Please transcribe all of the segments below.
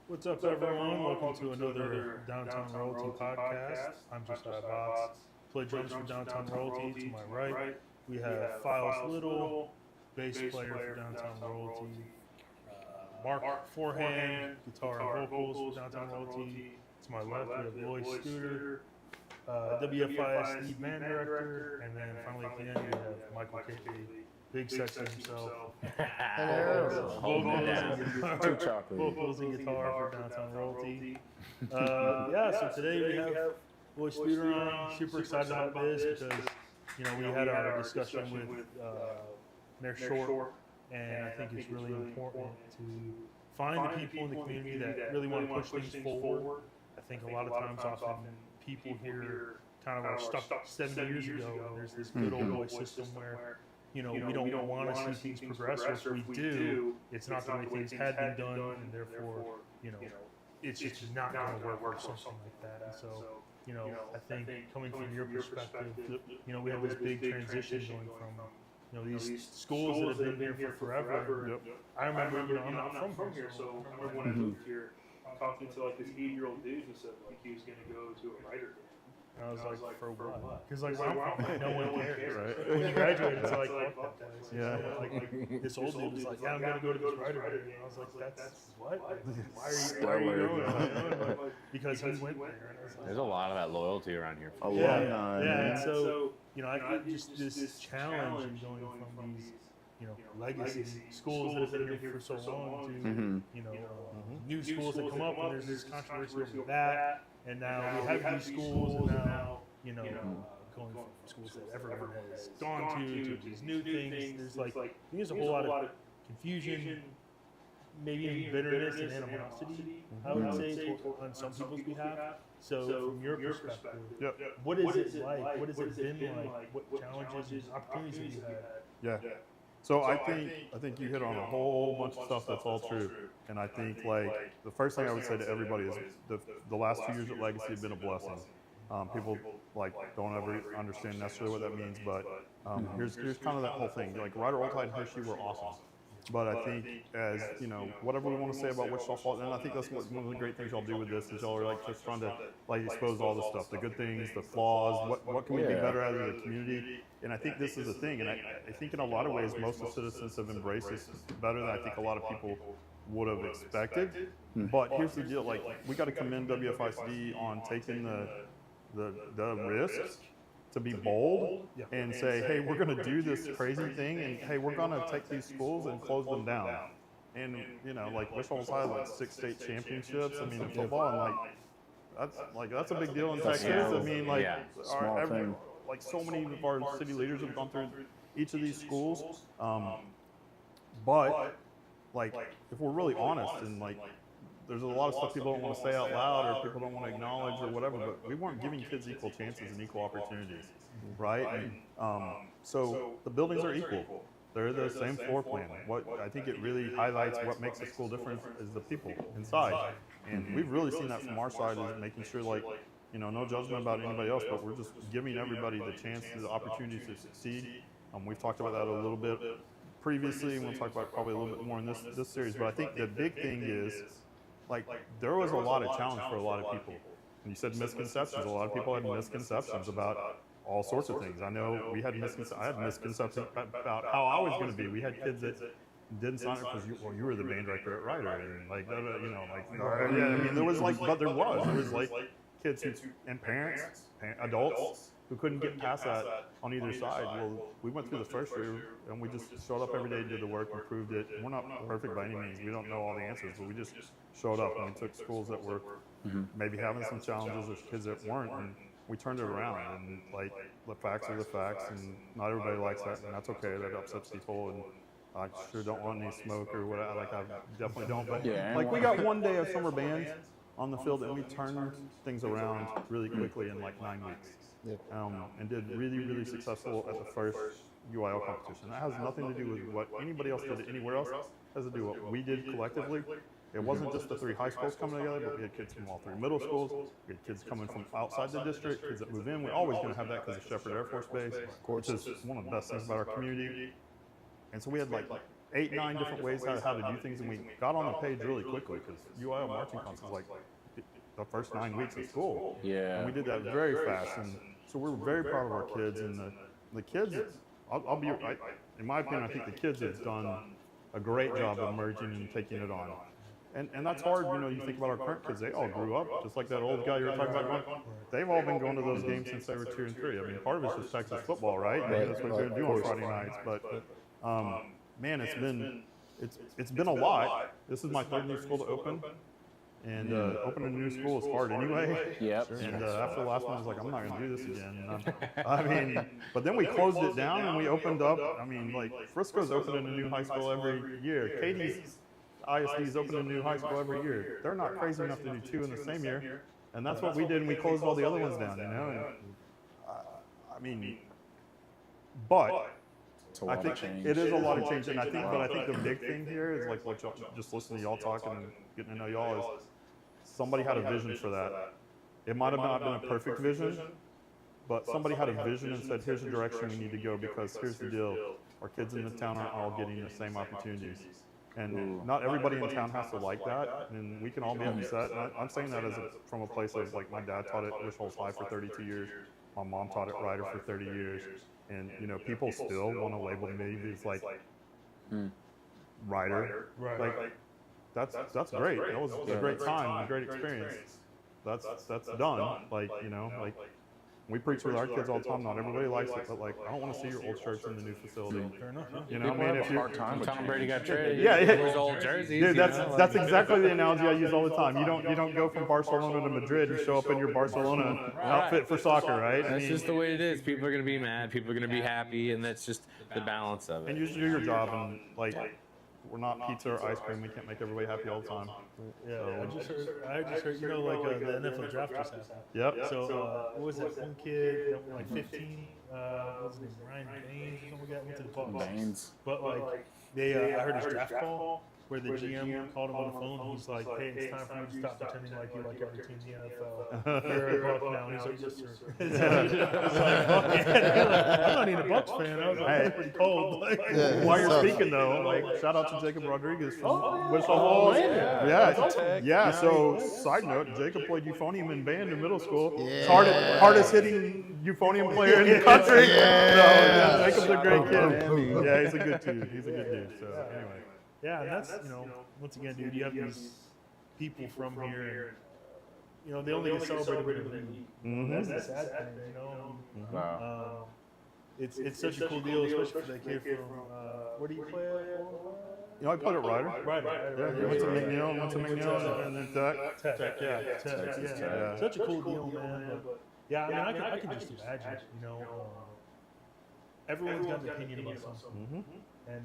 What's up, everyone? Welcome to another Downtown Royalty podcast. I'm Josiah Botts. Play drums for Downtown Royalty. To my right, we have Files Little, bass player for Downtown Royalty. Mark Forehand, guitar and vocals for Downtown Royalty. To my left, we have Loy Studer, WFISD Band Director. And then finally at the end, we have Michael Casey, Big Sexy himself. Hello. Vocals and guitar for Downtown Royalty. So today we have Loy Studer on. Super excited about this because we had our discussion with Mayor Short, and I think it's really important to find the people in the community that really want to push things forward. I think a lot of times, often people here kind of are stuck 70 years ago, and there's this good old boy system where we don't want to see things progress, or if we do, it's not the way things had been done, and therefore, it's just not going to work or something like that. And so, I think coming from your perspective, we have this big transition going from, these schools that have been here for forever. Yep. I remember, I'm not from here, so I remember when I moved here, talking to like this 8-year-old dude who said like he was going to go to a writer game. And I was like, for what? Because like, where I'm from, no one cares. Right? When you graduate, it's like, fuck that place. Yeah. Like this old dude was like, yeah, I'm gonna go to this writer game. And I was like, that's what? Why are you going? Like, because he went there. And I was like, There's a lot of that loyalty around here. Yeah. And so I get just this challenge in going from these, legacy schools that have been here for so long to, new schools that come up, and there's this controversy over that. And now we have these schools, and now, going from schools that everyone has gone to these new things. There's a whole lot of confusion, maybe even bitterness and animosity, I would say, on some people's behalf. So from your perspective, what is it like? What has it been like? What challenges and opportunities have you had? Yeah. So I think you hit on a whole bunch of stuff that's all true. And I think like the first thing I would say to everybody is the last 2 years at Legacy have been a blessing. People like don't ever understand necessarily what that means, but here's kind of that whole thing. Like Ryder, Old Tide, and Hershey were awesome. But I think as, whatever we want to say about Wichita Falls, and I think that's one of the great things y'all do with this is y'all are like just trying to like expose all the stuff, the good things, the flaws, what can we be better at as a community. And I think this is a thing, and I think in a lot of ways most of the citizens have embraced this better than I think a lot of people would have expected. But here's the deal, like we got to commend WFISD on taking the risk to be bold and say, hey, we're going to do this crazy thing, and hey, we're going to take these schools and close them down. And like Wichita's had like 6 state championships. I mean, in football, and that's a big deal in Texas. I mean, like like so many of our city leaders have gone through each of these schools. But like, if we're really honest, and like, there's a lot of stuff people don't want to say out loud or people don't want to acknowledge or whatever, but we weren't giving kids equal chances and equal opportunities, right? And so the buildings are equal. They're the same floor plan. What I think it really highlights what makes a school different is the people inside. And we've really seen that from our side, is making sure like, no judgment about anybody else, but we're just giving everybody the chance, the opportunity to succeed. We've talked about that a little bit previously, and we'll talk about it probably a little bit more in this series. But I think the big thing is, like, there was a lot of challenge for a lot of people. And you said misconceptions. A lot of people had misconceptions about all sorts of things. I know we had I had misconceptions about how I was going to be. We had kids that didn't sign up because you were the band director at Ryder, and like, I mean, there was like kids and parents, adults who couldn't get past that on either side. Well, we went through the first year and we just showed up every day, did the work, and proved it. We're not perfect by any means. We don't know all the answers, but we just showed up, and we took schools that were maybe having some challenges, or kids that weren't, and we turned it around. And like, the facts are the facts, and not everybody likes that, and that's okay. That upsets people, and I sure don't want any smoke or whatever. Like, I definitely don't. But like, we got one day of summer bands on the field, and we turned things around really quickly in like 9 weeks. And did really, really successful at the first UIL competition. That has nothing to do with what anybody else did anywhere else. It has to do with what we did collectively. It wasn't just the 3 high schools coming together, but we had kids from all 3 middle schools. We had kids coming from outside the district, kids that move in. We're always going to have that because of Shepherd Air Force Base, which is one of the best things about our community. And so we had like 8, 9 different ways how to do things, and we got on a page really quickly because UIL marching concerts is like the first 9 weeks of school. Yeah. And we did that very fast, and so we're very proud of our kids. And the kids, in my opinion, I think the kids have done a great job of merging and taking it on. And that's hard, you know, you think about our current kids, they all grew up, just like that old guy you were talking about. They've all been going to those games since they were 2 and 3. I mean, part of it's just Texas football, right? And that's what they're doing on Friday nights. But man, it's been a lot. This is my 3rd new school to open. And opening a new school is hard anyway. Yep. And after the last one, I was like, I'm not going to do this again. I mean, but then we closed it down and we opened up. I mean, like Frisco's opening a new high school every year. Katie's ISD is opening a new high school every year. They're not crazy enough to do 2 in the same year. And that's what we did, and we closed all the other ones down, you know. And, I mean, but I think it is a lot of change, and I think the big thing here is like what y'all, just listening to y'all talking and getting to know y'all, is somebody had a vision for that. It might have not been a perfect vision, but somebody had a vision and said, here's the direction we need to go, because here's the deal. Our kids in the town aren't all getting the same opportunities. And not everybody in town has to like that, and we can all be upset. And I'm saying that from a place of, like, my dad taught at Wisholls High for 32 years. My mom taught at Ryder for 30 years. And, you know, people still want to label me as, like, Ryder. Like, that's great. That was a great time, a great experience. That's done. Like, you know, like, we preach with our kids all the time. Not everybody likes it, but, like, I don't want to see your old shirts in the new facility. Fair enough. You know, I mean, if you're Tom Brady got traded. Yeah, His old jerseys. Dude, that's exactly the analogy I use all the time. You don't go from Barcelona to Madrid and show up in your Barcelona outfit for soccer, right? That's just the way it is. People are going to be mad. People are going to be happy, and that's just the balance of it. And you just do your job, and, like, we're not pizza or ice cream. We can't make everybody happy all the time. Yeah, I just heard, you know, like the NFL draft just happened. Yep. So what was that one kid, like 15, what was his name, Ryan Baines or something like that, went to the Bucs. Baines. But like I heard his draft call where the GM called him on the phone. He's like, "Hey, it's time for you to stop pretending like you like every team in the NFL. You're a Bucs now." And he's like, "Yes, sir." It's like, "Fuck yeah." I'm not even a Bucs fan. I was like, "That's pretty cold." Like, While you're speaking, though, like, shout out to Jacob Rodriguez from Wisholls. Yeah. So, side note, Jacob played euphonium in band in middle school. Hardest hitting euphonium player in the country. So, Jacob's a great kid. Yeah, he's a good dude. So, anyway. Yeah, and that's, you know, once again, dude, you have these people from here, you know, they only get celebrated when they leave. That's the sad thing, you know. Wow. It's such a cool deal, especially for that kid from, where do you play at? You know, I played at Ryder. Ryder. Yeah, he went to McNeil, and then Tech. Yeah. Such a cool deal, man. But, yeah, I mean, I can just imagine, you know, everyone's got an opinion about something. And,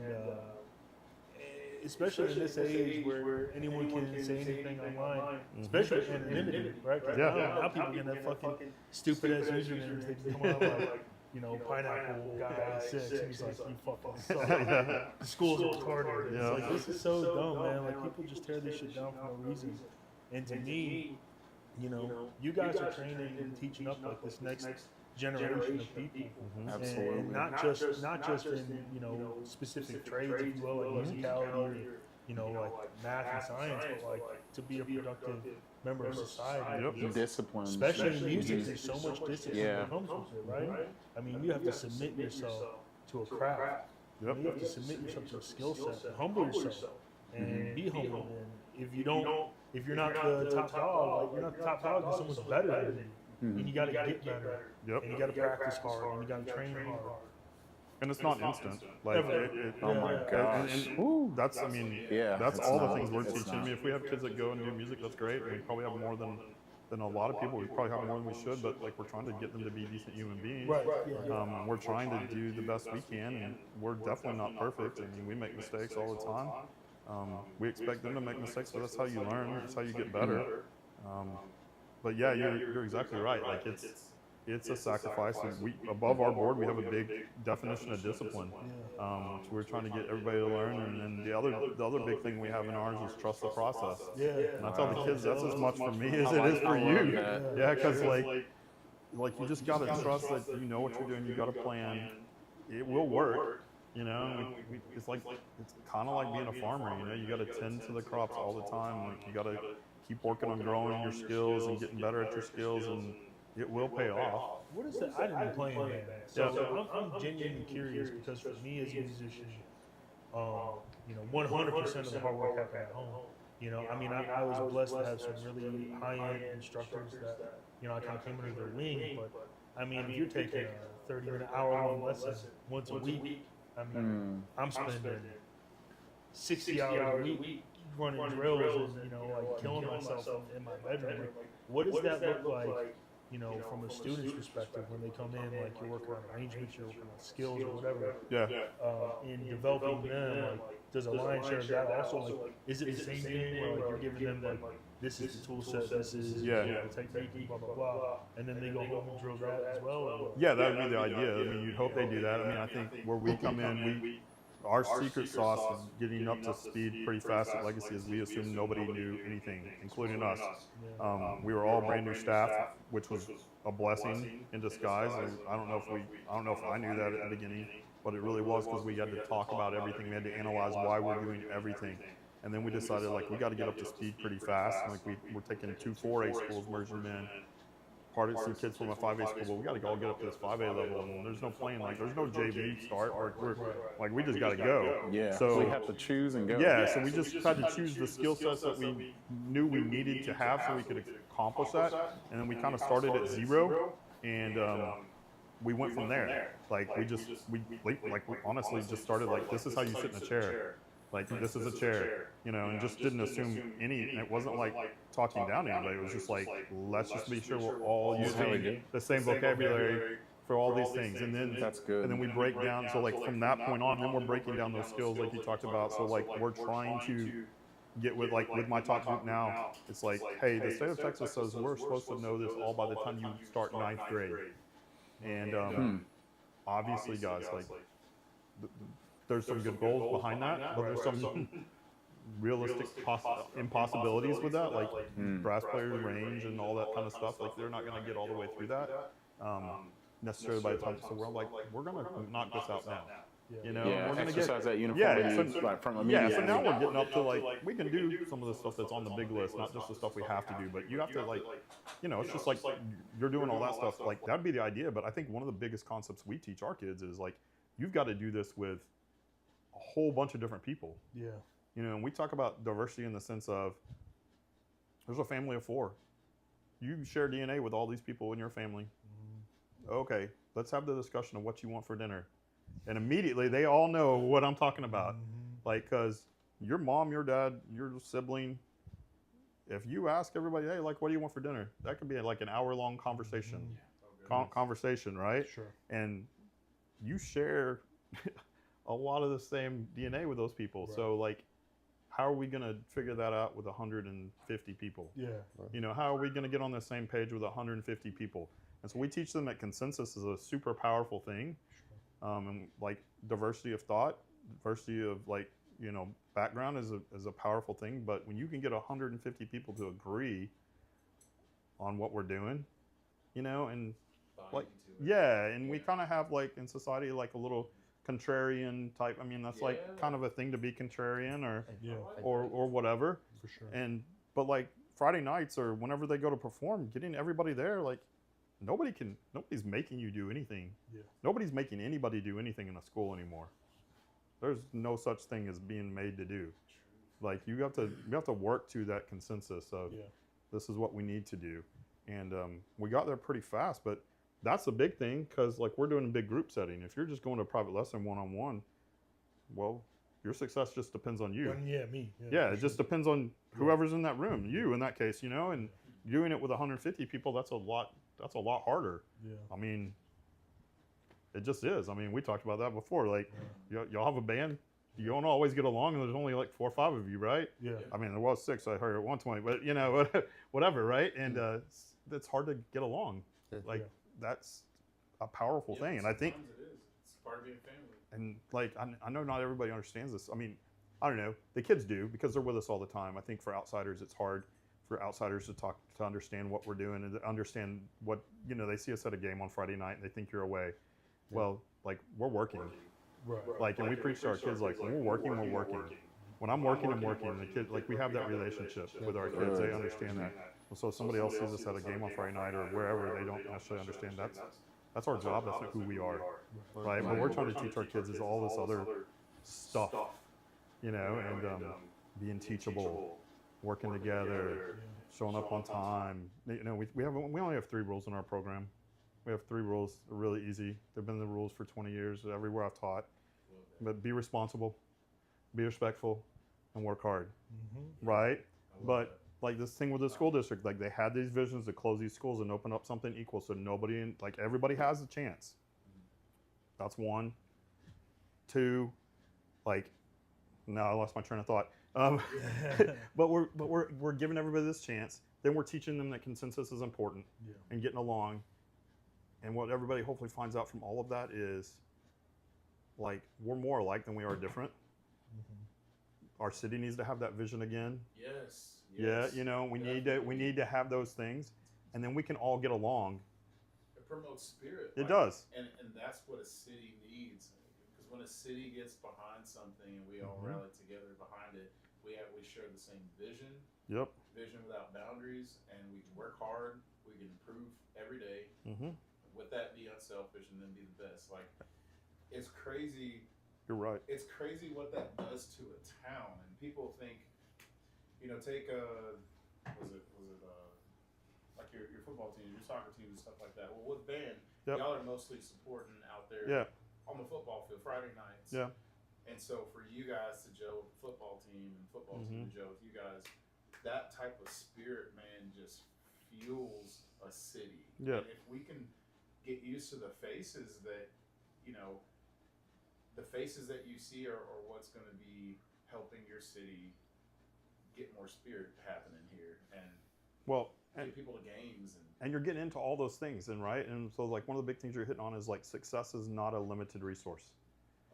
especially in this age where anyone can say anything online, especially anonymity, right? Now people get that fucking stupid ass usernames. They just come out like, you know, pineapple guy 6, and he's like, "You fucking suck." The school's retarded. It's like, this is so dumb, man. Like, people just tear this shit down for no reason. And to me, you know, you guys are training and teaching up like this next generation of people, Absolutely. and not just in, you know, specific trades, if you will, like musicality or, you know, like math and science, but like to be a productive member of society. Discipline. Especially in music, there's so much discipline that comes with it, right? I mean, you have to submit yourself to a craft. You have to submit yourself to a skill set, and humble yourself, and be humble. And if you're not the top dog, like, you're not the top dog because someone's better than you. And you got to get better, and you got to practice hard, and you got to train hard. And it's not instant. Like, oh my gosh. And that's, I mean, that's all the things we're teaching. I mean, if we have kids that go and do music, that's great. We probably have more than a lot of people. We probably have more than we should, but, like, we're trying to get them to be decent human beings. We're trying to do the best we can, and we're definitely not perfect. I mean, we make mistakes all the time. We expect them to make mistakes, but that's how you learn. That's how you get better. But yeah, you're exactly right. Like, it's a sacrifice, and above our board we have a big definition of discipline, which we're trying to get everybody to learn. And then the other big thing we have in ours is trust the process. And I tell the kids that's as much for me as it is for you. Because like you just gotta trust that you know what you're doing. You got a plan. It will work. You know, it's like it's kind of like being a farmer. You know, you got to tend to the crops all the time. Like you got to keep working on growing your skills and getting better at your skills, and it will pay off. What is the I didn't play in band? Yeah. So I'm genuinely curious because for me as a musician, you know, 100% of the hard work happened at home. You know, I mean, I was blessed to have some really high-end instructors that, you know, I kind of came under their wing. But I mean, if you're taking a 30-minute, hour-long lesson once a week, I mean, I'm spending 60 hours a week running drills and, you know, like killing myself in my bedroom. Like, what does that look like, you know, from a student's perspective when they come in, like you're working on arrangements, you're working on skills or whatever, Yeah. in developing them, like, does a lion's share of that also, like, is it the same thing where, like, you're giving them, like, this is the tool set, this is, Yeah. you know, the technique, blah, blah, blah, and then they go home and drill that as well? Or what? Yeah, that would be the idea. I mean, you'd hope they do that. I mean, I think where we come in, our secret sauce is getting up to speed pretty fast at Legacy, as we assumed nobody knew anything, including us. We were all brand new staff, which was a blessing in disguise. And I don't know if I knew that at the beginning, but it really was, because we had to talk about everything. We had to analyze why we're doing everything. And then we decided, like, we got to get up to speed pretty fast. Like, we're taking 2 4A schools, merging them in. Part of some kids from a 5A school, but we got to all get up to this 5A level, and there's no playing, like, there's no JV start, or we just got to go. Yeah. So we have to choose and go. yeah, so we just had to choose the skill sets that we knew we needed to have so we could accomplish that, and then we kind of started at 0, and we went from there. Like we honestly just started like, this is how you sit in a chair. Like, this is a chair, you know, and just didn't assume any, and it wasn't like talking down to anybody. It was just like, let's just be sure we're all using the same vocabulary for all these things. And then That's good. And then we break down, so like from that point on, then we're breaking down those skills like you talked about. So like we're trying to get with my top group now, it's like, hey, the state of Texas says we're supposed to know this all by the time you start 9th grade. And obviously, guys, like, there's some good goals behind that, but there's some realistic impossibilities with that, like brass players range and all that kind of stuff. Like, they're not going to get all the way through that necessarily by the time. So we're like, we're going to knock this out now. You know, Yeah, we're going to exercise that uniformity from immediate. so now we're getting up to, like, we can do some of the stuff that's on the big list, not just the stuff we have to do, but you have to, like, you know, it's just like you're doing all that stuff. Like, that'd be the idea. But I think one of the biggest concepts we teach our kids is, like, you've got to do this with a whole bunch of different people. Yeah. You know, and we talk about diversity in the sense of, there's a family of 4. You share DNA with all these people in your family. Okay, let's have the discussion of what you want for dinner. And immediately they all know what I'm talking about. Like, because your mom, your dad, your sibling, if you ask everybody, hey, like, what do you want for dinner? That could be like an hour-long conversation. Conversation, right? Sure. And you share a lot of the same DNA with those people. Right. So, like, how are we going to figure that out with 150 people? Yeah. You know, how are we going to get on the same page with 150 people? And so we teach them that consensus is a super powerful thing. And like diversity of thought, diversity of, like, you know, background is a powerful thing. But when you can get 150 people to agree on what we're doing, you know, and like, yeah, and we kind of have, like, in society, like a little contrarian type. I mean, that's like kind of a thing to be contrarian or whatever. For sure. But like Friday nights or whenever they go to perform, getting everybody there, like, nobody's making you do anything. Yeah. Nobody's making anybody do anything in a school anymore. There's no such thing as being made to do. Like, you have to work to that consensus of, this is what we need to do. And we got there pretty fast, but that's a big thing, because, like, we're doing a big group setting. If you're just going to a private lesson one-on-one, well, your success just depends on you. Me. Yeah, it just depends on whoever's in that room, you in that case, you know, and doing it with 150 people, that's a lot harder. Yeah. I mean, it just is. I mean, we talked about that before. Like, y'all have a band, you don't always get along, and there's only like 4 or 5 of you, right? Yeah. I mean, there was 6, I heard at 120, but, you know, whatever, right? And it's hard to get along. Like, that's a powerful thing. And I think It's part of being family. And like, I know not everybody understands this. I mean, I don't know. The kids do, because they're with us all the time. I think for outsiders, it's hard for outsiders to understand what we're doing and to understand what, you know, they see us at a game on Friday night and they think you're away. Well, like, we're working. Right. Like, and we preach to our kids, like, when we're working, we're working. When I'm working, I'm working. The kid, like, we have that relationship with our kids. They understand that. So if somebody else sees us at a game on Friday night or wherever, they don't necessarily understand that's our job. That's not who we are, right? What we're trying to teach our kids is all this other stuff, and being teachable, working together, showing up on time. We only have 3 rules in our program. We have 3 rules. They're really easy. They've been the rules for 20 years everywhere I've taught. But be responsible, be respectful, and work hard, right? But like this thing with the school district, like they had these visions to close these schools and open up something equal, so everybody has a chance. That's 1. 2, now I lost my train of thought. But we're giving everybody this chance. Then we're teaching them that consensus is important and getting along. And what everybody hopefully finds out from all of that is, like, we're more alike than we are different. Our city needs to have that vision again. Yes. Yeah, we need to have those things, and then we can all get along. It promotes spirit. It does. And that's what a city needs. Because when a city gets behind something and we all rally together behind it, we share the same vision. Yep. Vision without boundaries, and we can work hard. We can improve every day. With that, be unselfish and then be the best. Like, it's crazy. You're right. It's crazy what that does to a town. And people think, take like your football team, your soccer team, and stuff like that. Well, with band, y'all are mostly supporting out there on the football field Friday nights. Yeah. And so for you guys to gel with the football team and football team to gel with you guys, that type of spirit, man, just fuels a city. Yeah. And if we can get used to the faces that, the faces that you see are what's going to be helping your city get more spirit happening here and get people to games. And you're getting into all those things, and so like one of the big things you're hitting on is like success is not a limited resource.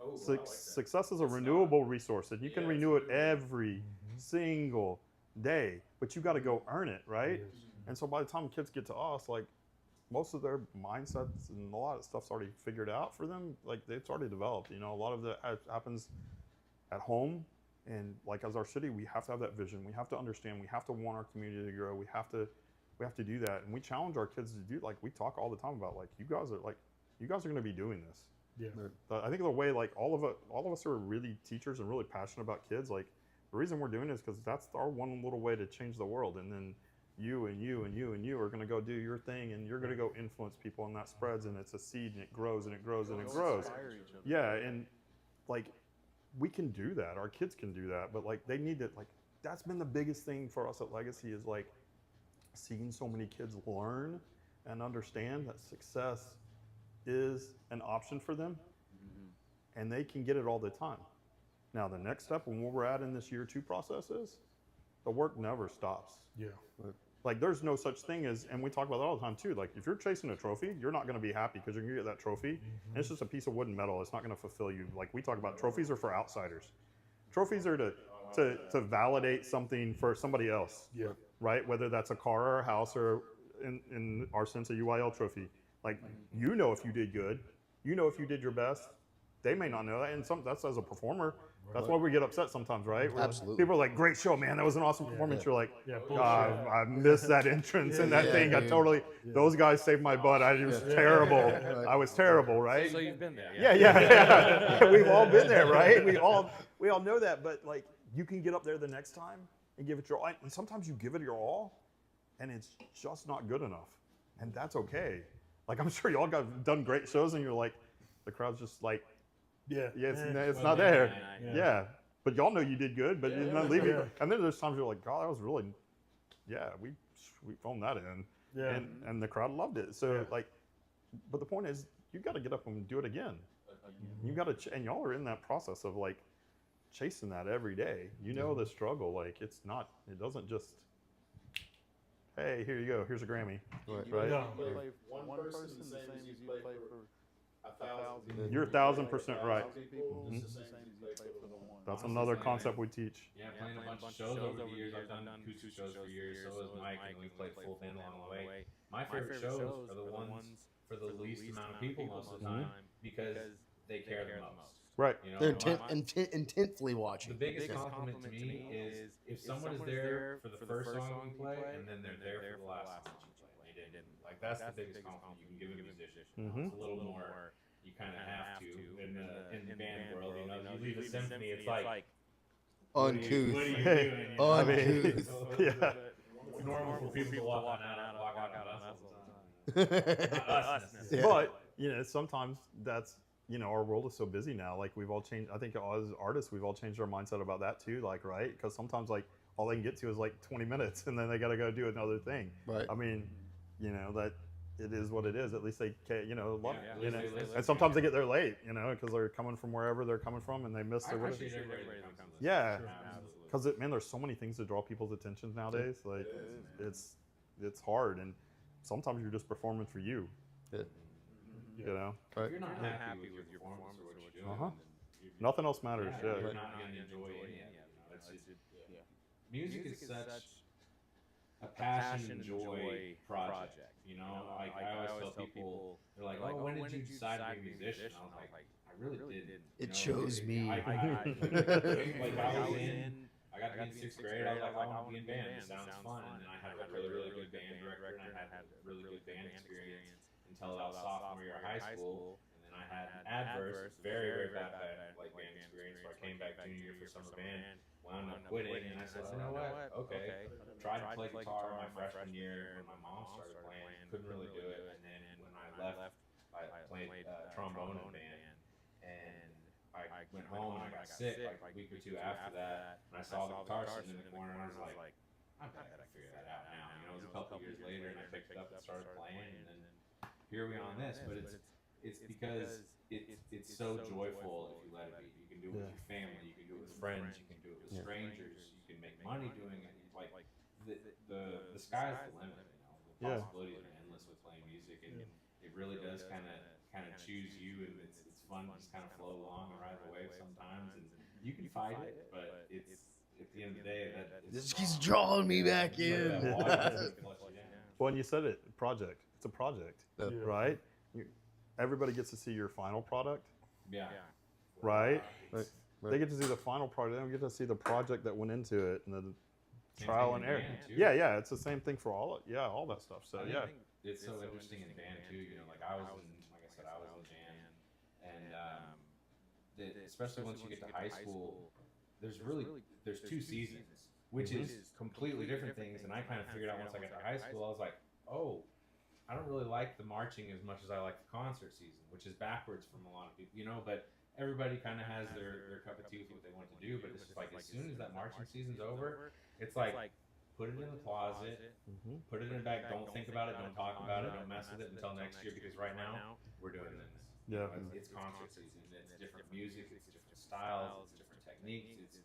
Oh, I like that. Success is a renewable resource, and you can renew it every single day, but you got to go earn it, right? And so by the time kids get to us, like, most of their mindsets and a lot of stuff's already figured out for them. Like, it's already developed. A lot of that happens at home, and like as our city, we have to have that vision. We have to understand. We have to want our community to grow. We have to do that, and we challenge our kids to do. Like, we talk all the time about, like, you guys are going to be doing this. Yeah. I think the way, like, all of us are really teachers and really passionate about kids. Like, the reason we're doing it is because that's our one little way to change the world, and then you and you and you and you are going to go do your thing, and you're going to go influence people, and that spreads, and it's a seed, and it grows and it grows and it grows. Yeah, and like, we can do that. Our kids can do that, but like, they need to, like, that's been the biggest thing for us at Legacy is like seeing so many kids learn and understand that success is an option for them, and they can get it all the time. Now, the next step, and where we're at in this year 2 process is the work never stops. Yeah. Like, there's no such thing as, and we talk about that all the time too, like, if you're chasing a trophy, you're not going to be happy because you're going to get that trophy, and it's just a piece of wood and metal. It's not going to fulfill you. Like, we talk about, trophies are for outsiders. Trophies are to validate something for somebody else. Yeah. Right? Whether that's a car or a house, or in our sense, a UIL trophy. Like, if you did good, if you did your best. They may not know that, and that's as a performer. That's why we get upset sometimes, right? Absolutely. People are like, "Great show, man! That was an awesome performance." You're like, I missed that entrance and that thing. I totally. Those guys saved my butt. I was terrible. I was terrible, right? So you've been there. Yeah. We've all been there, right? We all know that. But like, you can get up there the next time and give it your all. And sometimes you give it your all, and it's just not good enough, and that's okay. Like, I'm sure y'all done great shows, and you're like, the crowd's just like. It's not there. Yeah. But y'all know you did good, but you're not leaving. And then there's times you're like, God, that was really, we phoned that in. Yeah. And the crowd loved it. So like, but the point is, you got to get up and do it again. You got to, and y'all are in that process of like chasing that every day. The struggle. Like, it doesn't just, hey, here you go, here's a Grammy. Right? Yeah. One person the same as you play for 1,000. You're 1,000% right. That's another concept we teach. Yeah, playing a bunch of shows over the years. I've done acoustic shows for years. So has Mike, and we've played full band along the way. My favorite shows are the ones for the least amount of people most of the time, because they care the most. Right. You know, They're intently watching. the biggest compliment to me is if someone is there for the first song you play, and then they're there for the last song that you play. And they didn't. Like that's the biggest compliment you can give a musician. It's a little more. You kind of have to in the band world. You know, you leave a symphony, it's like Uncouth. What are you doing? Uncouth. Yeah. It's normal for people to walk out of us. Not us necessarily. But you know, sometimes that's, you know, our world is so busy now. Like we've all changed. I think as artists, we've all changed our mindset about that too. Like, right? Because sometimes like all they can get to is like 20 minutes, and then they got to go do another thing. Right. I mean, you know, that it is what it is. At least they, you know, love Yeah, it. You know, they listen. and sometimes they get there late. You know, because they're coming from wherever they're coming from, and they miss I their whatever. appreciate everybody that comes to listen. Yeah. Absolutely. Because man, there's so many things to draw people's attention nowadays. Like it's hard, and sometimes you're just performing for you. Yeah. You know, If you're not happy with your performance or what you're doing, Uh-huh. then you're, nothing else matters. you're Yeah. not going to enjoy any of it. You know, it's just, music is such a passion and joy project. You know, like I always tell people, they're like, "Oh, when did you decide to be a musician?" I was like, "I really didn't." It chose me. I got to be in 6th grade. I was like, I want to be in band. It sounds fun. And then I had a really good band director, and I had really good band experience until about sophomore year of high school. And then I had an adverse, very bad like band experience. So I came back junior year for summer band, wound up quitting, and I said, you know what? Okay. Tried to play guitar my freshman year when my mom started playing. Couldn't really do it. And then when I left, I played trombone in band. And I went home and I got sick like a week or two after that. And I saw the guitar sitting in the corner, and I was like, I bet I can figure that out now. You know, it was a couple years later, and I picked it up and started playing, and then here we are on this. But it's because it's so joyful if you let it be. You can do it with your family, you can do it with friends, you can do it with strangers, you can make money doing it. Like the sky's the limit. You know, the possibilities are endless with playing music, and it really does kind of choose you, and it's fun to just kind of flow along and ride the wave sometimes, and you can fight it, but it's at the end of the day that This keeps drawing me back in. Well, and you said it, project. It's a project, right? Everybody gets to see your final product, right? They get to see the final product. They don't get to see the project that went into it and the trial and error. Yeah, it's the same thing for all that stuff. So I think it's so interesting in band too. You know, like I was in band, and especially once you get to high school, there's 2 seasons, which is completely different things. And I kind of figured out once I got to high school, I was like, oh, I don't really like the marching as much as I like the concert season, which is backwards from a lot of people, you know. But everybody kind of has their cup of tea with what they want to do. But it's just like as soon as that marching season's over, it's like put it in the closet, put it in a bag. Don't think about it. Don't talk about it. Don't mess with it until next year, because right now we're doing this. Yeah. It's concert season. It's different music. It's different styles. It's different techniques. It's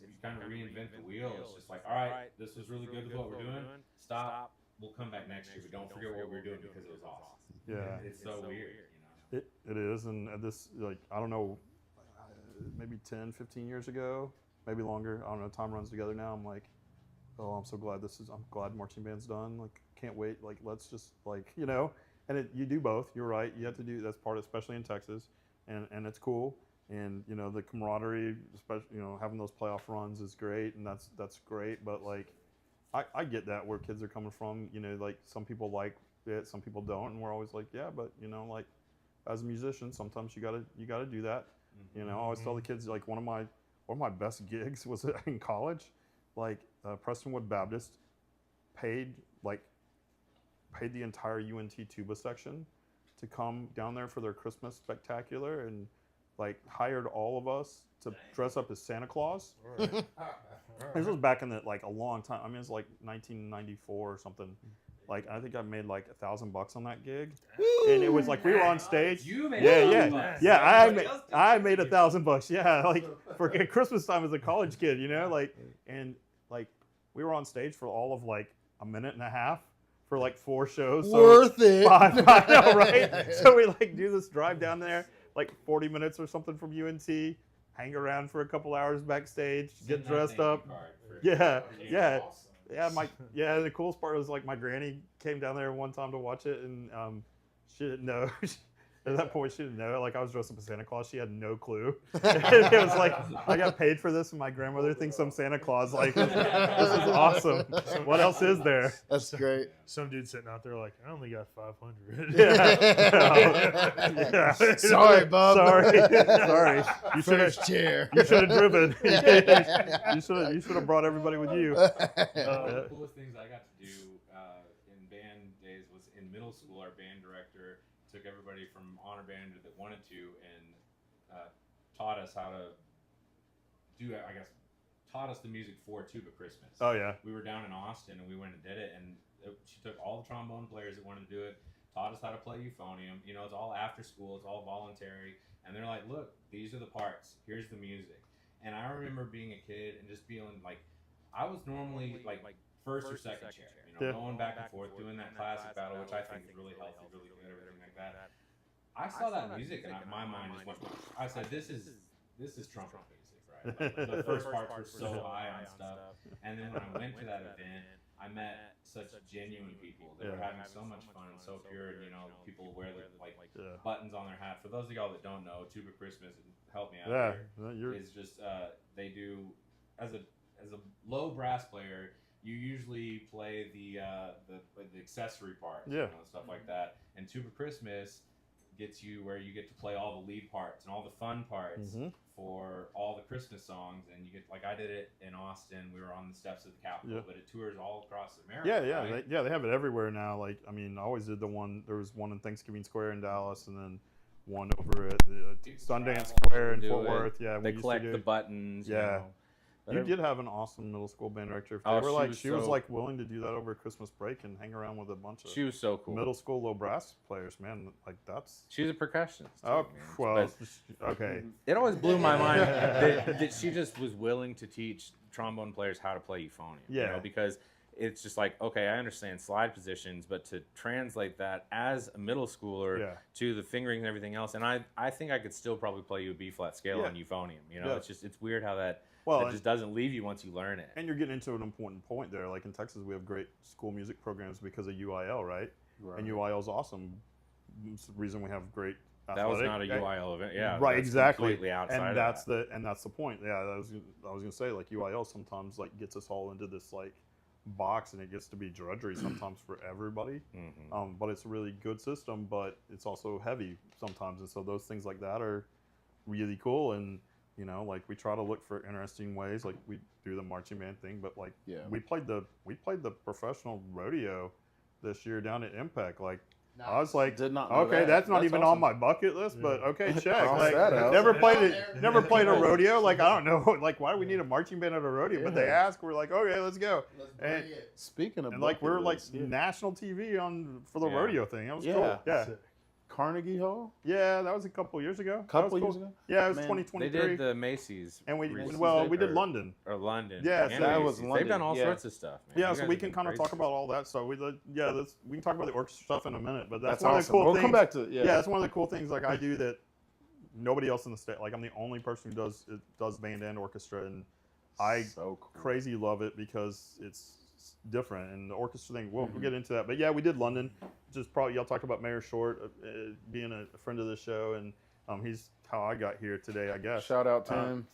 you kind of reinvent the wheel. It's just like, all right, this was really good with what we're doing. Stop. We'll come back next year, but don't forget what we're doing because it was awesome. Yeah. It's so weird, you know. It is, and this, like, I don't know, maybe 10, 15 years ago, maybe longer. I don't know. Time runs together now. I'm like, oh, I'm so glad I'm glad marching band's done. Like, can't wait. Like, let's just, like, you know, and you do both. You're right. You have to do, that's part, especially in Texas, and it's cool. And, you know, the camaraderie, especially, you know, having those playoff runs is great, and that's great. But, like, I get that where kids are coming from. You know, like, some people like it, some people don't, and we're always like, yeah, but, you know, like, as a musician, sometimes you gotta do that. You know, I always tell the kids, like, one of my best gigs was in college. Like, Prestonwood Baptist paid the entire UNT tuba section to come down there for their Christmas spectacular, and like hired all of us to dress up as Santa Claus. This was back in like a long time. I mean, it's like 1994 or something. Like, I think I made like $1,000 on that gig, and it was like we were on stage. You made I made $1,000. Yeah, like for Christmas time as a college kid, you know, like, and like we were on stage for all of like a minute and a half for like 4 shows. Worth it. 5, I know, right? So we like do this drive down there, like 40 minutes or something from UNT, hang around for a couple hours backstage, get dressed up. Yeah. The coolest part was like my granny came down there one time to watch it, and she didn't know. At that point, she didn't know. Like, I was dressed up as Santa Claus. She had no clue. It was like, I got paid for this, and my grandmother thinks I'm Santa Claus. Like, this is awesome. What else is there? That's great. Some dude sitting out there like, I only got 500. Yeah. Sorry, Bob. Sorry. You should First have. chair. You should have driven. You should have brought everybody with you. One of the coolest things I got to do in band days was in middle school. Our band director took everybody from honor band that wanted to and taught us how to do, taught us the music for Tuba Christmas. Oh yeah. We were down in Austin and we went and did it, and she took all the trombone players that wanted to do it, taught us how to play euphonium. You know, it's all after school, it's all voluntary, and they're like, look, these are the parts, here's the music. And I remember being a kid and just feeling like I was normally like first or second chair, you know, going back and forth, doing that classic battle, which I think is really healthy, really good, everything like that. I saw that music and my mind just went, I said, this is trumpet music, right? Like, the first parts were so high on stuff. And then when I went to that event, I met such genuine people that were having so much fun and so pure. And, you know, people wear the buttons on their hat. For those of y'all that don't know, Tuba Christmas, and help me out here, is just they do as a low brass player. You usually play the accessory parts, you know, stuff like that. And Tuba Christmas gets you where you get to play all the lead parts and all the fun parts for all the Christmas songs. And you get, like, I did it in Austin. We were on the steps of the Capitol, but it tours all across America. Yeah, they have it everywhere now. Like, I mean, I always did the one. There was one in Thanksgiving Square in Dallas, and then one over at the Sundance Square in Fort Worth. Yeah, they collect the buttons. Yeah. You did have an awesome middle school band director. She was like willing to do that over Christmas break and hang around with a bunch of. She was so cool. Middle school low brass players, man. Like, that's. She was a percussionist. Oh, well, okay. It always blew my mind that she just was willing to teach trombone players how to play euphonium. Yeah. You know, because it's just like, okay, I understand slide positions, but to translate that as a middle schooler to the fingering and everything else, and I think I could still probably play you a B flat scale on euphonium. You know, it's weird how that. Well, it just doesn't leave you once you learn it. And you're getting into an important point there. Like in Texas, we have great school music programs because of UIL, right? And UIL is awesome. It's the reason we have great athletic. That was not a UIL event, yeah. Right, exactly. Completely outside and of that's that. that's the point. Yeah, I was gonna say, like, UIL sometimes like gets us all into this like box, and it gets to be drudgery sometimes for everybody. But it's a really good system, but it's also heavy sometimes, and so those things like that are really cool. And you know, like, we try to look for interesting ways. Like, we do the marching band thing, but like we played the professional rodeo this year down at Impact. Like, I was like, okay, that's not even on my bucket list, but okay, check. Like, never played a rodeo. Like, I don't know, like, why do we need a marching band at a rodeo? But they asked, we're like, okay, let's go. And speaking of, and like, we're like national TV for the rodeo thing. That was cool. Yeah. Carnegie Hall? Yeah, that was a couple years ago. Years ago? Yeah, it was 2023. They did the Macy's. And we did London. Or London. Yeah, so that was London. They've done all sorts of stuff, man. Yeah, so we can kind of talk about all that stuff. We can talk about the orchestra stuff in a minute, but that's one of the cool things. We'll come back to it. Yeah, that's one of the cool things like I do that nobody else in the state. Like, I'm the only person who does band and orchestra, and I crazy love it because it's different. And the orchestra thing, we'll get into that. But yeah, we did London. Just probably y'all talked about Mayor Short being a friend of the show, and he's how I got here today, I guess. Shout out to him.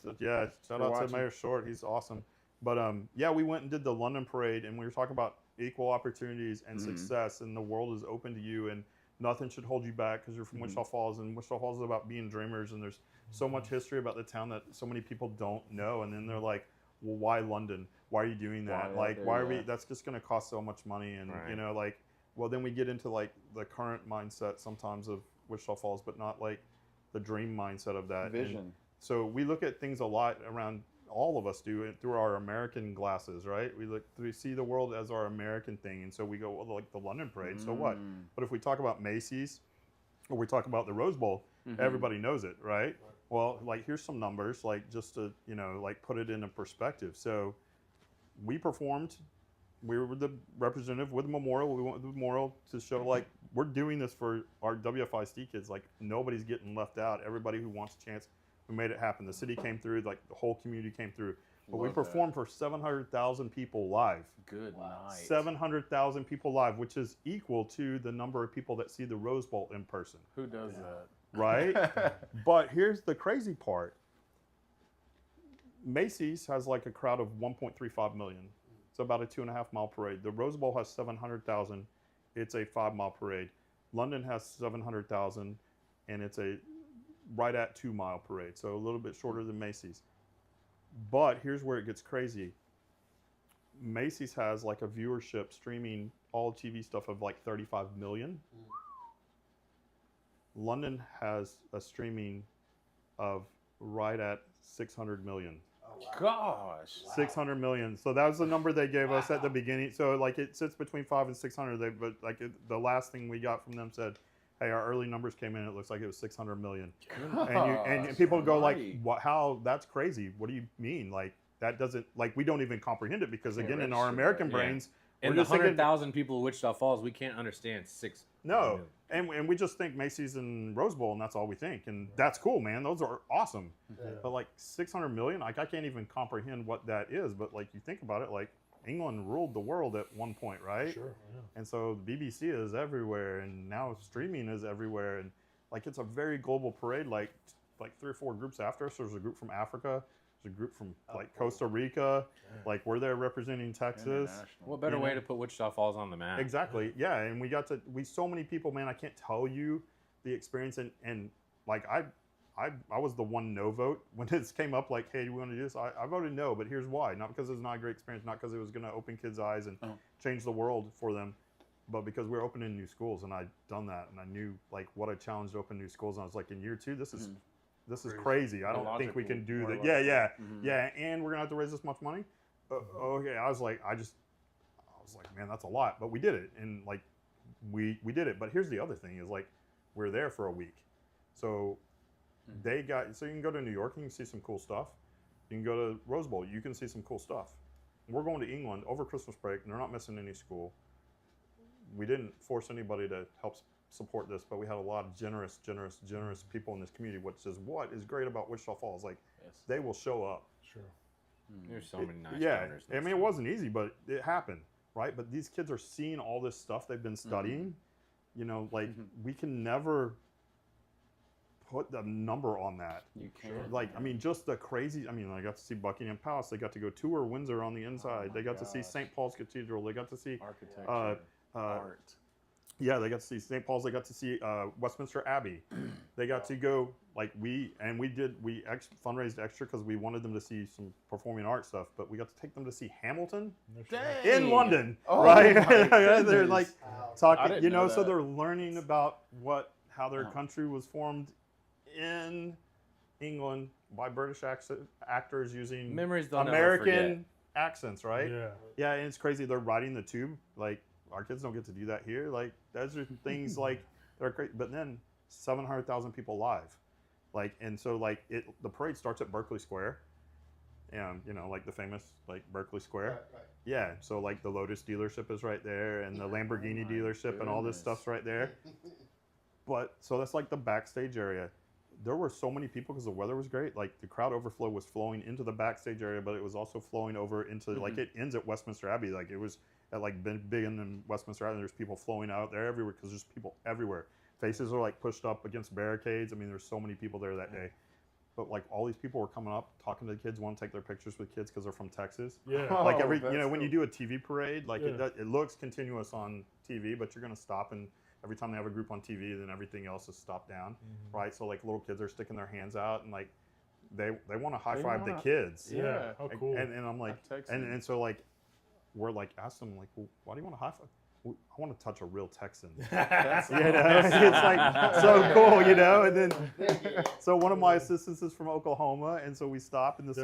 Shout out to Mayor Short. He's awesome. But yeah, we went and did the London parade, and we were talking about equal opportunities and success, and the world is open to you, and nothing should hold you back because you're from Wichita Falls, and Wichita Falls is about being dreamers, and there's so much history about the town that so many people don't know, and then they're like, well, why London? Why are you doing that? Why are we? That's just going to cost so much money, and you know, like, well, then we get into like the current mindset sometimes of Wichita Falls, but not like the dream mindset of that vision. And so we look at things a lot around. All of us do it through our American glasses, right? We see the world as our American thing, and so we go, well, like the London parade. So what? But if we talk about Macy's, or we talk about the Rose Bowl, everybody knows it, right? Well, like, here's some numbers, like, just to, you know, like, put it into perspective. So we performed. We were the representative with the memorial. We went with the memorial to show, like, we're doing this for our WFISD kids. Like, nobody's getting left out. Everybody who wants a chance, we made it happen. The city came through. Like, the whole community came through. but we Love that. performed for 700,000 people live. Good night. 700,000 people live, which is equal to the number of people that see the Rose Bowl in person, Who does that? right? But here's the crazy part. Macy's has like a crowd of 1.35 million. It's about a 2.5 mile parade. The Rose Bowl has 700,000. It's a 5 mile parade. London has 700,000, and it's a right at 2 mile parade. So a little bit shorter than Macy's. But here's where it gets crazy. Macy's has like a viewership streaming all TV stuff of like 35 million. London has a streaming of right at 600 million. Gosh. 600 million. So that was the number they gave us at the beginning. So like it sits between 5 and 600. But like the last thing we got from them said, hey, our early numbers came in. It looks like it was 600 million. And people go like, what? How? That's crazy. What do you mean? Like that doesn't like we don't even comprehend it because again in our American brains. And we're the just thinking- 100,000 people of Wichita Falls, we can't understand 6. No, and we just think Macy's and Rose Bowl, and that's all we think, and that's cool, man. Those are awesome. Yeah. But like 600 million, like I can't even comprehend what that is. But like you think about it, like England ruled the world at one point, right? Sure. Yeah. And so the BBC is everywhere, and now streaming is everywhere, and like it's a very global parade. Like 3 or 4 groups after us. There's a group from Africa. There's a group from like Costa Rica. Like we're there representing Texas. What better way to put Wichita Falls on the map? Exactly. Yeah, and we so many people, man. I can't tell you the experience, and like I was the one no vote when this came up. Like, hey, do we want to do this? I voted no, but here's why. Not because it was not a great experience, not because it was going to open kids' eyes and change the world for them, but because we're opening new schools, and I'd done that, and I knew like what a challenge to open new schools. And I was like, in year 2, this is crazy. I don't think we can do that. Yeah, and we're gonna have to raise this much money. Okay, I was like, man, that's a lot, but we did it, and like, we did it. But here's the other thing: is like, we're there for a week, so so you can go to New York and you can see some cool stuff. You can go to Rose Bowl, you can see some cool stuff. We're going to England over Christmas break, and they're not missing any school. We didn't force anybody to help support this, but we had a lot of generous people in this community, which is what is great about Wichita Falls. Like, they will show up. Sure. There's so many nice donors. I mean, it wasn't easy, but it happened, right? But these kids are seeing all this stuff they've been studying. You know, like we can never put the number on that. You can't. Like, I mean, just the crazy. I mean, I got to see Buckingham Palace. They got to go tour Windsor on the inside. They got to see St. Paul's Cathedral. They got to see architecture, art. Yeah, they got to see St. Paul's. They got to see Westminster Abbey. They got to go, like we fundraised extra because we wanted them to see some performing art stuff, but we got to take them to see Hamilton in London, right? They're like talking, you know, so they're learning about how their country was formed in England by British actors using Memories they'll American accents, right? Yeah. Yeah, and it's crazy. They're riding the tube. Like, our kids don't get to do that here. Like, those are things like they're great. But then 700,000 people live. Like, and so like the parade starts at Berkeley Square. And, you know, like the famous like Berkeley Square. Right. Yeah. So like the Lotus dealership is right there, and the Lamborghini dealership and all this stuff's right there. But so that's like the backstage area. There were so many people because the weather was great. Like the crowd overflow was flowing into the backstage area, but it was also flowing over into like it ends at Westminster Abbey. Like it was at like big in Westminster Abbey. There's people flowing out there everywhere because there's people everywhere. Faces are like pushed up against barricades. I mean, there's so many people there that day. But like all these people were coming up, talking to the kids, want to take their pictures with kids because they're from Texas. Yeah. Like when you do a TV parade, like it looks continuous on TV, but you're gonna stop and every time they have a group on TV, then everything else is stopped down, right? So like little kids are sticking their hands out and like they want to high five the kids. Yeah. How cool. And I'm like, and so like we're like ask them like, well, why do you want to high five? Well, I want to touch a real Texan. It's like so cool, you know. And then so one of my assistants is from Oklahoma, and so we stop, and this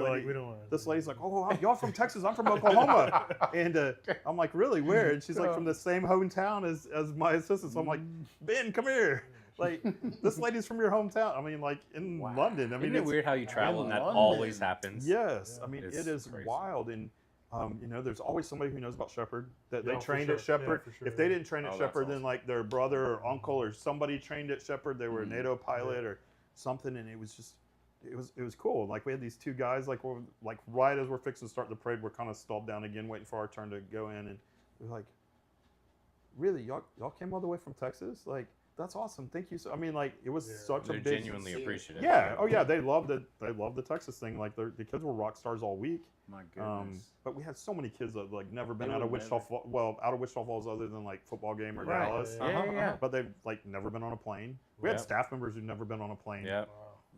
lady's like, oh, y'all from Texas? I'm from Oklahoma. And I'm like, really? Where? And she's like, from the same hometown as my assistant. So I'm like, Ben, come here. Like, this lady's from your hometown. I mean, like in London. I mean, isn't it weird how you travel and that always happens? Yes, I mean, it is crazy. Wild. And you know, there's always somebody who knows about Shepherd that they trained at Shepherd. If they didn't train at Shepherd, then like their brother or uncle or somebody trained at Shepherd. They were a NATO pilot or something, and it was just it was cool. Like we had these two guys, like right as we're fixing to start the parade, we're kind of stalled down again, waiting for our turn to go in, and we're like, really, y'all came all the way from Texas? Like, that's awesome. Thank you. So I mean, like, it was such a They're big, genuinely appreciative. yeah. Oh yeah, they loved it. They loved the Texas thing. Like the kids were rock stars all week. My goodness. But we had so many kids that like never been They out of would Wichita Falls. Well, out of Wichita Falls other than like football game or Right. Dallas. Yeah. But they've like never been on a plane. We had Yep. staff members who've never been on a plane. Yeah.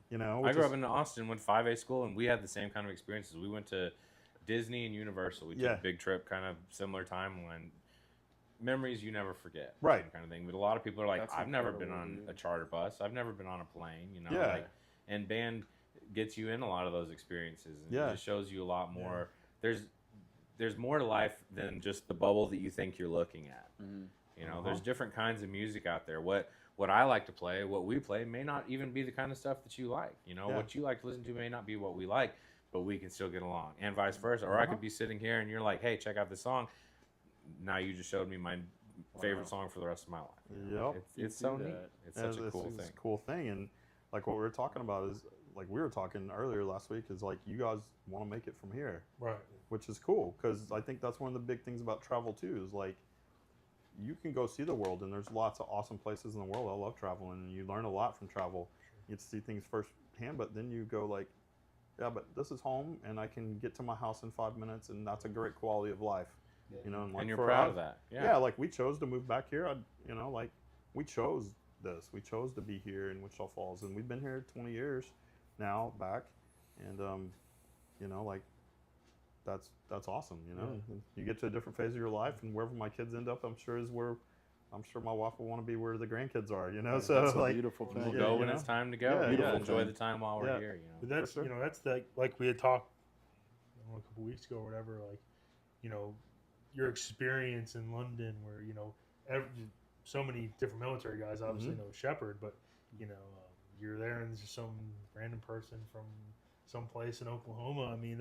You know, I which grew is- up in Austin, went 5A school, and we had the same kind of experiences. We went to Disney and Universal. We took Yeah. a big trip, kind of similar timeline. Memories you never forget, Right. same kind of thing. But a lot of people are like, That's I've never been incredible, on dude. a charter bus. I've never been on a plane. You know, Yeah. like, and band gets you in a lot of those experiences, and Yeah. it just shows you a lot more. There's more to life than just the bubble that you think you're looking at. Mhm. You know, there's different kinds of music out there. What I like to play, what we play, may not even be the kind of stuff that you like. You know, Yeah. what you like to listen to may not be what we like, but we can still get along, and vice versa. Or I could be sitting here and you're like, "Hey, check out this song." Now you just showed me my favorite song for the rest of my life. Yep. It's You so do neat. that. It's such a cool it's thing. a cool thing. And like what we were talking about is like we were talking earlier last week is like you guys want to make it from here, Right. which is cool because I think that's one of the big things about travel too is like you can go see the world and there's lots of awesome places in the world. I love traveling and you learn a lot from travel. You get to see things firsthand, but then you go like, yeah, but this is home and I can get to my house in 5 minutes and that's a great quality of life. You know, and, like And you're for proud us- of that. Yeah, like we chose to move back here. You know, like we chose this. We chose to be here in Wichita Falls, and we've been here 20 years now back, and you know, like that's awesome. You know, And you get to a different phase of your life, and wherever my kids end up, I'm sure my wife will want to be where the grandkids are. You know, so That's a like beautiful thing. We'll Yeah, go you when know? it's time to go. Yeah, We'll beautiful enjoy thing. the time while we're Yeah. here. You But know. that's sure. you know that's the like we had talked a couple weeks ago or whatever. Like, you know, your experience in London, where you know so many different military guys obviously know Shepherd, but you know you're there and there's just some random person from some place in Oklahoma. I mean,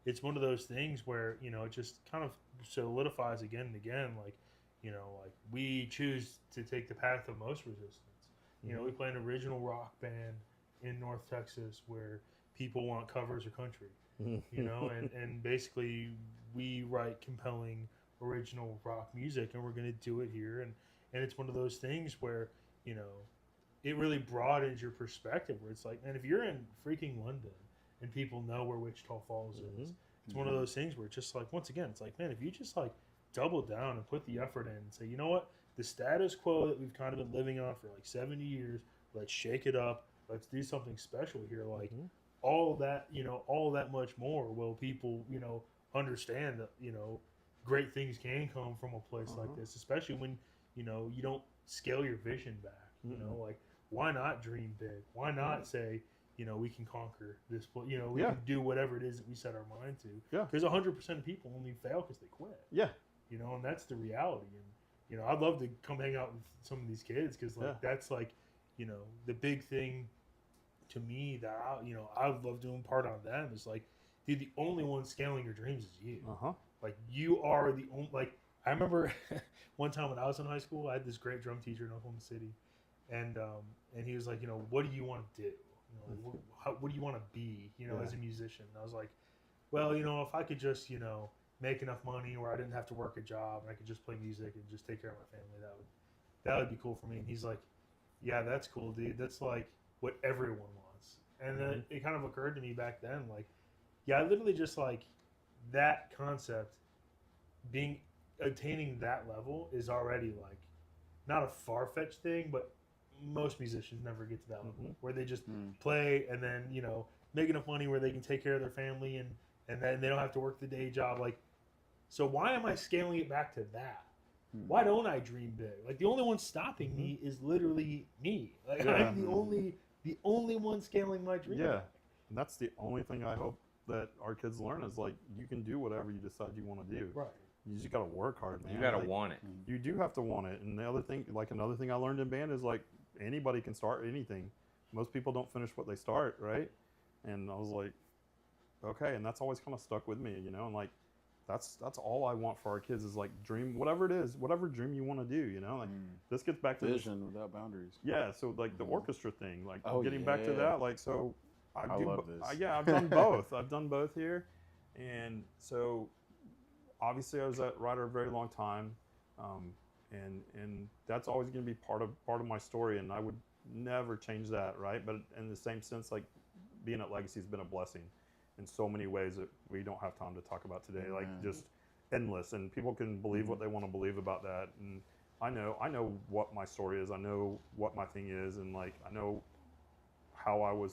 it's one of those things where you know it just kind of solidifies again and again. Like, you know, like we choose to take the path of most resistance. You know, we play an original rock band in North Texas where people want covers or country. You know, and basically we write compelling original rock music and we're going to do it here. And it's one of those things where, you know, it really broadens your perspective where it's like, man, if you're in freaking London and people know where Wichita Falls is, it's one of those things where it's just like, once again, it's like, man, if you just like double down and put the effort in and say, you know what, the status quo that we've kind of been living on for like 70 years, let's shake it up. Let's do something special here. Like all that, you know, all that much more will people, you know, understand that, you know, great things can come from a place like this, especially when, you know, you don't scale your vision back. You know, like, why not dream big? Why not say, you know, we can conquer this, you know, we can do whatever it is that we set our mind to. Yeah. Because 100% of people only fail because they quit. Yeah. You know, and that's the reality. And, you know, I'd love to come hang out with some of these kids because, like, that's like, you know, the big thing to me that I would love doing part on them is like, dude, the only one scaling your dreams is you. Like, you are the only, like, I remember one time when I was in high school, I had this great drum teacher in Oklahoma City, and he was like, you know, what do you want to do? You know, like, what do you want to be, you know, as a musician? And I was like, well, you know, if I could just, you know, make enough money where I didn't have to work a job and I could just play music and just take care of my family, that would be cool for me. And he's like, yeah, that's cool, dude. That's like what everyone wants. And then it kind of occurred to me back then, like, yeah, I literally just like that concept attaining that level is already like not a far-fetched thing, but most musicians never get to that level where they just play and then, you know, make enough money where they can take care of their family and then they don't have to work the day job. Like, so why am I scaling it back to that? Why don't I dream big? Like, the only one stopping me is literally me. Like, I'm the only one scaling my dream. Yeah. And that's the only thing I hope that our kids learn is like you can do whatever you decide you want to do. Right. You just got to work hard, man. You gotta Like, want it. You do have to want it. And the other thing, like another thing I learned in band is like anybody can start anything. Most people don't finish what they start, right? And I was like, okay, and that's always kind of stuck with me, you know. And like that's all I want for our kids is like dream whatever it is, whatever dream you want to do, you know. Like this gets back to Vision without boundaries. yeah, so like the orchestra thing, like Oh, getting back to yeah. that, like so I love this. Yeah, I've done both. I've done both here, and so obviously I was at Ryder a very long time, and that's always going to be part of my story, and I would never change that, right? But in the same sense, like being at Legacy has been a blessing in so many ways that we don't have time to talk about today, like just endless, and people can believe what they want to believe about that, and I know what my story is, I know what my thing is, and like I know how I was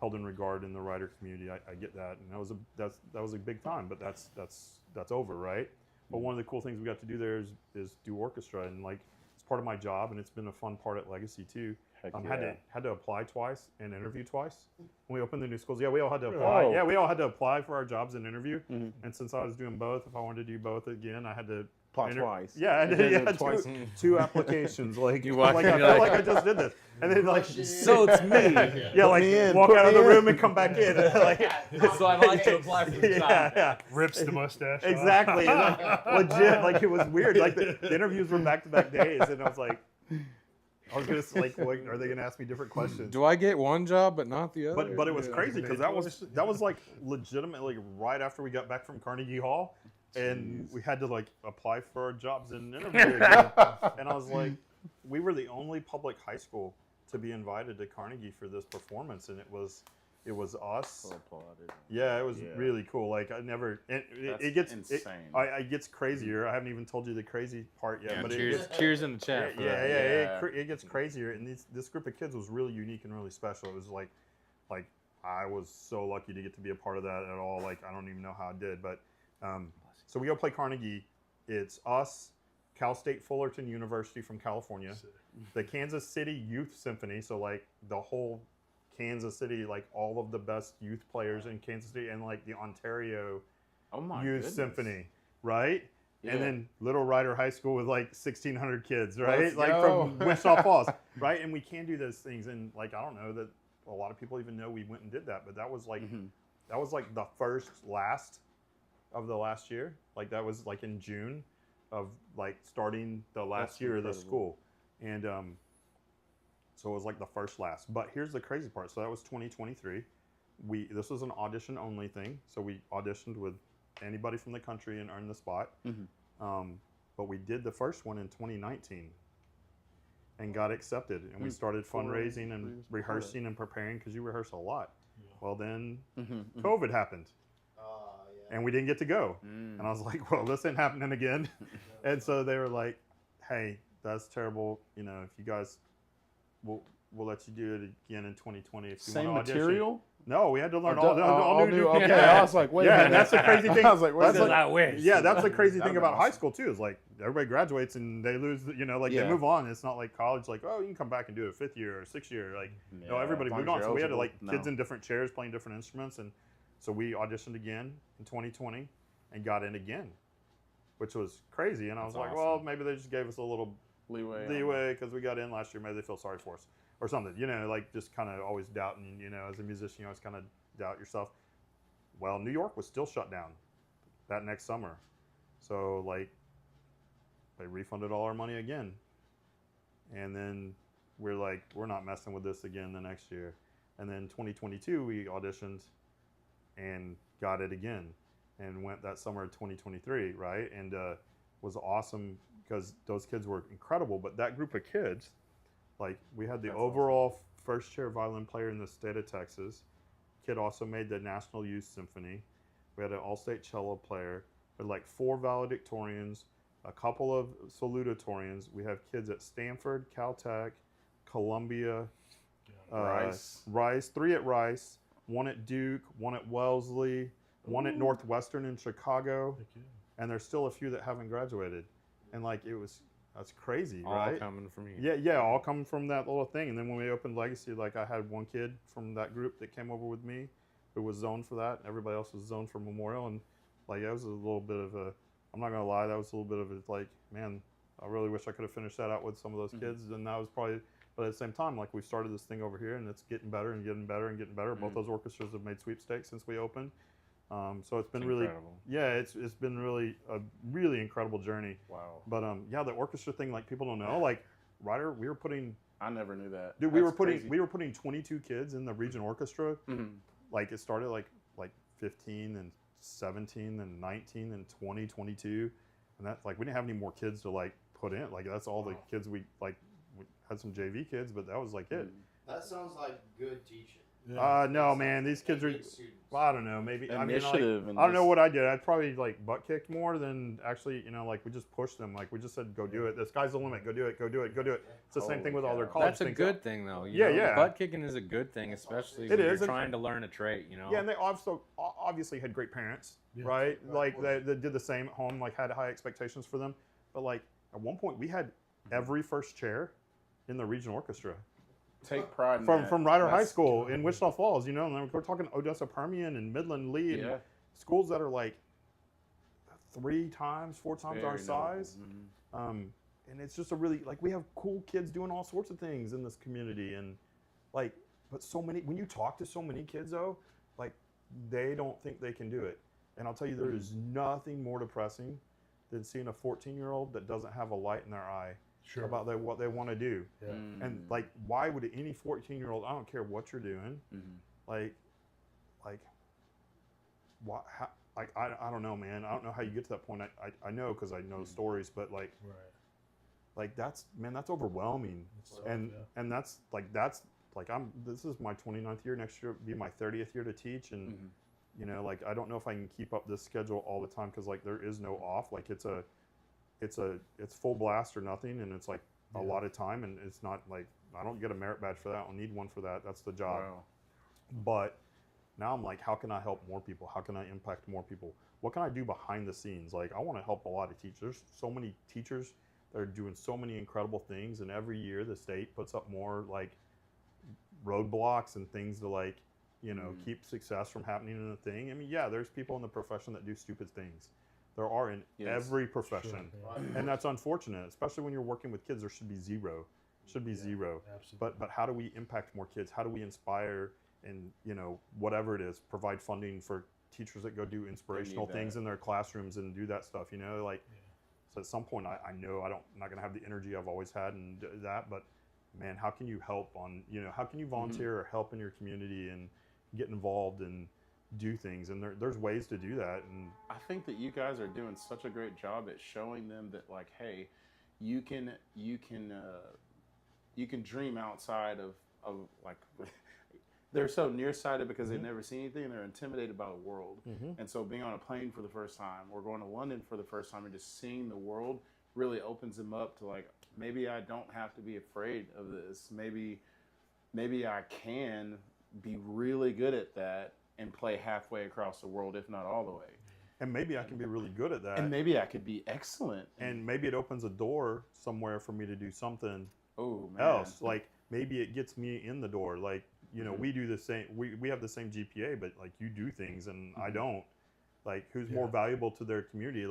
held in regard in the writer community. I get that, and that was a big time, but that's over, right? But one of the cool things we got to do there is do orchestra, and like it's part of my job, and it's been a fun part at Legacy too. Had to apply twice and interview twice when we opened the new schools. Yeah, we all had to apply. Oh. Yeah, we all had to apply for our jobs and interview. And since I was doing both, if I wanted to do both again, I had to Apply twice. Yeah, I did. Yeah, Twice. two applications. Like, You walk like in, I you're feel like- like I just did this, and then like So it's me. yeah, like me in, walk put out of me the in. room and come back in. Like, So I'd like to apply for the job. yeah. Rips the mustache off. Exactly. And like, legit, like it was weird. Like the interviews were back-to-back days, and I was like, I was gonna like, are they gonna ask me different questions? Do I get one job but not the other? But it was crazy because that was like legitimately right after we got back from Carnegie Hall, and we had to like apply for our jobs and interview again. And I was like, we were the only public high school to be invited to Carnegie for this performance, and it was us. So applauded. Yeah, it was Yeah. really cool. Like I never, it That's gets insane. it gets crazier. I haven't even told you the crazy part yet. Yeah, but cheers in the chat. for that. it gets crazier. And this group of kids was really unique and really special. It was like I was so lucky to get to be a part of that at all. Like I don't even know how I did, but so we go play Carnegie. It's us, Cal State Fullerton University from California, the Kansas City Youth Symphony. So like the whole Kansas City, like all of the best youth players in Kansas City, and like the Ontario Oh my Youth goodness. Symphony, right? Yeah. And then Little Rider High School with like 1,600 kids, right? Let's like go. from Wichita Falls, right? And we can do those things, and like I don't know that a lot of people even know we went and did that, but that was like the first last of the last year. Like that was like in June of like starting the last That's year of the incredible. school, and so it was like the first last. But here's the crazy part. So that was 2023. This was an audition only thing. So we auditioned with anybody from the country and earned the spot. But we did the first one in 2019 and got accepted. And we started fundraising and rehearsing and preparing because you rehearse a lot. Well, then COVID happened. And we didn't get to go. And I was like, well, this ain't happening again. And so they were like, hey, that's terrible. You know, if you guys, we'll let you do it again in 2020 if you Same want to audition. material? No, we had to learn All all new. new. Okay, Yeah. I was like, wait a Yeah, minute. and that's the crazy thing. I was like, wait a That's minute. like- I wish. Yeah, that's the crazy That'd thing be about high awesome. school too. Is like everybody graduates and they lose. You know, like they Yeah. move on. It's not like college. Like, oh, you can come back and do a fifth year or sixth year. Like, no, Yeah, everybody as long moved as on. you're So we had to eligible. like kids No. in different chairs playing different instruments, and so we auditioned again in 2020 and got in again, which was crazy. And I was That's like, awesome. well, maybe they just gave us a little Leeway. because we got in last year. Maybe they feel sorry for us or something. You know, like just kind of always doubting. You know, as a musician, you always kind of doubt yourself. Well, New York was still shut down that next summer, so like they refunded all our money again, and then we're like, we're not messing with this again the next year. And then 2022 we auditioned and got it again, and went that summer of 2023, right? And was awesome because those kids were incredible. But that group of kids, like we had the overall first chair violin player in the state of Texas. Kid also made the National Youth Symphony. We had an all-state cello player. We had like 4 valedictorians, a couple of salutatorians. We have kids at Stanford, Caltech, Columbia, Rice, 3 at Rice, 1 at Duke, 1 at Wellesley, 1 at Northwestern in Chicago, and there's still a few that haven't graduated. And like that's crazy, All right? coming from you. Yeah, all coming from that little thing. And then when we opened Legacy, like I had one kid from that group that came over with me who was zoned for that. Everybody else was zoned for Memorial. And like that was a little bit of a, I'm not gonna lie, that was a little bit of a like, man, I really wish I could have finished that out with some of those kids. And that was probably, but at the same time, like we started this thing over here and it's getting better and getting better and getting better. Both those orchestras have made sweepstakes since we opened. So it's been really, incredible. yeah, it's been really a really incredible journey. Wow. But yeah, the orchestra thing, like people don't know, like Ryder, we were putting I never knew that. Dude, That's we were putting 22 kids in the region orchestra. Mm-hmm. Like it started like 15 and 17 and 19 and 20, 22, and that like we didn't have any more kids to like put in. Like that's all the kids we had some JV kids, but that was like it. That sounds like good teaching. No, man, these kids are. Well, I don't know. Maybe Initiative. I don't know what I did. I probably like butt kicked more than actually. Like we just pushed them. Like we just said, go do it. The sky's the limit. Go do it. Go do it. Go do it. It's the same thing with all their college That's a things. good thing, though. Yeah, yeah. Butt kicking is a good thing, especially when you're trying to learn a trait. Yeah, and they also obviously had great parents, right? Like they did the same at home. Like had high expectations for them. But like at one point, we had every first chair in the region orchestra. Take pride in from Ryder High School in Wichita Falls, and we're talking Odessa Permian and Midland Lee and schools that are like 3 times, 4 times our size. And it's just a really we have cool kids doing all sorts of things in this community, and but so many, when you talk to so many kids though, they don't think they can do it. And I'll tell you, there is nothing more depressing than seeing a 14-year-old that doesn't have a light in their eye. Sure. About what they want to do. Yeah. And why would any 14-year-old, I don't care what you're doing, why, I don't know, man. I don't know how you get to that point. I know because I know the stories, but that's overwhelming. And that's this is my 29th year. Next year will be my 30th year to teach, and I don't know if I can keep up this schedule all the time because there is no off. It's full blast or nothing, and it's a lot of time, and it's not I don't get a merit badge for that. I don't need one for that. That's the job. Wow. But now I'm how can I help more people? How can I impact more people? What can I do behind the scenes? I want to help a lot of teachers. There's so many teachers that are doing so many incredible things, and every year the state puts up more roadblocks and things to keep success from happening in the thing. I mean, yeah, there's people in the profession that do stupid things. There are in every profession, and that's unfortunate, especially when you're working with kids. There should be zero. Zero. Absolutely. But how do we impact more kids? How do we inspire and whatever it is, provide funding for teachers that go do inspirational things in their classrooms and do that stuff? So at some point, I know I'm not going to have the energy I've always had and that, but man, how can you help how can you volunteer or help in your community and get involved and do things, and there's ways to do that. And I think that you guys are doing such a great job at showing them that hey, you can dream outside of they're so nearsighted because they've never seen anything, and they're intimidated by the world. And so being on a plane for the first time or going to London for the first time and just seeing the world really opens them up to maybe I don't have to be afraid of this. Maybe I can be really good at that and play halfway across the world, if not all the way. And maybe I can be really good at that. And maybe I could be excellent. And maybe it opens a door somewhere for me to do something else. Maybe it gets me in the door. We do the same. We have the same GPA, but you do things and I don't. Who's more valuable to their community?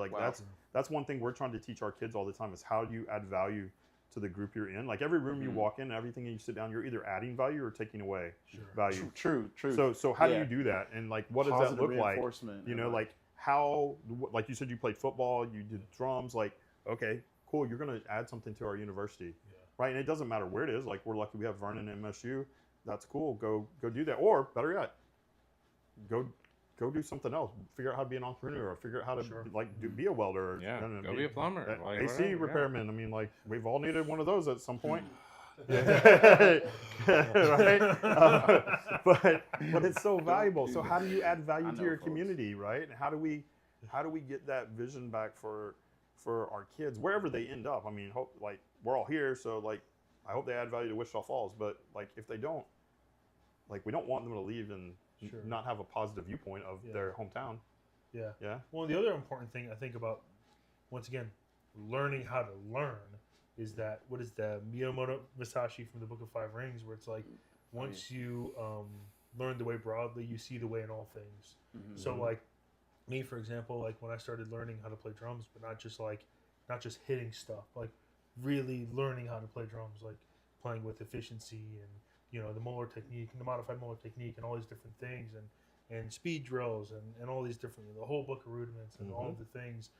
That's one thing we're trying to teach our kids all the time is how do you add value to the group you're in. Every room you walk in, everything you sit down, you're either adding value or taking away value. True. So how do you do that? And what does that look like? How, you said you played football, you did drums, okay, cool, you're going to add something to our university, right? And it doesn't matter where it is. We're lucky we have Vernon and MSU. That's cool. Go do that. Or better yet, go do something else. Figure out how to be an entrepreneur, or figure out how to be a welder. Go be a plumber. AC repairman. I mean, we've all needed one of those at some point. Right? But it's so valuable. So how do you add value to your community, right? And how do we get that vision back for our kids wherever they end up? I mean, we're all here, so I hope they add value to Wichita Falls. But if they don't, we don't want them to leave and not have a positive viewpoint of their hometown. Yeah. Yeah. Well, the other important thing I think about, once again, learning how to learn is that, what is the Miyamoto Musashi from the Book of Five Rings, where it's once you learn the way broadly, you see the way in all things. So me, for example, when I started learning how to play drums, but not just hitting stuff, really learning how to play drums, playing with efficiency and the Moeller technique and the modified Moeller technique and all these different things and speed drills and all these different, the whole book of rudiments and all of the things.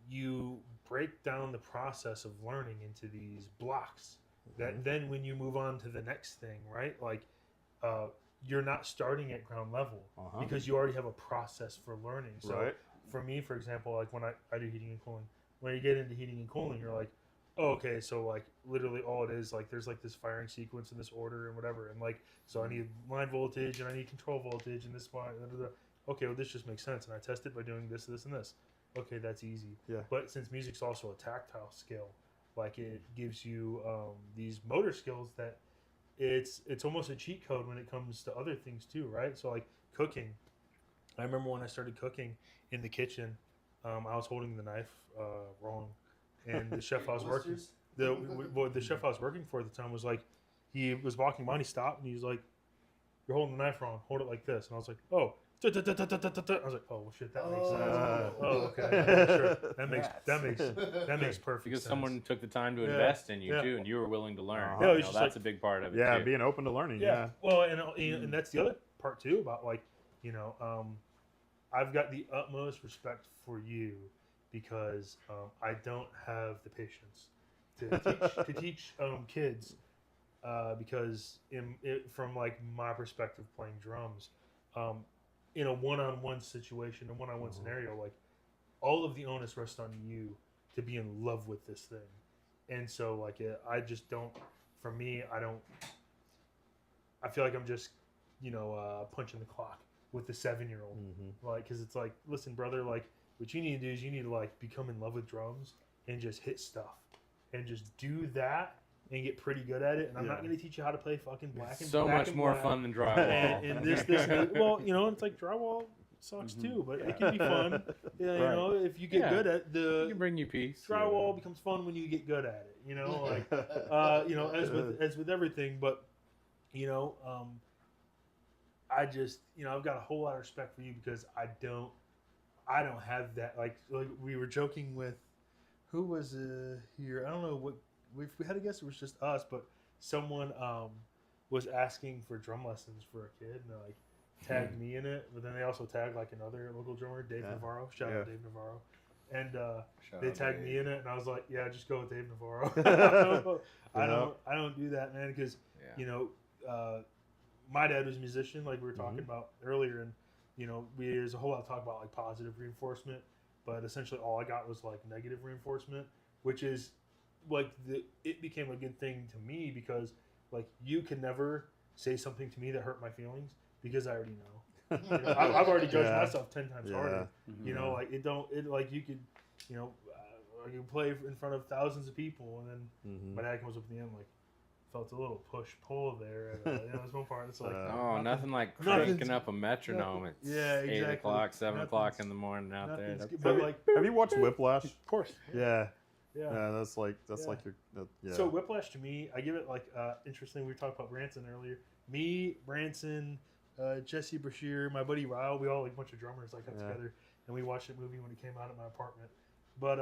you break down the process of learning into these blocks that then when you move on to the next thing, right? Like, you're not starting at ground level because you already have a process for learning. So for me, for example, like when I do heating and cooling, when you get into heating and cooling, you're like, oh, okay, so like literally all it is, like there's like this firing sequence in this order and whatever. And like, so I need line voltage and I need control voltage and this one. Okay, well, this just makes sense. And I test it by doing this, this, and this. Okay, that's easy. Yeah. But since music's also a tactile skill, like it gives you these motor skills that it's almost a cheat code when it comes to other things too, right? So like cooking. I remember when I started cooking in the kitchen, I was holding the knife wrong, and the chef I was working the chef I was working for at the time was like, he was walking by and he stopped and he was like, "You're holding the knife wrong. Hold it like this." And I was like, "Oh." I was like, "Oh well, shit, that makes sense." Oh, okay, yeah, sure. That makes perfect because sense. someone took the time to invest in you too, and you were willing to learn. Yeah, That's like, a big part of it. Yeah, too. being open to learning. Yeah. Well, and that's the other part too about like, I've got the utmost respect for you because I don't have the patience to teach kids because from like my perspective playing drums. In a one-on-one situation, a one-on-one scenario, like all of the onus rests on you to be in love with this thing. And so like, I just don't, for me, I feel like I'm just, punching the clock with the 7-year-old. Like, cause it's like, listen, brother, like what you need to do is you need to like become in love with drums and just hit stuff and just do that and get pretty good at it. And I'm not going to teach you how to play fucking black and so black much and more black. fun than drywall. And this, well, it's like drywall sucks too, but it can be fun. You know, if you get good at it can bring you peace. Drywall becomes fun when you get good at it. Like as with everything. But I just I've got a whole lot of respect for you because I don't have that. Like we were joking with who was here. I don't know what. We had to guess it was just us, but someone was asking for drum lessons for a kid, and they like tagged me in it. But then they also tagged like another local drummer, Dave Navarro. Shout out Dave Navarro, and they tagged me in it, and I was like, "Yeah, just go with Dave Navarro." I don't do that, man, because my dad was a musician, like we were talking about earlier, and there's a whole lot of talk about like positive reinforcement, but essentially all I got was like negative reinforcement, which is like it became a good thing to me because like you can never say something to me that hurt my feelings because I already know. I've already judged myself 10 times harder. Like like you could, I can play in front of thousands of people and then my dad comes up at the end like felt a little push pull there. There's one part it's like nothing like cranking up a metronome. It's exactly. 8 o'clock, 7 o'clock in the morning out there. But like, have you watched Whiplash? Of course. Yeah, that's like your. So Whiplash to me, I give it like interesting. We talked about Branson earlier. Me, Branson, Jesse Brashear, my buddy Ryle, we all like a bunch of drummers like got together and we watched that movie when it came out at my apartment. But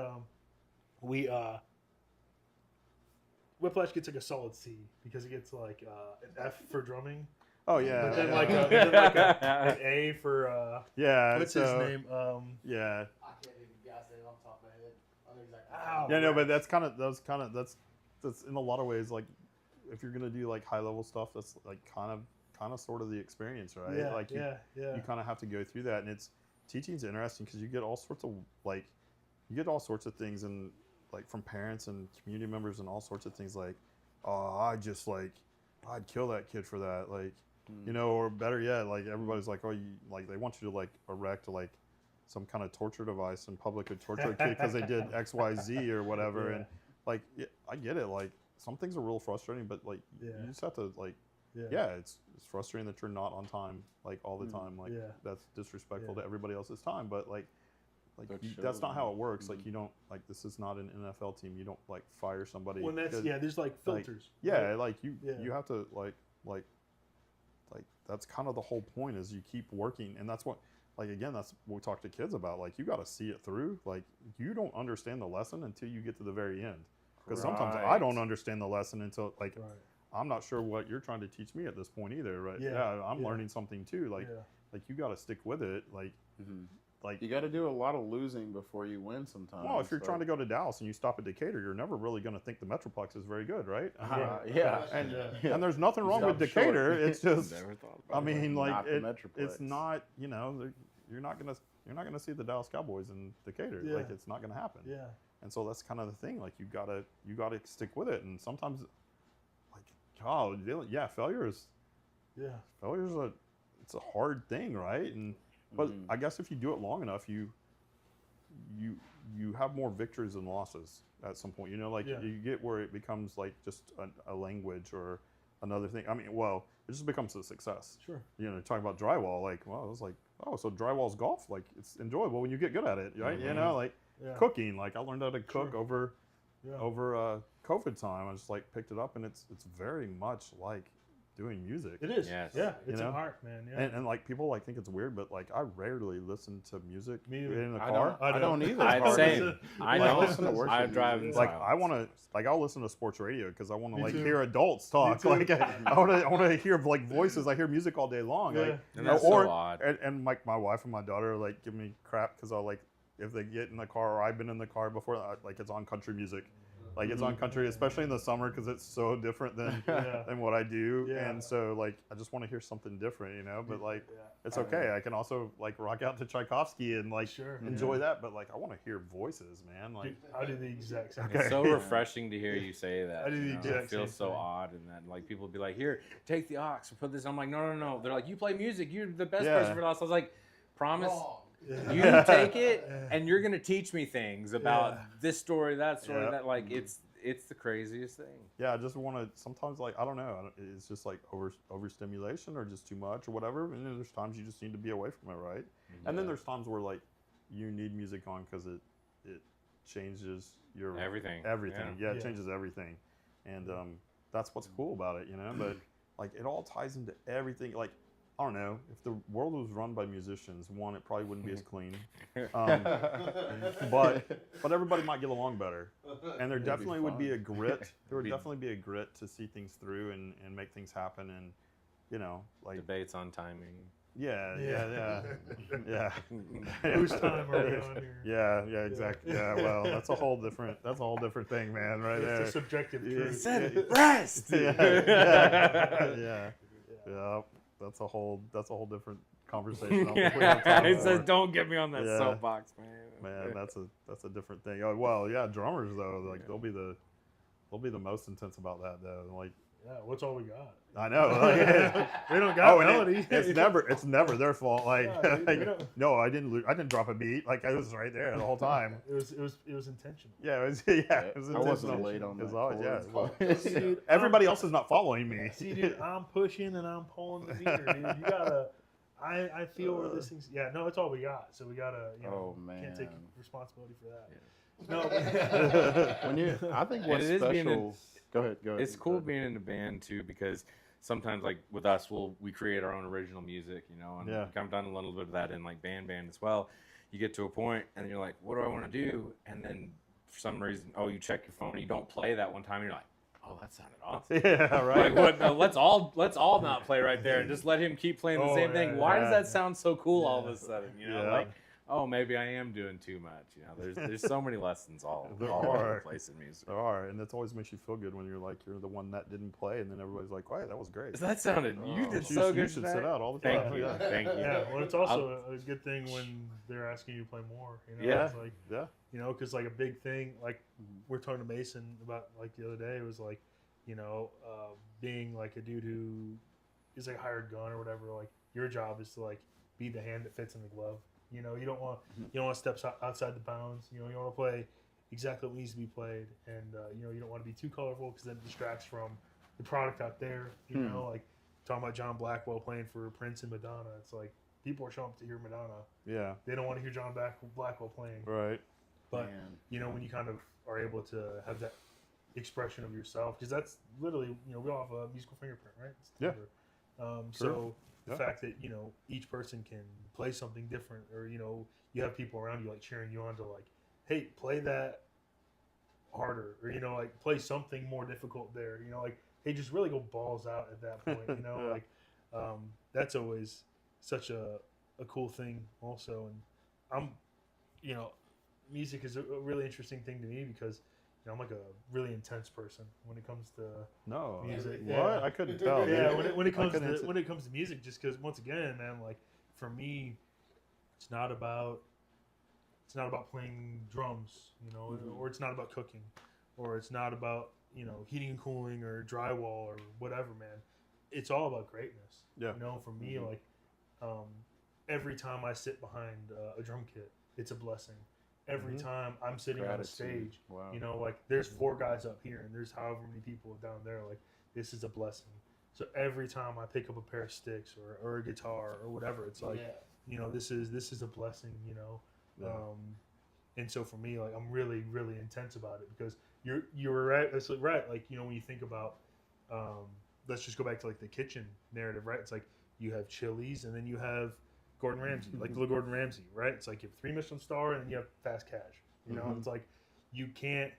we Whiplash gets like a solid C because it gets like an F for drumming. Oh yeah. But then like an A for what's his name? I can't even guess it off the top of my head. I know exactly. No, but that's in a lot of ways like if you're gonna do like high level stuff, that's like kind of sort of the experience, right? Yeah, like you kind of have to go through that, and teaching's interesting because you get all sorts of things and like from parents and community members and all sorts of things like, oh, I'd kill that kid for that, like, or better yet, like everybody's like, oh, they want you to like erect like some kind of torture device in public to torture a kid because they did X, Y, Z or whatever, and like I get it, like some things are real frustrating, but like you just have to like, it's frustrating that you're not on time like all the time, like that's disrespectful to everybody else's time, but like that's not how it works. Like you don't like this is not an NFL team. You don't like fire somebody. When that's there's like filters. Like you have to like that's kind of the whole point is you keep working, and that's what again that's what we talk to kids about. Like you got to see it through. Like you don't understand the lesson until you get to the very end. Because sometimes I don't understand the lesson until I'm not sure what you're trying to teach me at this point either. Right? I'm learning something too. Like you got to stick with it. Like like you got to do a lot of losing before you win sometimes. well, if you're trying to go to Dallas and you stop at Decatur, you're never really going to think the Metroplex is very good, right? And there's nothing wrong with Decatur. It's just, I mean, like it's not, you know, you're not gonna see the Dallas Cowboys in Decatur. Yeah. Like it's not gonna happen. Yeah. And so that's kind of the thing. Like you gotta stick with it. And sometimes, like, oh yeah, failure is it's a hard thing, right? And but I guess if you do it long enough, you have more victories than losses at some point. You know, like you get where it becomes like just a language or another thing. I mean, well, it just becomes a success. Sure. You know, talking about drywall, like, well, it was like, oh, so drywall's golf. Like, it's enjoyable when you get good at it, right? You know, like cooking. Like, I learned how to cook over COVID time. I just like picked it up, and it's very much like doing music. It is. Yes. Yeah. It's You know? an art, man. Yeah. And like people like think it's weird, but like I rarely listen to music Me either. in the I car. don't either. I'd say I Like, don't listen to worship I music. drive in Like silence. I want to, like I'll listen to sports radio because I want to Me like too. hear adults talk. too. Like I want to hear like voices. I hear music all day long. Yeah. Like, And that's or so odd. and like my wife and my daughter like give me crap because I'll like if they get in the car or I've been in the car before like it's on country music. Like it's on country, especially in the summer because it's so different than than what I do. Yeah. And so like I just want to hear something different, you know. But like it's okay. I can also like rock out to Tchaikovsky and like enjoy that. But like I want to hear voices, man. Like Dude, I do the exact same. It's so refreshing to hear you say that. I do the you know? exact It feels same so thing. odd, and then like people be like, "Here, take the aux or put this." I'm like, "No." They're like, "You play music. You're the best Yeah. person for us." I was like, "Promise." Wrong. You take it, and you're gonna teach me things about this story, that story, that like it's the craziest thing. yeah, I just want to sometimes like I don't know. It's just like overstimulation or just too much or whatever. And then there's times you just need to be away from it, right? And then there's times where like you need music on because it changes your Everything. Yeah, it changes everything, and that's what's cool about it, you know. But like it all ties into everything. Like I don't know if the world was run by musicians. One, it probably wouldn't be as clean, but everybody might get along better, and there definitely would be a grit. There would definitely be a grit to see things through and make things happen, and you know, like Debates on timing. yeah. Whose time are we on here? Yeah, exactly. Yeah, well, that's a whole different thing, man, right It's there. a subjective truth. Rest. Yeah. That's a whole different conversation. I don't think we have time It for. says, "Don't get me on that Yeah. soapbox, man." Man, that's a different thing. Oh, well, yeah, drummers though, like they'll be the most intense about that though. Like Yeah, what's all we got? I know. Like, We don't got and melody. it's never their fault. Like, Yeah, we don't- no, I didn't drop a beat. Like I was right there the whole time. It was intentional. Yeah, it was I wasn't intentional. late on It was that always, yeah. chord. See, dude, Everybody else is not following me. See, dude, I'm pushing and I'm pulling the meter, dude. You gotta. I feel where this thing's. Yeah, no, it's all we got. So we gotta. You know, Oh, can't take man. responsibility for that. No. I think And what's it is being special. Go ahead. It's cool being in a band too because sometimes like with us we create our own original music, you know, and I've done a little bit of that in like band as well. You get to a point and you're like, what do I want to do? And then for some reason, you check your phone and you don't play that one time and you're like, oh, that sounded awesome. Yeah, right. Like what? No, let's all not play right there and just let him keep playing the same thing. Why does that sound so cool all of a sudden? You know, like, oh, maybe I am doing too much. You know, there's so many lessons all over the place in music. There are, and it always makes you feel good when you're the one that didn't play, and then everybody's like, "Wow, that was great." That sounded. You did You so should- good. You should today. sit out all the time. Thank you. Yeah. Thank you. Yeah, well, it's also a good thing when they're asking you to play more. You know, it's like, you know, because like a big thing, like we're talking to Mason about like the other day, it was like, you know, being like a dude who is like a hired gun or whatever. Like your job is to like be the hand that fits in the glove. You know, you don't want to step outside the bounds. You know, you want to play exactly what needs to be played, and you know, you don't want to be too colorful because then it distracts from the product out there. You know, like talking about John Blackwell playing for Prince and Madonna. It's like people are showing up to hear Madonna. Yeah. They don't want to hear John Blackwell playing. Right. But you know, when you kind of are able to have that expression of yourself, because that's literally, you know, we all have a musical fingerprint, right? It's timbre. So the fact that, you know, each person can play something different, or, you know, you have people around you like cheering you on to like, hey, play that harder, or, you know, like play something more difficult there, you know, like, hey, just really go balls out at that point, you know, like that's always such a cool thing also. And I'm, you know, music is a really interesting thing to me because I'm like a really intense person when it comes to music. What? Yeah. I couldn't tell. Yeah, dude. when it comes to music, just because once again, man, like for me, it's not about playing drums, or it's not about cooking, or it's not about heating and cooling or drywall or whatever, man. It's all about greatness. Yeah. For me, like every time I sit behind a drum kit, it's a blessing. Every time I'm sitting on a stage, like there's 4 guys up here and there's however many people down there, like this is a blessing. So every time I pick up a pair of sticks or a guitar or whatever, it's like, this is a blessing, Yeah. And so for me, like I'm really, really intense about it because you're right. That's right. Like, when you think about, let's just go back to like the kitchen narrative, right? It's like you have Chili's and then you have Gordon Ramsay, like little Gordon Ramsay, right? It's like you have 3 Michelin star and then you have fast cash, It's like you can't,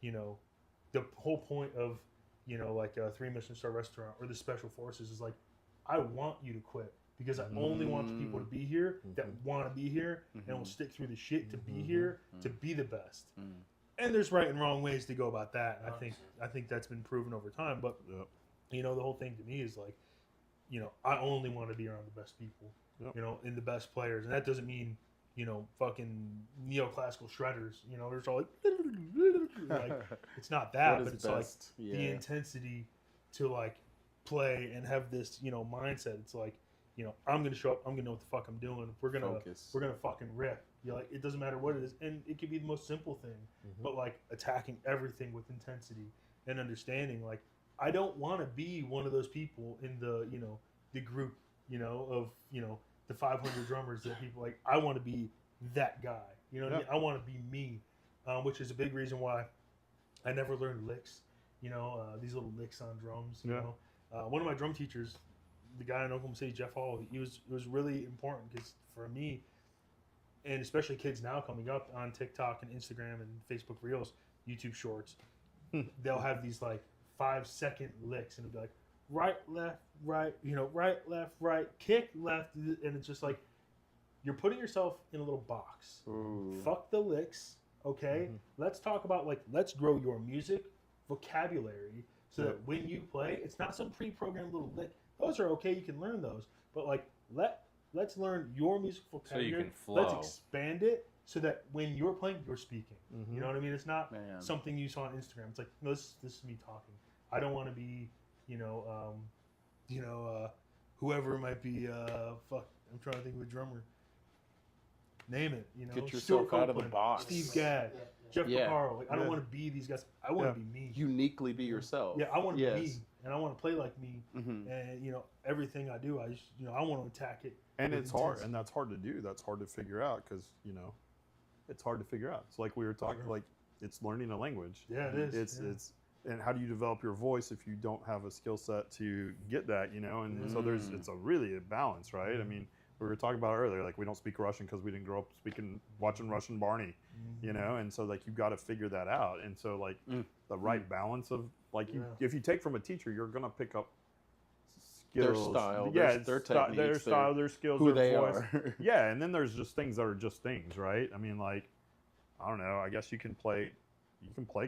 the whole point of, like a 3 Michelin star restaurant or the special forces is like, I want you to quit because I only want the people to be here that want to be here and will stick through the shit to be here to be the best. And there's right and wrong ways to go about that. And I think that's been proven over time. But the whole thing to me is like, I only want to be around the best people, and the best players. And that doesn't mean, fucking neoclassical shredders. There's all like it's not that, but it's best? Like the intensity to like play and have this, mindset. It's like, I'm gonna show up. I'm gonna know what the fuck I'm doing. We're gonna fucking rip. Like it doesn't matter what it is, and it could be the most simple thing, but like attacking everything with intensity and understanding. Like I don't want to be one of those people in the the group of the 500 drummers that people like. I want to be that guy. What I mean? I want to be me, which is a big reason why I never learned licks. These little licks on drums. One of my drum teachers, the guy in Oklahoma City, Jeff Hall, it was really important because for me, and especially kids now coming up on TikTok and Instagram and Facebook Reels, YouTube Shorts, they'll have these like 5-second licks and it'll be like right, left, right, right, left, right, kick, left, and it's just like you're putting yourself in a little box. Ooh. Fuck the licks, okay? Let's talk about let's grow your music vocabulary so that when you play, it's not some pre-programmed little lick. Those are okay, you can learn those, but like let's learn your music vocabulary. So you can flow. Let's expand it so that when you're playing, you're speaking. You know what I mean? It's not something you saw on Instagram. It's like, no, this is me talking. I don't want to be, whoever it might be. Fuck, I'm trying to think of a drummer. Name it. Get yourself out of the box. Steve Gadd, Jeff Porcaro. Like, I don't want to be these guys. I want to be me. Uniquely be yourself. Yeah, I want to be me, and I want to play like me. And everything I do, I just I want to attack it. And it's hard, and that's hard to do. That's hard to figure out because it's hard to figure out. It's like we were talking, like it's learning a language. Yeah, it is. It's and how do you develop your voice if you don't have a skill set to get that? And so it's really a balance, right? I mean, we were talking about earlier, like we don't speak Russian because we didn't grow up watching Russian Barney, and so like you've got to figure that out. And so like the right balance of like if you take from a teacher, you're gonna pick up skills, their style, their techniques, their style, their skills, who their they voice. are. Yeah, and then there's just things that are just things, right? I mean, like I don't know. I guess you can play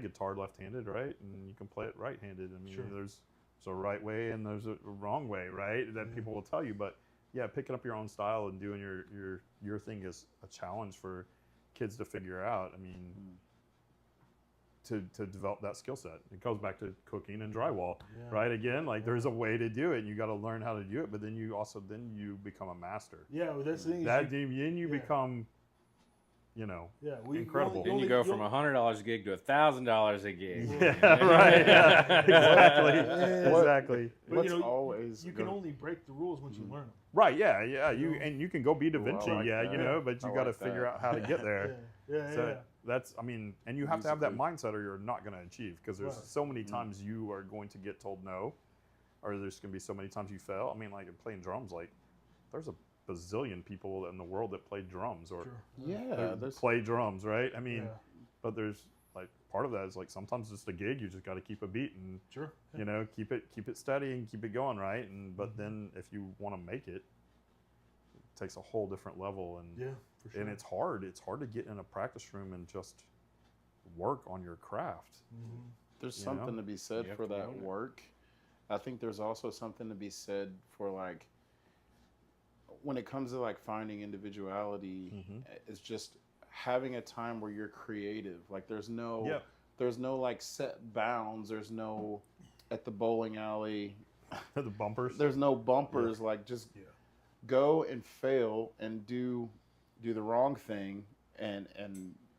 guitar left-handed, right? And you can play it right-handed. I mean, there's a right way and there's a wrong way, right? That people will tell you, but yeah, picking up your own style and doing your thing is a challenge for kids to figure out. I mean, to develop that skill set. It goes back to cooking and drywall, right? Again, like there's a way to do it, and you got to learn how to do it. But then you become a master. Yeah, well, that's the thing. Then you become, incredible. Then you go from $100 a gig to $1,000 a gig. Yeah, right. Yeah, exactly. But always you can only break the rules once you learn them. Right. Yeah. And you can go be Da Vinci. like that. But you got to figure out how to get there. Yeah. That's, and you have to have that mindset or you're not going to achieve because there's so many times you are going to get told no, or there's going to be so many times you fail. I mean, like playing drums, like there's a bazillion people in the world that play drums or play drums, right? I mean, but there's like part of that is like sometimes it's a gig, you just got to keep a beat and keep it steady and keep it going, right? And but then if you want to make it, takes a whole different level. And Yeah, for sure. and it's hard. It's hard to get in a practice room and just work on your craft. Mm-hmm. There's You something know? to be said You have for to that own it. work. I think there's also something to be said for like when it comes to like finding individuality, it's just having a time where you're creative. Like there's no like set bounds. There's no at the bowling alley. The bumpers. There's no bumpers. Like just go and fail and do the wrong thing and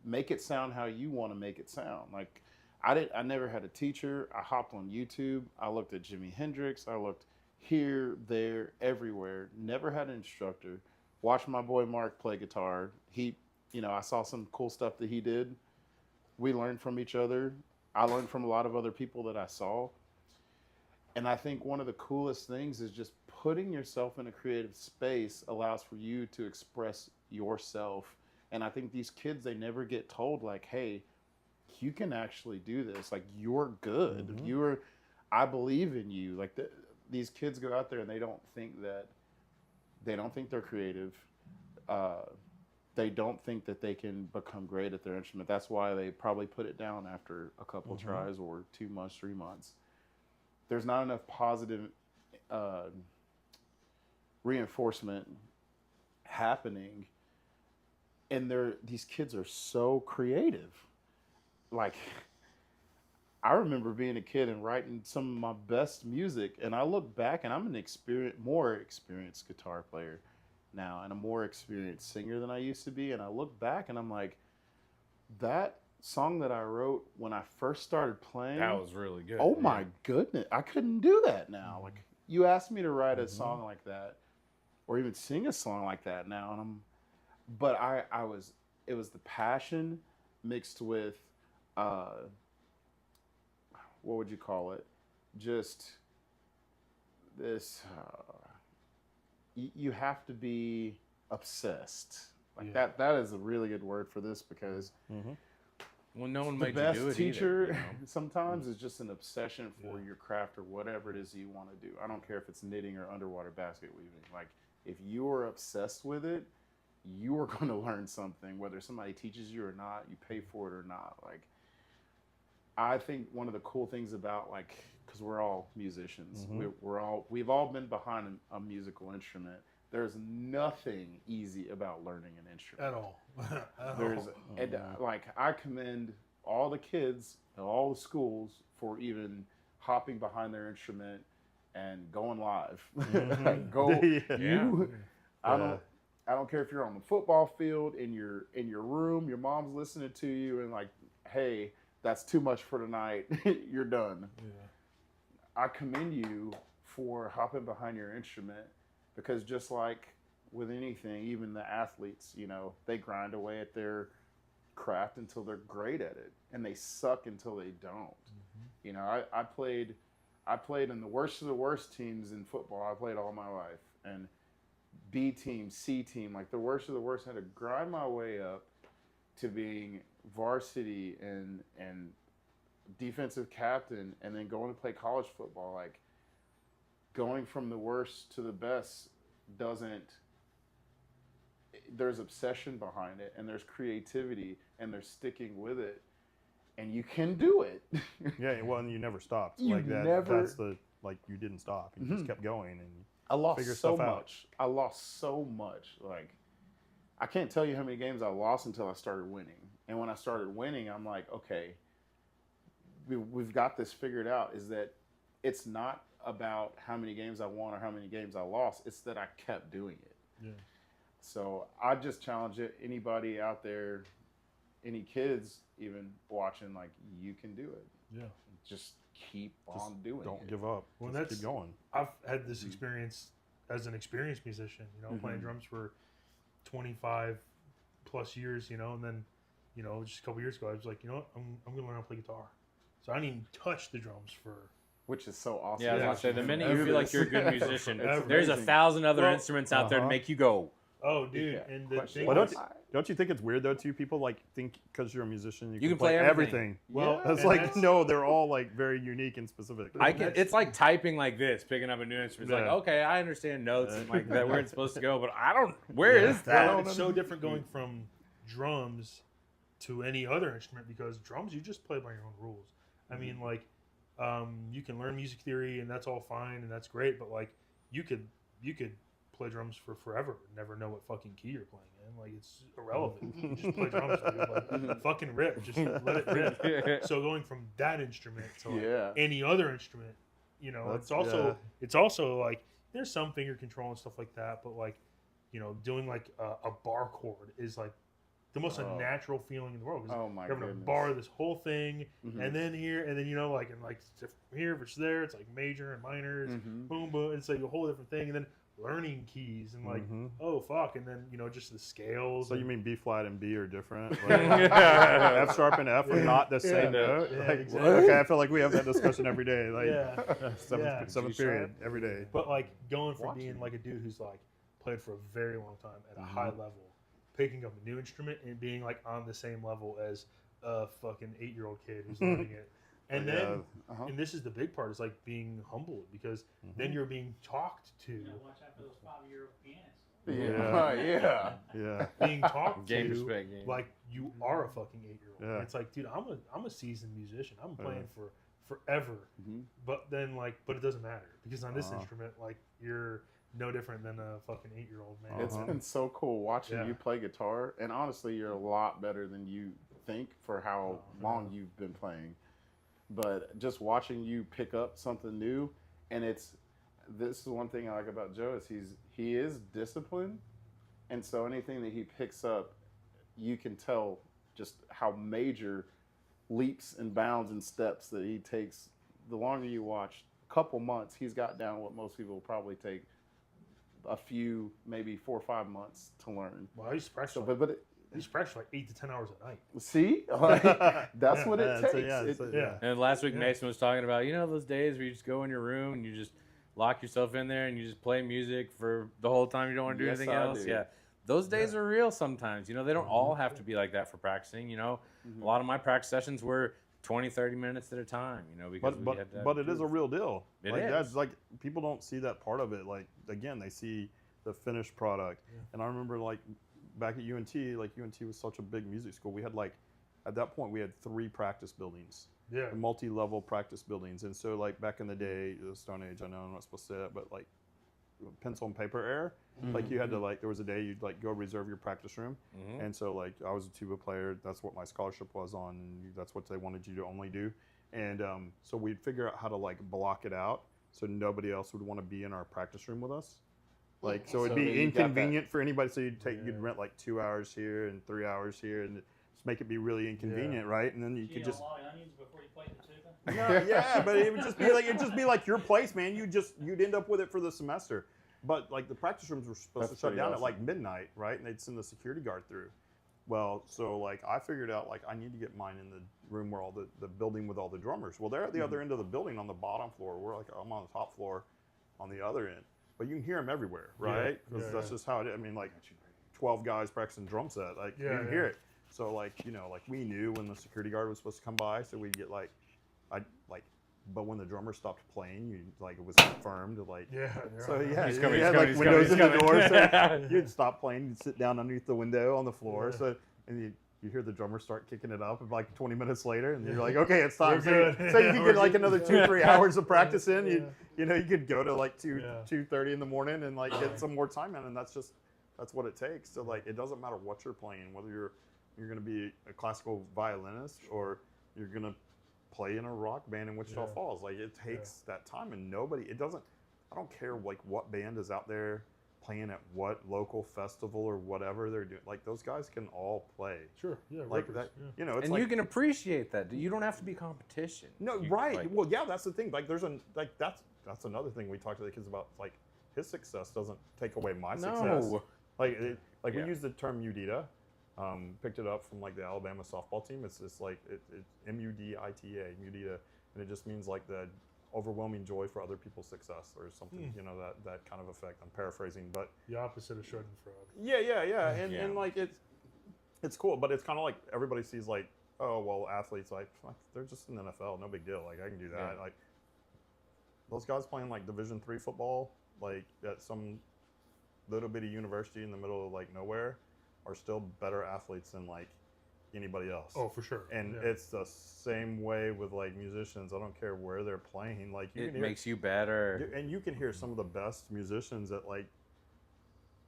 make it sound how you want to make it sound. Like I never had a teacher. I hopped on YouTube. I looked at Jimi Hendrix. I looked here, there, everywhere. Never had an instructor. Watched my boy Mark play guitar. He, I saw some cool stuff that he did. We learned from each other. I learned from a lot of other people that I saw. And I think one of the coolest things is just putting yourself in a creative space allows for you to express yourself. And I think these kids, they never get told like, hey, you can actually do this. Like you're good. I believe in you. Like these kids go out there and they don't think they're creative. They don't think that they can become great at their instrument. That's why they probably put it down after a couple tries or 2 months, 3 months. There's not enough positive reinforcement happening. And these kids are so creative. Like, I remember being a kid and writing some of my best music, and I look back and I'm more experienced guitar player now and a more experienced singer than I used to be. And I look back and I'm like, that song that I wrote when I first started playing, That was really good. oh my goodness, I couldn't do that now. Like you asked me to write a song like that or even sing a song like that now, and it was the passion mixed with what would you call it? Just this. You have to be obsessed. Like that is a really good word for this because Well, no one the made best you do it teacher either, sometimes is just an obsession for your craft or whatever it is you want to do. I don't care if it's knitting or underwater basket weaving. Like if you are obsessed with it, you are going to learn something, whether somebody teaches you or not, you pay for it or not. Like, I think one of the cool things about, like, because we're all musicians, we've all been behind a musical instrument. There's nothing easy about learning an instrument At all. Like, I commend all the kids at all the schools for even hopping behind their instrument and going live. I don't care if you're on the football field, in your room, your mom's listening to you and like, hey, that's too much for tonight. You're done. Yeah. I commend you for hopping behind your instrument because just like with anything, even the athletes, they grind away at their craft until they're great at it, and they suck until they don't. I played in the worst of the worst teams in football. I played all my life, and B team, C team, like the worst of the worst. I had to grind my way up to being varsity and defensive captain, and then going to play college football. Like going from the worst to the best there's obsession behind it, and there's creativity, and there's sticking with it, and you can do it. Yeah, well, and you never stopped. You like that. never- That's you didn't stop. You just kept going and I lost figure so stuff out. much. I lost so much. Like, I can't tell you how many games I lost until I started winning. And when I started winning, I'm like, okay, we've got this figured out. Is that it's not about how many games I won or how many games I lost. It's that I kept doing it. Yeah. So I just challenge it. Anybody out there, any kids even watching, like, you can do it. Yeah. Just keep on doing it. Don't give up. Well, Just that's keep going. I've had this experience as an experienced musician, playing drums for 25 plus years, and then, just a couple years ago, I was like, you know what, I'm going to learn how to play guitar. So I didn't even touch the drums for. Which is so awesome. Yeah, I was gonna say, the minute you feel like you're a good musician, It's there's amazing. 1,000 other Well, instruments out there to make you go, Oh, dude, Yeah. and the thing Well, is, don't you think it's weird though? Too people like think because you're a musician you can play everything. well, It's and like that's- no, they're all like very unique and specific. It's like typing like this, picking up a new instrument. It's like, okay, I understand notes and like that where it's supposed to go, but I don't. Where is that? Well, it's so different going from drums to any other instrument because drums you just play by your own rules. I mean, like, you can learn music theory and that's all fine and that's great, but like, you could play drums for forever and never know what fucking key you're playing in. Like, it's irrelevant. You just play drums, dude. Like, fucking rip. Just let it rip. So going from that instrument to like any other instrument, you know, it's also like there's some finger control and stuff like that, but like, you know, doing like a bar chord is like the most unnatural feeling in the world. Oh my you're having to goodness. bar this whole thing, and then here, and then, you know, like, and like here, if it's there, it's like major and minors, boom, boom. It's like a whole different thing, and then learning keys and like, oh fuck, and then, you know, just the scales. So you mean B flat and B are different? Like, F sharp and F are not the same note. Yeah, Like, exactly. okay, I feel like we have that discussion every day. Like Yeah. seventh period every day. But like going from being like a dude who's like played for a very long time at a high level, picking up a new instrument and being like on the same level as a fucking 8-year-old kid who's learning it. And then, and this is the big part, is like being humbled because then you're being talked to. You know, watch out for those 5-year-old pianists. Yeah. Being talked Game to respect game. like you are a fucking 8-year-old. Yeah. It's like, dude, I'm a seasoned musician. I'm playing for forever. But then like, but it doesn't matter because on this instrument, like, you're no different than a fucking 8-year-old man. It's been so cool watching you play guitar, and honestly, you're a lot better than you think for how long you've been playing. But just watching you pick up something new, and this is one thing I like about Joe is he is disciplined, and so anything that he picks up, you can tell just how major leaps and bounds and steps that he takes. The longer you watch, a couple months, he's got down what most people will probably take a few, maybe 4 or 5 months to learn. Well, I used to practice. I used to practice like 8 to 10 hours a night. See, like, that's what it takes. And last week Mason was talking about, you know, those days where you just go in your room and you just lock yourself in there and you just play music for the whole time. You don't want to do anything else. Do. Yeah, those days are real sometimes. You know, they don't all have to be like that for practicing. You know, a lot of my practice sessions were 20, 30 minutes at a time. You know, because but it is a real deal. It like, is. That's like, people don't see that part of it. Like, again, they see the finished product. And I remember, like, back at UNT, like, UNT was such a big music school. We had, like, at that point, we had 3 practice buildings. Yeah. Multi-level practice buildings. And so, like, back in the day, the Stone Age, I know I'm not supposed to say that, but, like, pencil and paper era, like, you had to, like, there was a day you'd, like, go reserve your practice room. And so, like, I was a tuba player. That's what my scholarship was on. And that's what they wanted you to only do. And so we'd figure out how to, like, block it out so nobody else would want to be in our practice room with us. Like, so it'd be inconvenient for anybody. So you'd rent like 2 hours here and 3 hours here, and just make it be really inconvenient, right? And then you could just. A lot of onions before you played the tuba. No, yeah, but it would just be like your place, man. You'd end up with it for the semester. But like the practice rooms were supposed to shut down at like midnight, right? And they'd send the security guard through. Well, so like I figured out like I need to get mine in the room where all the building with all the drummers. Well, they're at the other end of the building on the bottom floor. I'm on the top floor, on the other end. But you can hear them everywhere, right? Because that's just how it is. I mean, like 12 guys practicing drum set, like you can hear it. So like, you know, like we knew when the security guard was supposed to come by, so we'd get like, but when the drummer stopped playing, it was confirmed, like. So he's you coming, had he's like coming, windows he's in the coming. door, so you'd stop playing, you'd sit down underneath the window on the floor, and you hear the drummer start kicking it up, and like 20 minutes later, and you're like, okay, it's time. So you could get like another 2-3 hours of practice in. You know, you could go to like 2:30 in the morning and like get some more time in, and that's what it takes. So like, it doesn't matter what you're playing, whether you're going to be a classical violinist or you're going to play in a rock band in Wichita Falls. Like, it takes that time, and I don't care like what band is out there playing at what local festival or whatever they're doing. Like, those guys can all play. Sure, yeah, like rippers, that. You know, it's And like, you can appreciate that. You don't have to be competition. no, right. Well, yeah, that's the thing. Like, that's another thing we talk to the kids about. Like, his success doesn't take away my success. Like, we use the term MUDITA. Picked it up from like the Alabama softball team. It's just like it's MUDITA, MUDITA, and it just means like the overwhelming joy for other people's success or something, you know, that kind of effect. I'm paraphrasing, but the opposite of Schadenfreude. Yeah. And like it's cool, but it's kind of like everybody sees like, oh, well, athletes, like they're just in the NFL, no big deal. Like I can do that. Like those guys playing like Division III football, like at some little bitty university in the middle of like nowhere, are still better athletes than like anybody else. Oh, for sure. And it's the same way with like musicians. I don't care where they're playing. Like it makes you better. And you can hear some of the best musicians at like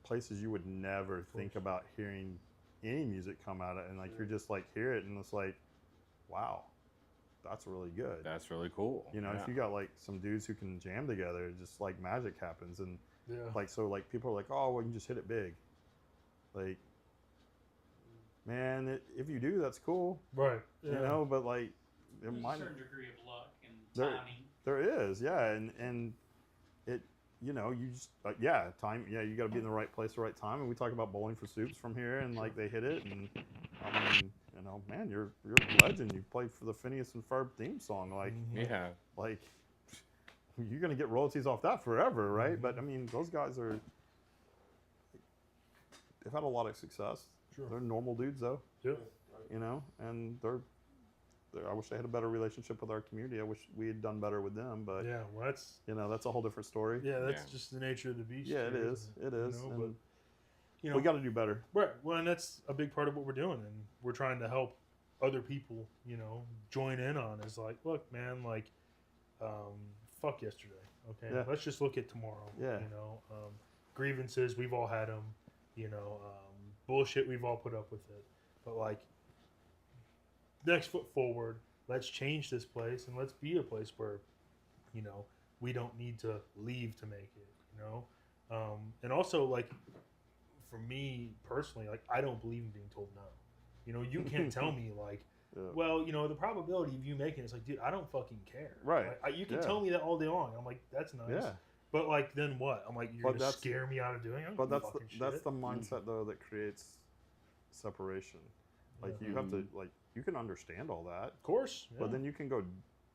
places you would never think about hearing any music come out of, and like you're just like hear it and it's like, wow, that's really good. That's really cool. You know, if you got like some dudes who can jam together, just like magic happens. And like, so like people are like, oh, well, you just hit it big. Like, man, if you do, that's cool. Right. You know, but like, There's a certain degree of luck and timing. There is, and it, you know, you just time. Yeah, you got to be in the right place, the right time. And we talk about Bowling for Soups from here, and like they hit it, and I mean, you know, man, you're a legend. You played for the Phineas and Ferb theme song, like like you're gonna get royalties off that forever, right? But I mean, those guys they've had a lot of success. Sure. They're normal dudes, though. Yeah. You know, and I wish they had a better relationship with our community. I wish we had done better with them, but well, that's that's a whole different story. Yeah, that's just the nature of the beast. Yeah, it is. It is. You know, and but you know, we got to do better. Right. Well, and that's a big part of what we're doing, and we're trying to help other people, you know, join in on. Is like, look, man, like, fuck yesterday. Okay, let's just look at tomorrow. Yeah. You know, grievances, we've all had them. You know, bullshit, we've all put up with it. But like, next foot forward, let's change this place and let's be a place where, you know, we don't need to leave to make it, you know? And also, like, for me personally, like, I don't believe in being told no. You know, you can't tell me, like, well, you know, the probability of you making it's like, dude, I don't fucking care. Right. Like, you can tell me that all day long. I'm like, that's nice. Yeah. But, like, then what? I'm like, you're going to scare me out of doing it? But that's the mindset, though, that creates separation. Like, you have to, like, you can understand all that. Of course. But then you can go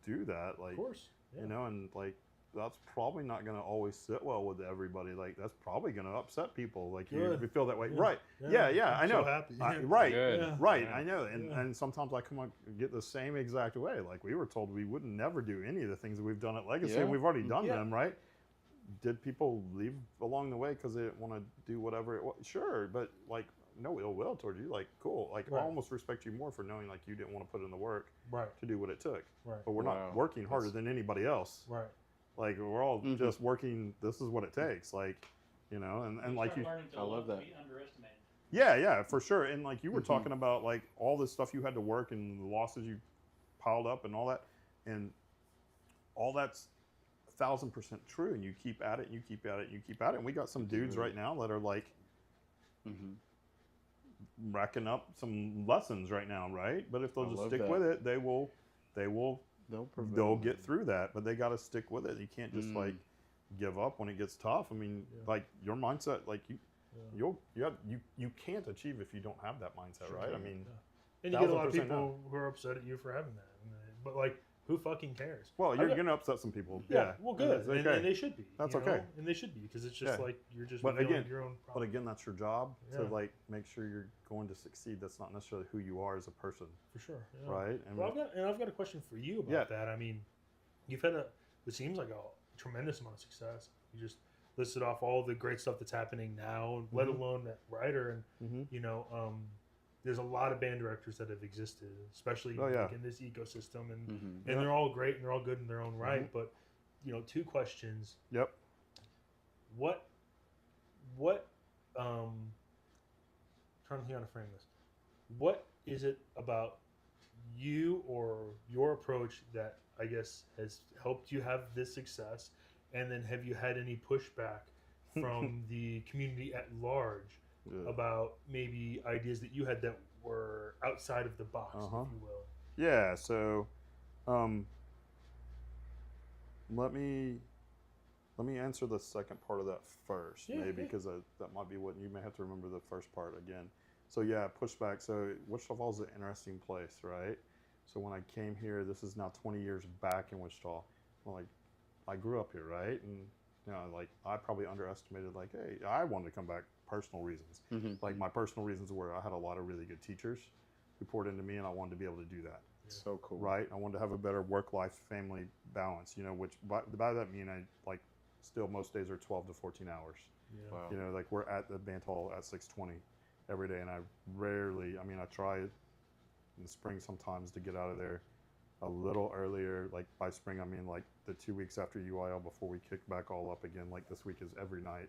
do that. Like, of course. You know, and, like, that's probably not going to always sit well with everybody. Like, that's probably going to upset people. Like, you feel that way. Yeah. Right. Yeah, I know. So happy. Right. Right. I know. And sometimes I come up and get the same exact way. Like, we were told we would never do any of the things that we've done at Legacy, and we've already done them, right? Did people leave along the way because they didn't want to do whatever it was? Sure, but, like, no ill will towards you. Like, cool. Like, I almost respect you more for knowing, like, you didn't want to put in the work to do what it took. Right. But we're not working harder than anybody else. Right. Like, we're all just working. This is what it takes. Like, you know, and like you. I love that. Be underestimated. Yeah, for sure. And like you were talking about, like all this stuff you had to work and the losses you piled up and all that, and all that's 1,000% true. And you keep at it, and you keep at it, and you keep at it. And we got some dudes right now that are like racking up some lessons right now, right? But if they'll just stick with it, they'll get through that. But they got to stick with it. You can't just like give up when it gets tough. I mean, like your mindset, like you can't achieve if you don't have that mindset, right? I mean, and you get a lot of people who are upset at you for having that, but like, who fucking cares? Well, you're going to upset some people. Yeah. Well, good. Okay. And they should be. That's okay. And they should be, because it's just like you're just revealing your own problem. But again, that's your job to like make sure you're going to succeed. That's not necessarily who you are as a person. For sure. Yeah. Right. And I've got a question for you about that. I mean, you've had it seems like a tremendous amount of success. You just listed off all the great stuff that's happening now, let alone that writer. And you know, there's a lot of band directors that have existed, especially like in this ecosystem, and they're all great and they're all good in their own right. But you know, two questions. Yep. What trying to think how to frame this. What is it about you or your approach that I guess has helped you have this success? And then have you had any pushback from the community at large about maybe ideas that you had that were outside of the box, if you will? Yeah, so let me answer the second part of that first, because that might be what you may have to remember the first part again. So yeah, pushback. So Wichita Falls is an interesting place, right? So when I came here, this is now 20 years back in Wichita. Well, like I grew up here, right? And you know, like I probably underestimated, like, hey, I wanted to come back, personal reasons. Like my personal reasons were I had a lot of really good teachers who poured into me, and I wanted to be able to do that. So cool. Right? I wanted to have a better work-life, family balance, you know, which by that I mean I like still most days are 12 to 14 hours. Yeah. Wow. You know, like we're at the band hall at 6:20 every day, and I rarely, I mean, I try in the spring sometimes to get out of there a little earlier. Like by spring, I mean like the 2 weeks after UIL before we kick back all up again. Like this week is every night,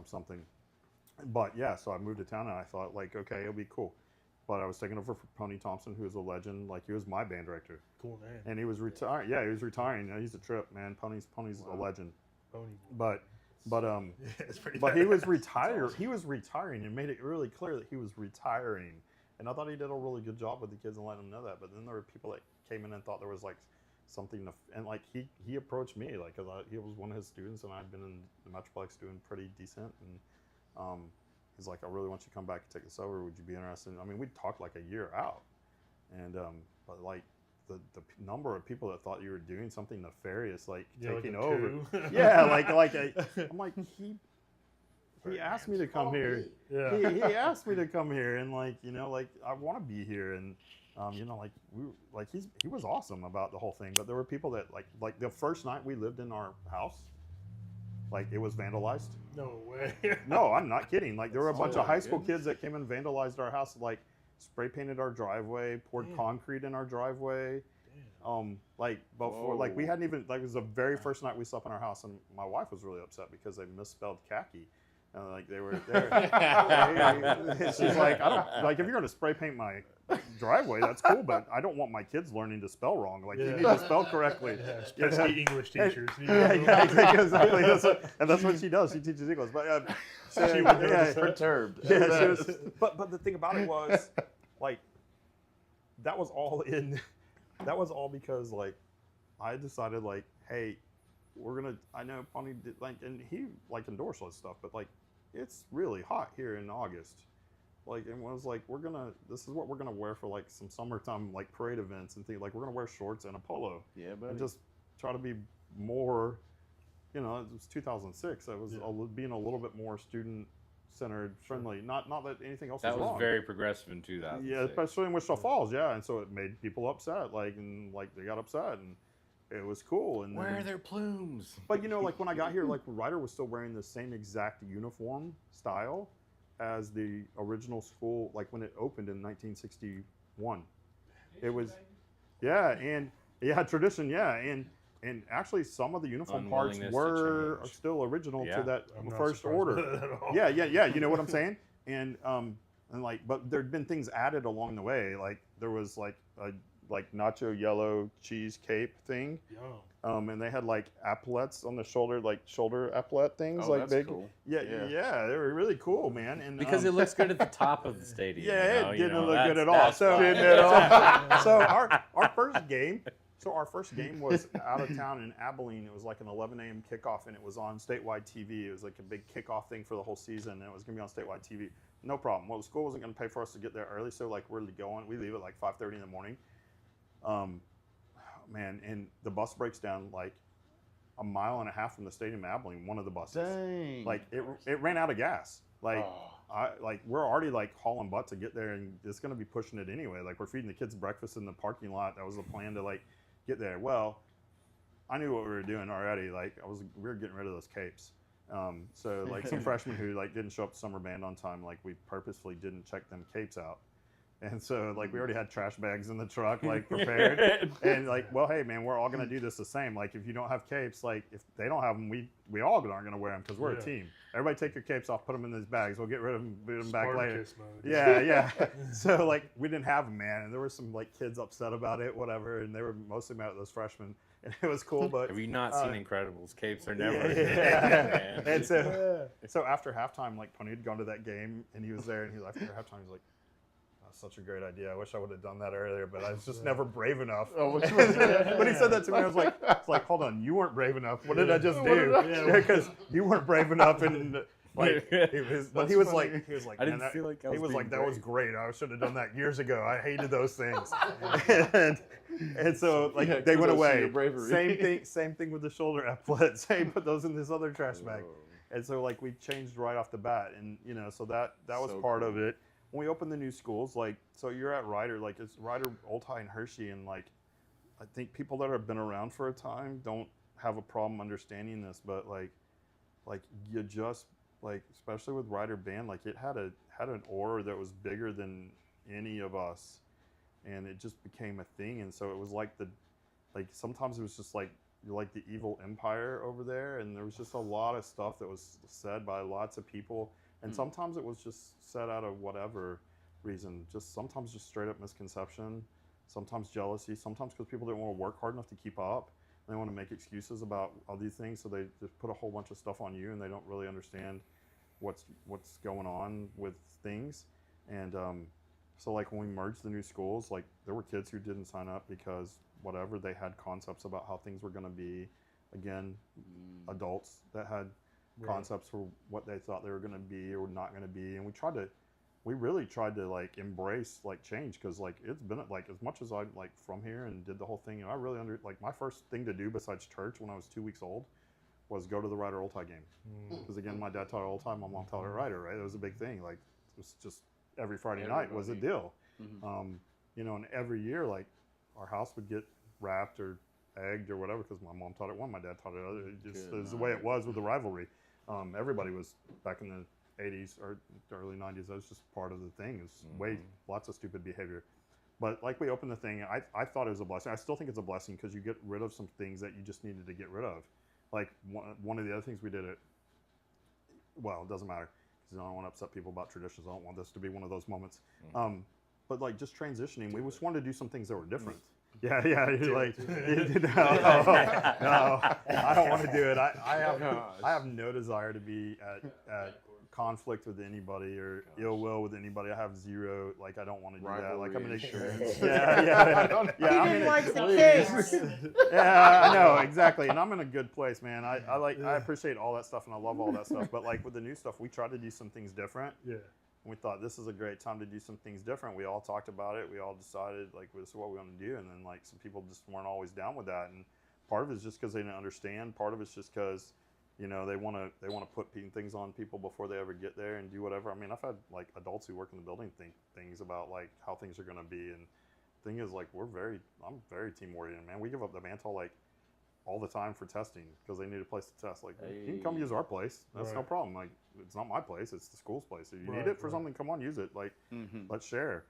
something. But yeah, so I moved to town, and I thought like, okay, it'll be cool. But I was taking over for Pony Thompson, who is a legend. Like he was my band director. Cool man. And he was retiring. Yeah, he was retiring. You know, he's a trip, man. Pony's a legend. Pony. But it's pretty but bad. he was retired. He was retiring, and made it really clear that he was retiring. And I thought he did a really good job with the kids and letting them know that. But then there were people that came in and thought there was like something to, and like he approached me like, cause he was one of his students, and I'd been in the Metroplex doing pretty decent, and he's like, I really want you to come back and take this over. Would you be interested? I mean, we talked like a year out, and but like the number of people that thought you were doing something nefarious, like taking like over. coup. Yeah, I'm like he asked me to come here. Yeah. He asked me to come here, and like, you know, like I want to be here, and you know, like he was awesome about the whole thing. But there were people that like the first night we lived in our house, like it was vandalized. No way. No, I'm not kidding. Like there were a bunch of high school kids that came and vandalized our house, like spray painted our driveway, poured concrete in our driveway. Like before, like we hadn't even, like it was the very first night we slept in our house, and my wife was really upset because they misspelled khaki. And like they were there. She's like, I don't like if you're gonna spray paint my driveway, that's cool, but I don't want my kids learning to spell wrong. Like you need to spell correctly. Yeah, pesky English teachers. Exactly. That's what she does. She teaches English, but She was perturbed. Yeah, she was, but the thing about it was, like, that was all because like I decided like, hey, we're gonna. I know Pony did like, and he like endorsed all this stuff, but like, it's really hot here in August. Like, and was like, this is what we're gonna wear for like some summertime like parade events and things. Like, we're gonna wear shorts and a polo. Yeah, but and just try to be more. You know, it was 2006. I was being a little bit more student-centered, friendly. Not that anything else was wrong. That was very progressive in 2006. Yeah, especially in Wichita Falls. Yeah, and so it made people upset. Like, and like they got upset, and it was cool. And where are their plumes? But you know, like when I got here, like Ryder was still wearing the same exact uniform style as the original school, like when it opened in 1961. It was, tradition, and actually some of the uniform parts were still original to that first order. Yeah. You know what I'm saying? And like, but there'd been things added along the way. Like there was like a nacho yellow cheese cape thing. And they had like epaulets on the shoulder, like shoulder epaulette things, oh, like that's big. Cool. Yeah, they were really cool, man. And because it looks good at the top of the stadium. Yeah, it didn't look good at all. So our first game. So our first game was out of town in Abilene. It was like an 11 a.m. kickoff, and it was on statewide TV. It was like a big kickoff thing for the whole season, and it was going to be on statewide TV. No problem. Well, the school wasn't going to pay for us to get there early, so like we're going. We leave at like 5:30 in the morning. Man, and the bus breaks down like a mile and a half from the stadium in Abilene. One of the buses, dang, like it ran out of gas. Like we're already like hauling butt to get there, and it's going to be pushing it anyway. Like we're feeding the kids breakfast in the parking lot. That was the plan to like get there. Well, I knew what we were doing already. Like we were getting rid of those capes. So like some freshmen who like didn't show up to summer band on time, like we purposefully didn't check them capes out. And so like we already had trash bags in the truck, like prepared. And like, well, hey man, we're all gonna do this the same. Like if you don't have capes, like if they don't have them, we all aren't gonna wear them because we're a team. Everybody take your capes off, put them in these bags. We'll get rid of them, put them back later. Mode. Yeah. So like we didn't have them, man. And there were some like kids upset about it, whatever. And they were mostly mad at those freshmen. And it was cool, but have you not seen Incredibles? Capes are never. Yeah. And so after halftime, like Pony had gone to that game, and he was there, and he was after halftime, he was like, such a great idea. I wish I would have done that earlier, but I was just never brave enough. But he said that to me. I was like, hold on, you weren't brave enough. What did I just do? Because you weren't brave enough, and Like he was, but he was like, I didn't "Man, feel like I he was was like, being that was brave." great. I should have done that years ago. I hated those things. and so like Yeah, they went kudos to away. your bravery. Same thing with the shoulder epaulets. Hey, put those in this other trash bag. And so like we changed right off the bat, and so that was So part of cool. it. When we opened the new schools, like so you're at Ryder, like it's Ryder, Old High, and Hershey, and like I think people that have been around for a time don't have a problem understanding this, but like you just like especially with Ryder Band, like it had an aura that was bigger than any of us, and it just became a thing. And so it was like sometimes it was just like you're like the evil empire over there, and there was just a lot of stuff that was said by lots of people, and sometimes it was just said out of whatever reason, just sometimes just straight up misconception, sometimes jealousy, sometimes because people didn't want to work hard enough to keep up. They want to make excuses about all these things, so they just put a whole bunch of stuff on you, and they don't really understand what's going on with things. And so like when we merged the new schools, like there were kids who didn't sign up because whatever, they had concepts about how things were going to be. Again, adults that had concepts for what they thought they were going to be or not going to be, and we really tried to like embrace like change, because like it's been like as much as I like from here and did the whole thing, and I really like my first thing to do besides church when I was 2 weeks old was go to the Ryder Old High game, because again my dad taught her Old High, my mom taught her Ryder, right? It was a big thing. Like it was just every Friday night was a deal. And every year like our house would get wrapped or egged or whatever, because my mom taught it one, my dad taught it other. It just is the way it was with the rivalry. Everybody was back in the 80s or early 90s. That was just part of the thing. It's lots of stupid behavior. But like we opened the thing, I thought it was a blessing. I still think it's a blessing because you get rid of some things that you just needed to get rid of. Like one of the other things we did well, it doesn't matter because I don't want to upset people about traditions. I don't want this to be one of those moments. But like just transitioning, we just wanted to do some things that were different. Yeah, you're like, no, I don't want to do it. I have no desire to be at conflict with anybody or ill will with anybody. I have zero, like I don't want to do that. Like I'm an insurance. Yeah, I know, exactly. And I'm in a good place, man. I appreciate all that stuff and I love all that stuff. But like with the new stuff, we tried to do some things different. Yeah. And we thought this is a great time to do some things different. We all talked about it. We all decided like this is what we want to do. And then like some people just weren't always down with that. And part of it is just because they didn't understand. Part of it's just because, they want to put things on people before they ever get there and do whatever. I mean, I've had like adults who work in the building think things about like how things are going to be. And the thing is like I'm very team oriented, man. We give up the mantle like all the time for testing because they need a place to test. Like you can come use our place. That's no problem. Like it's not my place. It's the school's place. If you need it for something, come on, use it. Like let's share.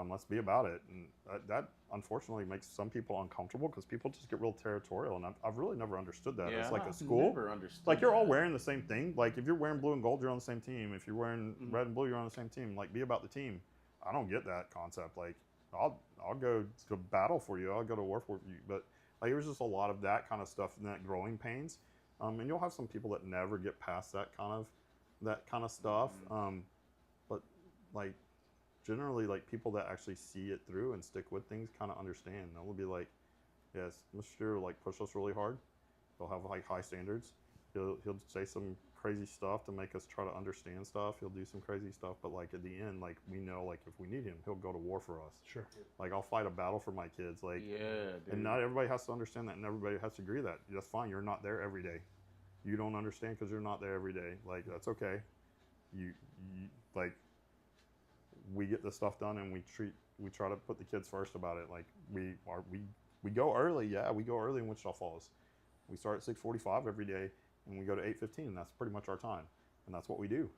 Let's be about it. And that unfortunately makes some people uncomfortable because people just get real territorial. And I've really never understood that. It's like a school. Never understood like you're all wearing the same thing. Like if you're wearing blue and gold, you're on the same team. If you're wearing red and blue, you're on the same team. Like be about the team. I don't get that concept. Like I'll go to battle for you. I'll go to war for you. But like, there was just a lot of that kind of stuff and that growing pains. And you'll have some people that never get past that kind of stuff. But like generally like people that actually see it through and stick with things kind of understand. They'll be like, yes, Mr. Studer like push us really hard. He'll have like high standards. He'll say some crazy stuff to make us try to understand stuff. He'll do some crazy stuff, but like at the end, like we know like if we need him, he'll go to war for us. Sure. Like I'll fight a battle for my kids. Like and not everybody has to understand that, and everybody has to agree that. That's fine. You're not there every day. You don't understand because you're not there every day. Like that's okay. You like we get the stuff done, and we try to put the kids first about it. Like we go early. Yeah, we go early in Wichita Falls. We start at 6:45 every day. And we go to 8:15, and that's pretty much our time, and that's what we do.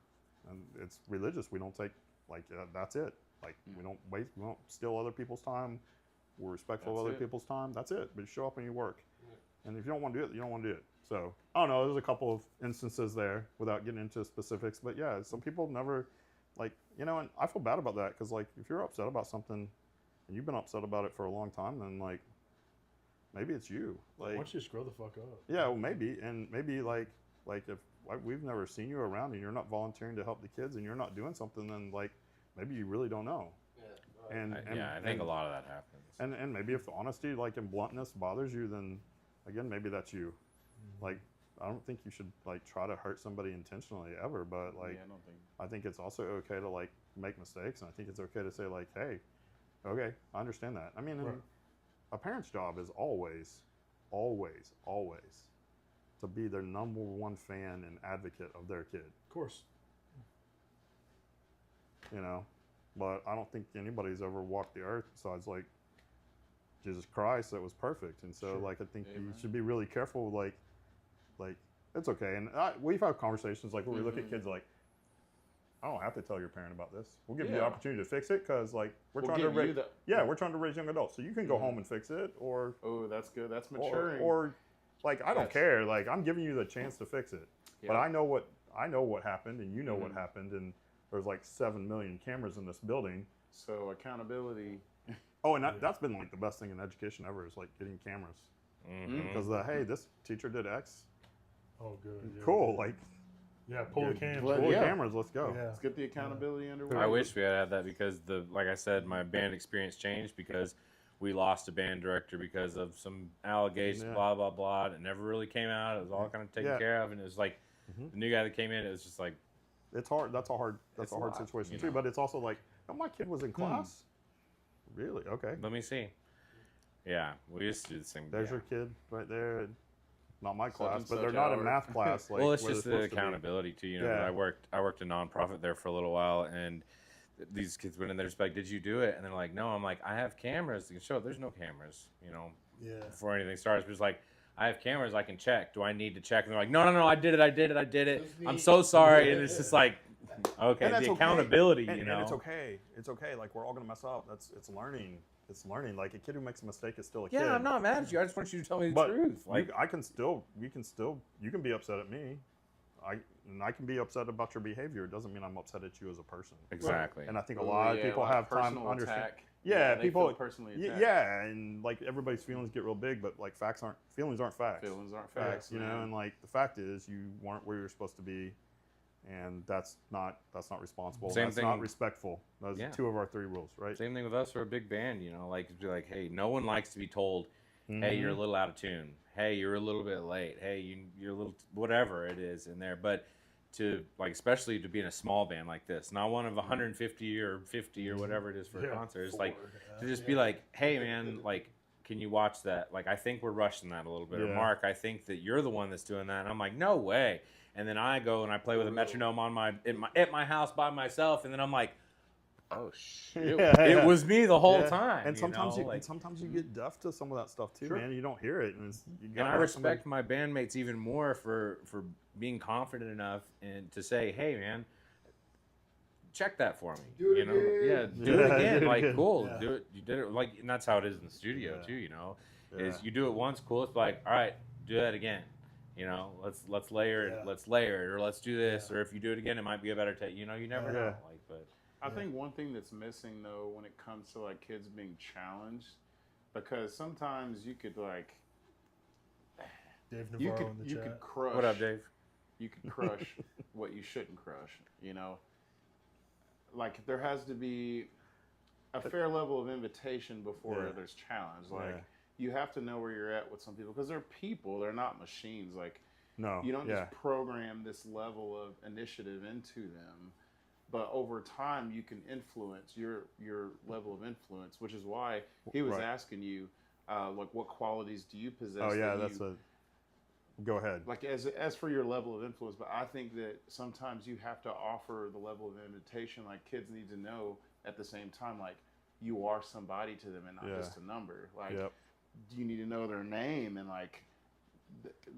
And it's religious. We don't take like that's it. Like we don't waste, we don't steal other people's time. We're respectful of other people's time. That's it. But you show up and you work. And if you don't want to do it, you don't want to do it. So I don't know. There's a couple of instances there without getting into specifics. But yeah, some people never like and I feel bad about that because like if you're upset about something and you've been upset about it for a long time, then like. Maybe it's you. Like, why don't you just grow the fuck up? Yeah, well, maybe, and maybe like if we've never seen you around and you're not volunteering to help the kids and you're not doing something, then like maybe you really don't know. Yeah, right. I think a lot of that happens. And maybe if the honesty, like and bluntness, bothers you, then again maybe that's you. Like don't think you should like try to hurt somebody intentionally ever, but like I don't think. I think it's also okay to like make mistakes, and I think it's okay to say like, hey, okay, I understand that. I mean, a parent's job is always to be their number one fan and advocate of their kid. Of course. You know, but I don't think anybody's ever walked the earth besides like Jesus Christ that was perfect, and so like I think you should be really careful. Like it's okay, and we've had conversations like where we look at kids like, I don't have to tell your parent about this. We'll give you the opportunity to fix it because like we're trying to raise we're trying to raise young adults, so you can go home and fix it, or that's good, that's maturing, or like I don't care, like I'm giving you the chance to fix it, but I know what happened, and you know what happened, and there's like 7 million cameras in this building, so accountability. Oh, and that's been like the best thing in education ever is like getting cameras, because hey, this teacher did X. Oh, good. Yeah, cool, like. Yeah, pull the cameras. Pull the cameras. Let's go. Yeah. Let's get the accountability underway. I wish we had that because like I said, my band experience changed because we lost a band director because of some allegations, blah blah blah. And it never really came out. It was all kind of taken care of, and it was like the new guy that came in. It was just like it's hard. That's a hard situation too. But it's also like, oh, my kid was in class. Really? Okay. Let me see. Yeah, we used to do the same. There's your kid right there. Not my class, but they're not in math class. Like, well, it's just the accountability too. You know, I worked a nonprofit there for a little while, and these kids went in there just like, "Did you do it?" And they're like, "No." I'm like, "I have cameras to show." There's no cameras, you know. Before anything starts, but it's like, "I have cameras. I can check. Do I need to check?" And they're like, "No, I did it. I'm so sorry." And it's just like, okay, the accountability, you know. And it's okay. It's okay. Like we're all gonna mess up. It's learning. It's learning. Like a kid who makes a mistake is still a kid. Yeah, I'm not mad at you. I just want you to tell me the truth. Like you can be upset at me. I can be upset about your behavior. It doesn't mean I'm upset at you as a person. Exactly. And I think a lot of people have time to understand. Yeah, people feel personally attacked. Yeah, and like everybody's feelings get real big, but like feelings aren't facts. Feelings aren't facts. You know, and like the fact is you weren't where you're supposed to be. And that's not responsible. That's not respectful. Those are 2 of our 3 rules, right? Same thing with us. We're a big band, you know. Like, be like, hey, no one likes to be told, hey, you're a little out of tune. Hey, you're a little bit late. Hey, you're a little whatever it is in there. But to like, especially to be in a small band like this, not one of 150 or 50 or whatever it is for a concert. It's like to just be like, hey, man, like, can you watch that? Like, I think we're rushing that a little bit. Or Mark, I think that you're the one that's doing that. And I'm like, no way. And then I go and I play with a metronome at my house by myself, and then I'm like, oh shit, it was me the whole time. And sometimes you get deaf to some of that stuff too, man. You don't hear it, and I respect my bandmates even more for being confident enough and to say, hey, man, check that for me. Do it again. Like, cool, do it. You did it. Like, and that's how it is in the studio too. You know, is you do it once, cool. It's like, all right, do that again. You know, let's layer it. Let's layer it, or let's do this, or if you do it again, it might be a better take. You know, you never know. Like, but I think one thing that's missing though, when it comes to like kids being challenged, because sometimes you could like, Dave Navarro in the chat. Could crush. What up, Dave? You could crush what you shouldn't crush. You know, like there has to be a fair level of invitation before there's challenge. Like. You have to know where you're at with some people because they're people. They're not machines. Like, you don't just program this level of initiative into them, but over time you can influence your level of influence, which is why he was asking you, like, what qualities do you possess? Oh yeah, go ahead. Like as for your level of influence, but I think that sometimes you have to offer the level of invitation. Like kids need to know at the same time, like you are somebody to them and not just a number. Like. You need to know their name and like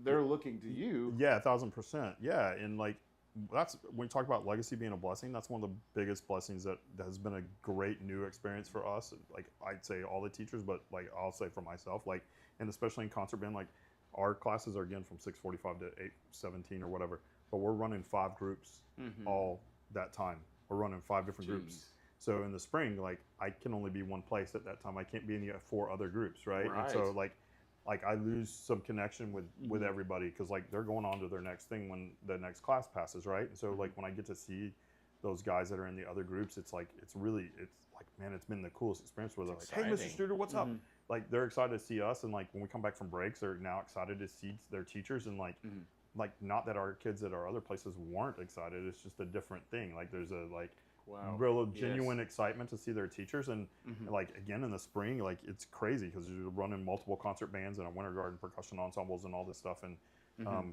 they're looking to you. Yeah, 1,000%. Yeah, and like that's when you talk about legacy being a blessing. That's one of the biggest blessings that has been a great new experience for us. Like I'd say all the teachers, but like I'll say for myself, like and especially in concert band, like our classes are again from 6:45 to 8:17 or whatever. But we're running 5 groups all that time. We're running 5 different groups. So in the spring, like I can only be one place at that time. I can't be in the 4 other groups, right? And so like I lose some connection with everybody because like they're going on to their next thing when the next class passes, right? And so like when I get to see those guys that are in the other groups, it's like man, it's been the coolest experience where they're like, hey, Mr. Studer, what's up? Like they're excited to see us, and like when we come back from breaks, they're now excited to see their teachers, and like like not that our kids at our other places weren't excited. It's just a different thing. Like there's a real genuine excitement to see their teachers, and like again in the spring, like it's crazy because you're running multiple concert bands and a winter garden percussion ensembles and all this stuff, and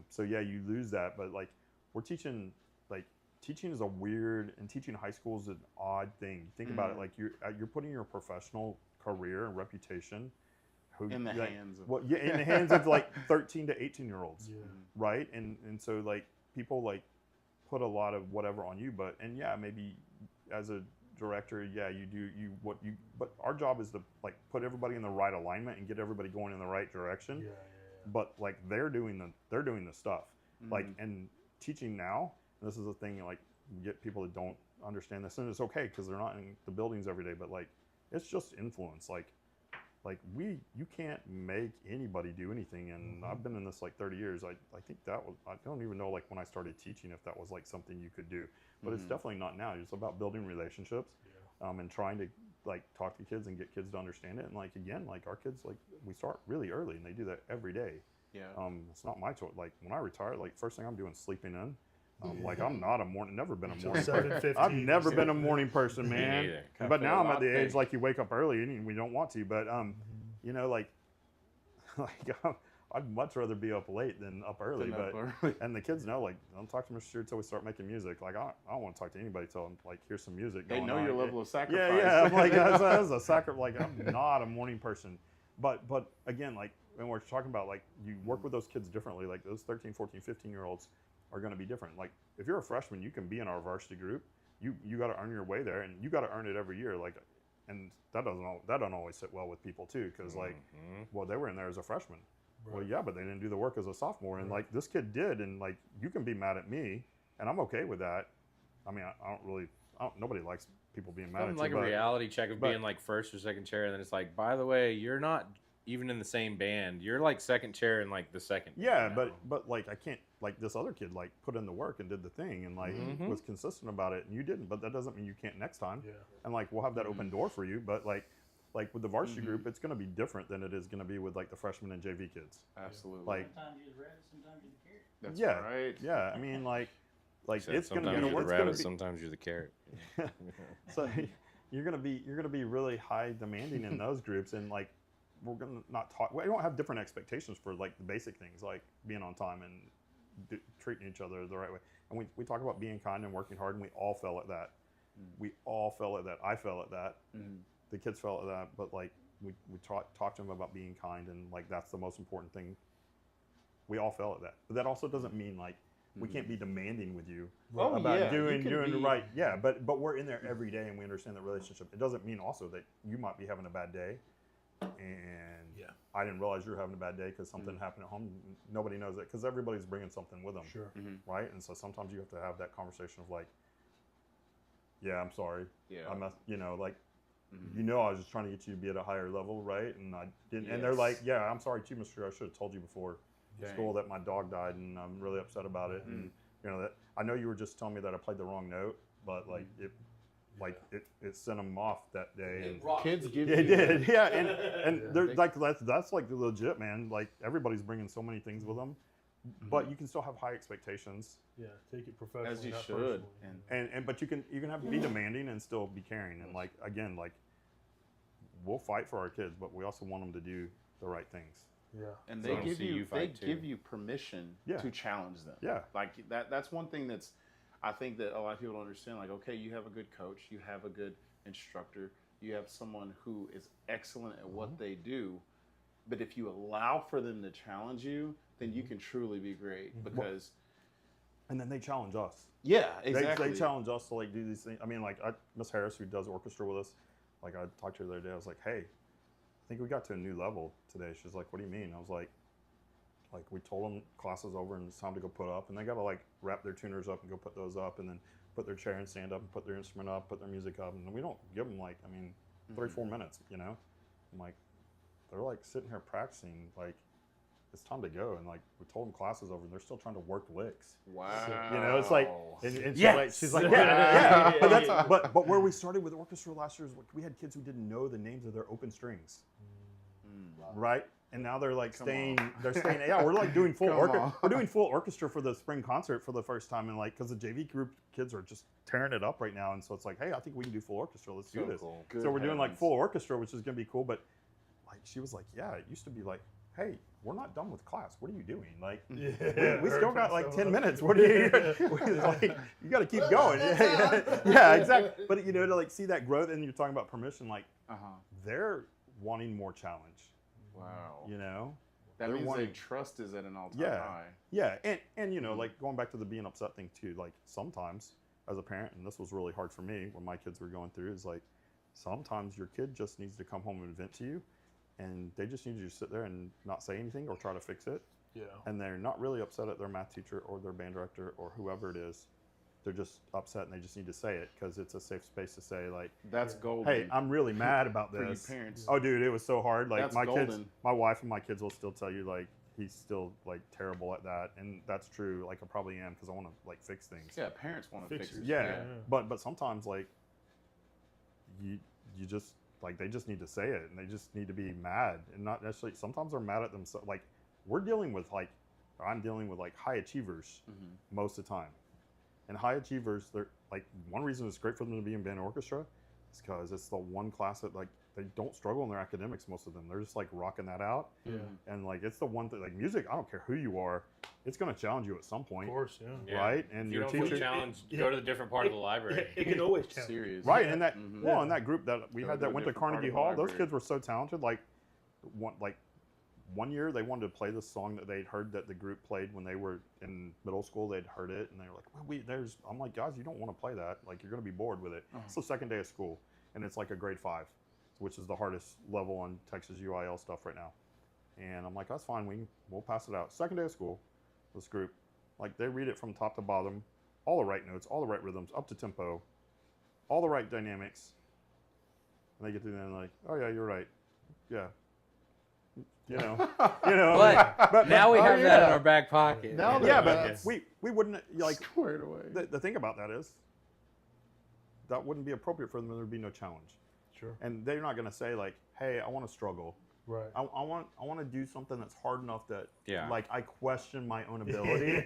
so yeah, you lose that. But like we're teaching, like teaching is a weird, and teaching high school is an odd thing. Think about it, like you're putting your professional career and reputation in the hands of in the hands of like 13 to 18-year-olds, right? And so like people like put a lot of whatever on you, but maybe as a director, but our job is to like put everybody in the right alignment and get everybody going in the right direction. But like they're doing the stuff, like, and teaching now. And this is a thing, like you get people that don't understand this, and it's okay because they're not in the buildings every day. But like it's just influence, like you can't make anybody do anything. And I've been in this like 30 years. I think that was, I don't even know like when I started teaching if that was like something you could do, but it's definitely not now. It's about building relationships, and trying to like talk to kids and get kids to understand it. And like again, like our kids, like we start really early and they do that every day. It's not my choice. Like when I retire, like first thing I'm doing is sleeping in. Like I'm not a morning, never been a morning person. I've never been a morning person, man. But now I'm at the age like you wake up early and we don't want to. But you know, like I'd much rather be up late than up early. And the kids know, like, don't talk to Mr. Studer until we start making music. Like I don't want to talk to anybody till I'm like, here's some music. They know your level of sacrifice. Yeah. I'm like that's a sacrifice. Like I'm not a morning person. But again, like when we're talking about like you work with those kids differently. Like those 13, 14, 15-year-olds are going to be different. Like if you're a freshman, you can be in our varsity group. You got to earn your way there, and you got to earn it every year. Like, and that don't always sit well with people too, because like, well, they were in there as a freshman. Well, yeah, but they didn't do the work as a sophomore, and like this kid did, and like you can be mad at me, and I'm okay with that. I mean, nobody likes people being mad at you. Like a reality check of being like first or second chair, and then it's like, by the way, you're not even in the same band. You're like second chair in like the second. Yeah, but like I can't, like this other kid like put in the work and did the thing and like was consistent about it, and you didn't. But that doesn't mean you can't next time. And like we'll have that open door for you. But like with the varsity group, it's going to be different than it is going to be with like the freshmen and JV kids. Absolutely. Like sometimes you're the rabbit, sometimes you're the carrot. That's right. Yeah, I mean like it's going to be sometimes you're the rabbit, sometimes you're the carrot. So you're going to be really high demanding in those groups, and like we're going to not talk. We don't have different expectations for like the basic things like being on time and treating each other the right way. And we talk about being kind and working hard, and we all fell at that. We all fell at that. I fell at that. The kids fell at that. But like we talk to them about being kind, and like that's the most important thing. We all fell at that. But that also doesn't mean like we can't be demanding with you about doing the right. Yeah, but we're in there every day, and we understand the relationship. It doesn't mean also that you might be having a bad day, and I didn't realize you were having a bad day because something happened at home. Nobody knows it because everybody's bringing something with them, right? And so sometimes you have to have that conversation of like, I'm sorry, I must, like, I was just trying to get you to be at a higher level, right? And I didn't. And they're like, I'm sorry too, Mr. I should have told you before school that my dog died, and I'm really upset about it. And that I know you were just telling me that I played the wrong note, but like it sent them off that day. And kids give it did, and they're like that's like legit, man. Like everybody's bringing so many things with them, but you can still have high expectations. Yeah, take it professionally. As you should. And but you can have to be demanding and still be caring. And like again, like we'll fight for our kids, but we also want them to do the right things. Yeah, and they give you permission to challenge them. Yeah, like that's one thing that's I think that a lot of people don't understand. Like, okay, you have a good coach, you have a good instructor, you have someone who is excellent at what they do, but if you allow for them to challenge you, then you can truly be great because. And then they challenge us. Yeah, exactly. They challenge us to like do these things. I mean, like Miss Harris, who does orchestra with us, like I talked to her the other day. I was like, hey, I think we got to a new level today. She's like, what do you mean? I was like we told them classes over and it's time to go put up, and they got to like wrap their tuners up and go put those up, and then put their chair and stand up and put their instrument up, put their music up, and we don't give them like 3-4 minutes, I'm like, they're like sitting here practicing, like it's time to go, and like we told them classes over and they're still trying to work licks. Wow. It's like, and she's like but where we started with orchestra last year is we had kids who didn't know the names of their open strings. Right? and now they're like staying. They're staying. Yeah, we're like doing full we're doing full orchestra for the spring concert for the first time, and like because the JV group kids are just tearing it up right now, and so it's like, hey, I think we can do full orchestra. Let's do this. Cool. So we're doing like full orchestra, which is gonna be cool. But like she was like, yeah, it used to be like, hey, we're not done with class. What are you doing? Like, we still got like 10 minutes. What are you? Like, you got to keep going. Yeah, exactly. But you know, to like see that growth, and you're talking about permission, like they're wanting more challenge. Wow. You know, that means their trust is at an all-time high. Yeah, and you know, like going back to the being upset thing too. Like sometimes as a parent, and this was really hard for me when my kids were going through, is like sometimes your kid just needs to come home and vent to you. And they just need you to sit there and not say anything or try to fix it. Yeah. And they're not really upset at their math teacher or their band director or whoever it is. They're just upset and they just need to say it because it's a safe space to say, like, that's golden. Hey, I'm really mad about for this. you parents. Oh, dude, it was so hard. Like that's my golden. kids, my wife and my kids will still tell you, like, he's still like terrible at that, and that's true. Like I probably am because I want to like fix things. Yeah, parents want to fix it. Yeah. But sometimes like you just. Like they just need to say it, and they just need to be mad, and not necessarily. Sometimes they're mad at themselves. Like I'm dealing with like high achievers most of the time, and high achievers. They're like one reason it's great for them to be in band orchestra is because it's the one class that like they don't struggle in their academics. Most of them, they're just like rocking that out. Yeah. And like it's the one thing like music. I don't care who you are, it's going to challenge you at some point. Of course, right? And if you your don't teacher feel challenged, go to the different part of the library. It can always challenge. Serious. Right, and that well, in that group that we had that went to different part Carnegie of the Hall, those library. kids were so talented. Like one year they wanted to play this song that they'd heard that the group played when they were in middle school. They'd heard it, and they were like, well, I'm like, guys, you don't want to play that. Like, you're going to be bored with it. It's the second day of school, and it's like a grade 5, which is the hardest level on Texas UIL stuff right now. And I'm like, that's fine. We'll pass it out. Second day of school, this group, like they read it from top to bottom, all the right notes, all the right rhythms, up to tempo, all the right dynamics. And they get to the end like, oh yeah, you're right. Yeah. You know. But now we have that in our back pocket. Now but we wouldn't like squared away. The thing about that is that wouldn't be appropriate for them. There'd be no challenge. Sure. And they're not going to say like, hey, I want to struggle. Right. I want to do something that's hard enough that Yeah. I question my own ability.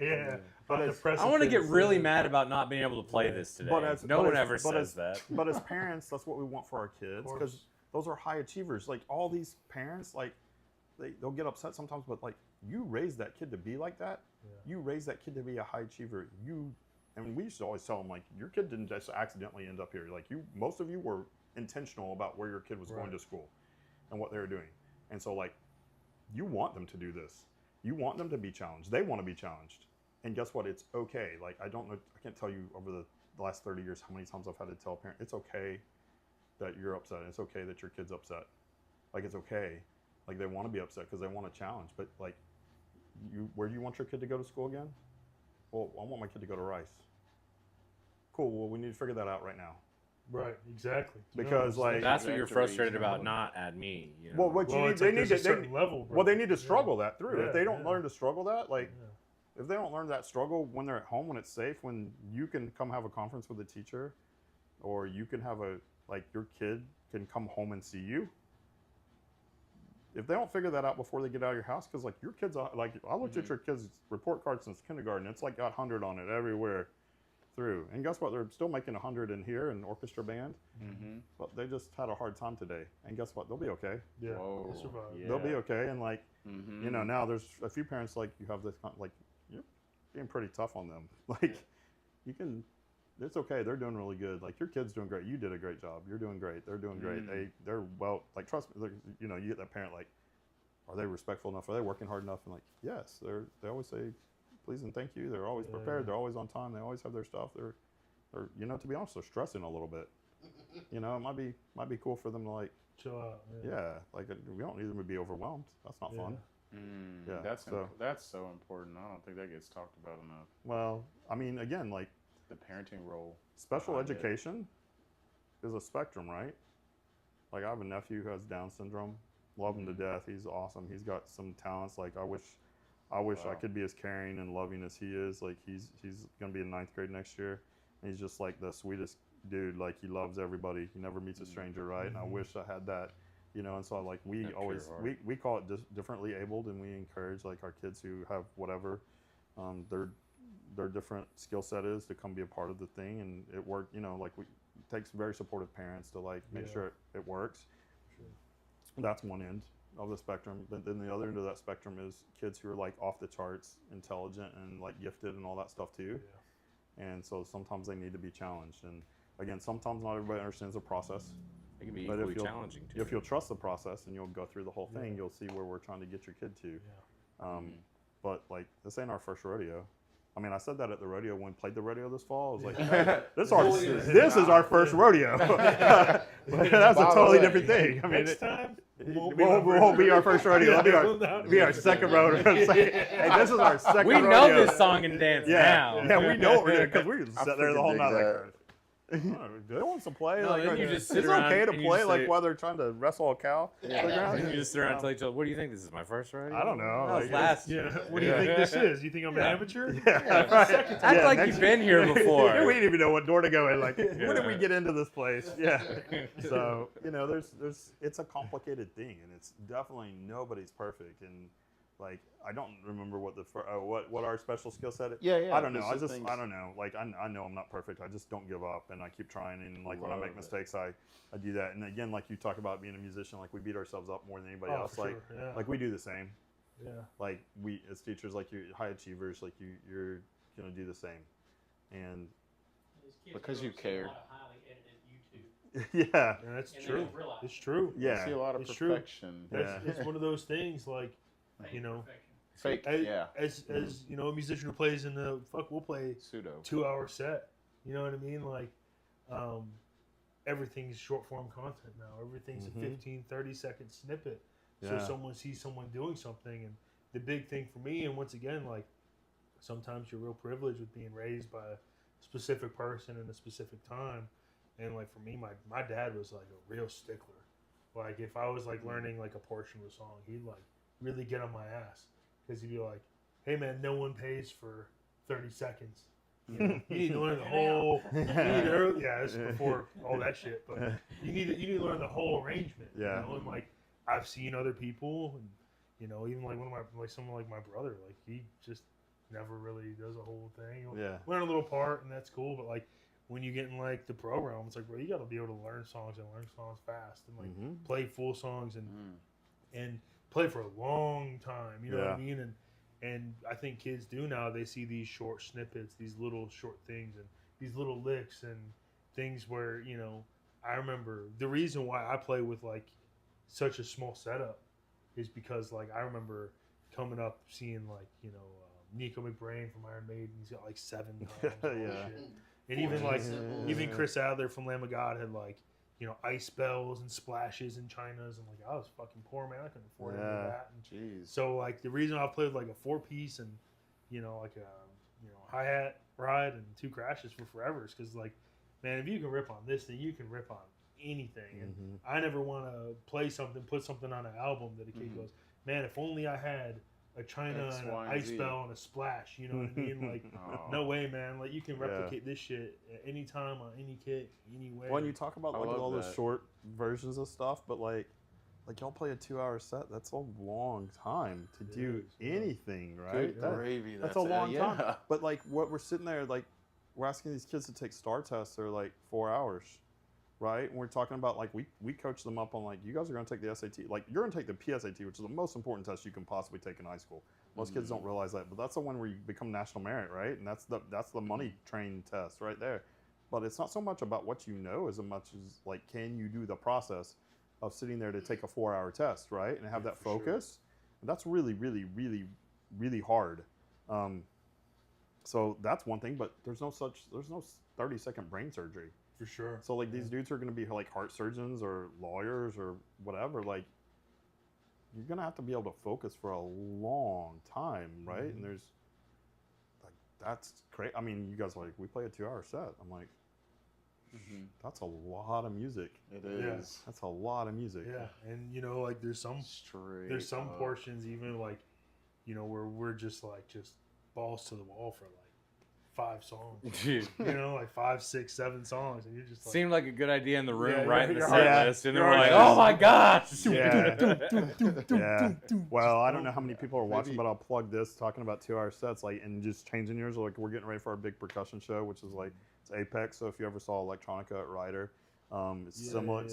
But I want to get really mad about not being able to play this today. No one ever says that. But as parents, that's what we want for our kids because those are high achievers. Like all these parents, like they'll get upset sometimes, but like you raised that kid to be like that. Yeah. You raised that kid to be a high achiever. And we used to always tell them like your kid didn't just accidentally end up here. Like most of you were intentional about where your kid was going to school and what they were doing. And so like you want them to do this. You want them to be challenged. They want to be challenged. And guess what? It's okay. Like I can't tell you over the last 30 years how many times I've had to tell a parent, it's okay that you're upset. It's okay that your kid's upset. Like it's okay. Like they want to be upset because they want a challenge. But like where do you want your kid to go to school again? Well, I want my kid to go to Rice. Cool. Well, we need to figure that out right now. Right, exactly. Because like that's what you're frustrated about, not at me. You know? Well, what you need, they need to level. Well, they need to struggle that through. If they don't learn to struggle that, like if they don't learn that struggle when they're at home, when it's safe, when you can come have a conference with a teacher, or you can have your kid can come home and see you. If they don't figure that out before they get out of your house, because like your kids, like I looked at your kids' report card since kindergarten, it's like got 100 on it everywhere through. And guess what? They're still making 100 in here in orchestra band, but they just had a hard time today. And guess what? They'll be okay. Yeah, they'll survive. Yeah. They'll be okay. And like, you know, now there's a few parents like you have this like you're being pretty tough on them. Like you can. It's okay. They're doing really good. Like your kid's doing great. You did a great job. You're doing great. They're doing great. They're well. Like trust me. You know, you get that parent like, are they respectful enough? Are they working hard enough? And like, yes. They always say, please and thank you. They're always prepared. They're always on time. They always have their stuff. They're you know, to be honest, they're stressing a little bit. You know, it might be cool for them to like chill out. Yeah. Like we don't need them to be overwhelmed. That's not fun. Yeah. That's so important. I don't think that gets talked about enough. Well, I mean, again, like. The parenting role. Special education is a spectrum, right? Like I have a nephew who has Down syndrome. Love him to death. He's awesome. He's got some talents. Like I wish I could be as caring and loving as he is. Like he's gonna be in 9th grade next year. And he's just like the sweetest dude. Like he loves everybody. He never meets a stranger, right? And I wish I had that you know, and so like we That always pure heart. we call it differently abled, and we encourage like our kids who have whatever their different skill set is to come be a part of the thing, and it worked. You know, like it takes very supportive parents to like make sure it works. Sure. That's one end of the spectrum, but then the other end of that spectrum is kids who are like off the charts, intelligent and like gifted and all that stuff too. Yeah. And so sometimes they need to be challenged. And again, sometimes not everybody understands the process. It can be But equally if you'll, challenging too. if you'll trust the process and you'll go through the whole thing, you'll see where we're trying to get your kid to. Yeah. But like, this ain't our first rodeo. I mean, I said that at the rodeo when we played the rodeo this fall. I was like, this is our first rodeo. But that's a totally different thing. I mean, Next time, won't be our first rodeo. It'll be our second rodeo. It's like, hey, this is our second We rodeo. know this song and dance now. Yeah, we know what we're doing because we can I sit there the whole freaking night. dig Like, they want to play. No, like, then you just sit it's around okay to and you play just like say- while they're trying to wrestle a cow. And you just sit around and tell each other, what do you think? This is my first rodeo? I don't know. That was Like, last. Yeah. What do you think this is? You think I'm an amateur? Yeah, right. Act like you've been here before. We didn't even know what door to go in. Like, when did we get into this place? Yeah. So you know, there's it's a complicated thing, and it's definitely nobody's perfect. And like, I don't remember what what our special skill set is. Yeah, yeah. I don't know. there's some I don't know. Like, I know I'm not perfect. I just don't give up, and I keep trying. And like when I Love make it. mistakes, I do that. And again, like you talk about being a musician, like we beat ourselves up more than anybody Oh, else. for Like, sure, yeah. like we do the same. Yeah. Like we as teachers, like you high achievers, like you're gonna do the same. And These kids Because grow you up seeing care. A lot of highly edited YouTube, yeah, And that's and they true. don't realize It's true. yeah. I see a lot of It's true. perfection. Yeah. It's one of those things like, fake you know, perfection. Fake, as, yeah. as you know, a musician who plays in the we'll play Pseudo. 2-hour set. You know what I mean? Like, everything's short form content now. Everything's Mhm. a 15, 30-second snippet. So Yeah. someone sees someone doing something. And the big thing for me, and once again, like, sometimes you're real privileged with being raised by a specific person in a specific time. And like for me, my dad was like a real stickler. Like if I was like learning like a portion of a song, he'd like really get on my ass because he'd be like, "Hey man, no one pays for 30 seconds. You know, you need to learn the whole. This is before all that shit, but you need to learn the whole arrangement. Yeah. You know? And like I've seen other people, and you know, even like someone like my brother, like he just never really does a whole thing. He'll Yeah. learn a little part, and that's cool. But like when you get in like the program, it's like, bro, you got to be able to learn songs fast and like play full songs and play for a long time. You know what I mean? And I think kids do now. They see these short snippets, these little short things, and these little licks and things where, you know, I remember the reason why I play with like such a small setup is because like I remember coming up seeing like, you know, Nico McBrain from Iron Maiden. He's got like 7 drums and all this shit. And even like even Chris Adler from Lamb of God had like, you know, ice bells and splashes and chinas, and like I was fucking poor, man. I couldn't afford any of that. And Jeez. so like the reason I played like a 4-piece and, you know, like a, you know, hi-hat ride and 2 crashes for forever is because like, man, if you can rip on this thing, you can rip on anything. And I never want to play something, put something on an album that a kid goes, man, if only I had a china X, and an Y, and ice Z. bell and a splash. You know what I mean? Like, no way, man. Like you can replicate this shit at any time on any kit, anywhere. When you talk about I like love all those that. short versions of stuff, but like y'all play a 2-hour set. That's a long time to do is, yeah. anything, right? Good That- gravy. that's a long yeah. time. But like what we're sitting there, like we're asking these kids to take STAR tests. They're like 4 hours, right? And we're talking about like we coach them up on like, you guys are going to take the SAT. Like you're going to take the PSAT, which is the most important test you can possibly take in high school. Most kids don't realize that, but that's the one where you become national merit, right? And that's the money train test right there. But it's not so much about what you know as much as like, can you do the process of sitting there to take a 4-hour test, right? And have that focus. And that's really, really, really, really hard. So that's one thing, but there's no 30-second brain surgery. for sure. So like these dudes are going to be like heart surgeons or lawyers or whatever. Like you're going to have to be able to focus for a long time, right? And there's like that's crazy. I mean, you guys are like, we play a 2-hour set. I'm like, that's a lot of music. It Yeah. is. That's a lot of music. Yeah, and you know, like there's some Straight. portions even like, you know, where we're just balls to the wall for like 5 songs. Dude. You know, like 5, 6, 7 songs, and you're just like, Seemed like a good idea in the room, Yeah, right in the you're set right. list, and then You're we're like, right. oh my gosh. Yeah. Well, I don't know how many people are watching, but I'll plug this, talking about 2-hour sets, like, and just changing yours. Like, we're getting ready for our big percussion show, which is like, it's Apex. So if you ever saw Electronica at Ryder, it's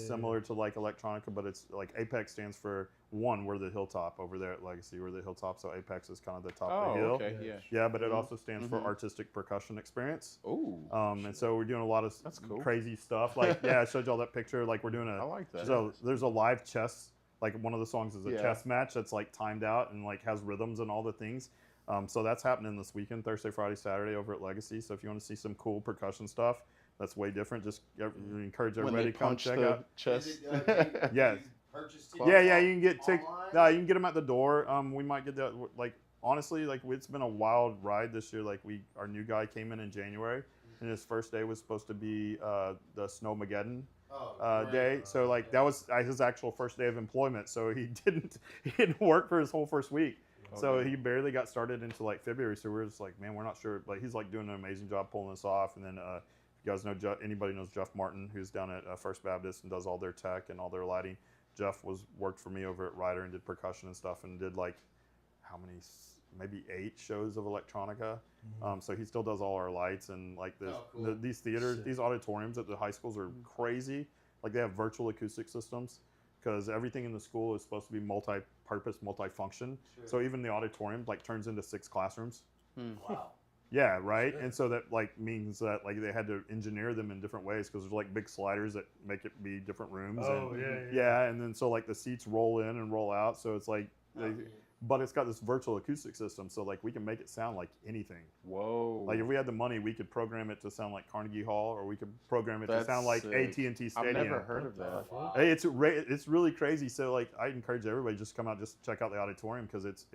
similar to like Electronica, but it's like Apex stands for one. We're the hilltop over there at Legacy. We're the hilltop, so Apex is kind of the top of the hill. Okay, yeah. Yeah, but it also stands for Artistic Percussion Experience. Ooh. And so we're doing a lot of That's cool. crazy stuff. Like, yeah, I showed you all that picture. Like, we're doing I like that. So there's a live chess. Like, one of the songs is a Yeah. chess match that's like timed out and like has rhythms and all the things. So that's happening this weekend, Thursday, Friday, Saturday over at Legacy. So if you want to see some cool percussion stuff, that's way different. Just encourage When everybody they to come punch check the out. chest. Is it, Yeah. purchase Yeah, you can get online? no, you can get them at the door. We might get that. Like, honestly, like, it's been a wild ride this year. Like, our new guy came in January, and his first day was supposed to be the Snowmageddon day. So like, that was his actual first day of employment. So he didn't work for his whole first week. So he barely got started into like February. So we're just like, man, we're not sure. Like, he's like doing an amazing job pulling this off. And then if you guys know anybody knows Jeff Martin, who's down at First Baptist and does all their tech and all their lighting. Jeff worked for me over at Ryder and did percussion and stuff and did like how many, maybe 8 shows of Electronica. So he still does all our lights and like these theaters, these auditoriums at the high schools are crazy. Like, they have virtual acoustic systems because everything in the school is supposed to be multi-purpose, multi-function. Sure. So even the auditorium like turns into 6 classrooms. Wow. Yeah, right. And so that like means that like they had to engineer them in different ways because there's like big sliders that make it be different rooms. oh, and, yeah. and then so like the seats roll in and roll out. So it's like, but it's got this virtual acoustic system. So like we can make it sound like anything. Whoa. Like if we had the money, we could program it to sound like Carnegie Hall, or we could program it to That's sound like sick. AT&T Stadium. I've never heard of that. Wow. Hey, it's really crazy. So like I encourage everybody just come out, just check out the auditorium because it's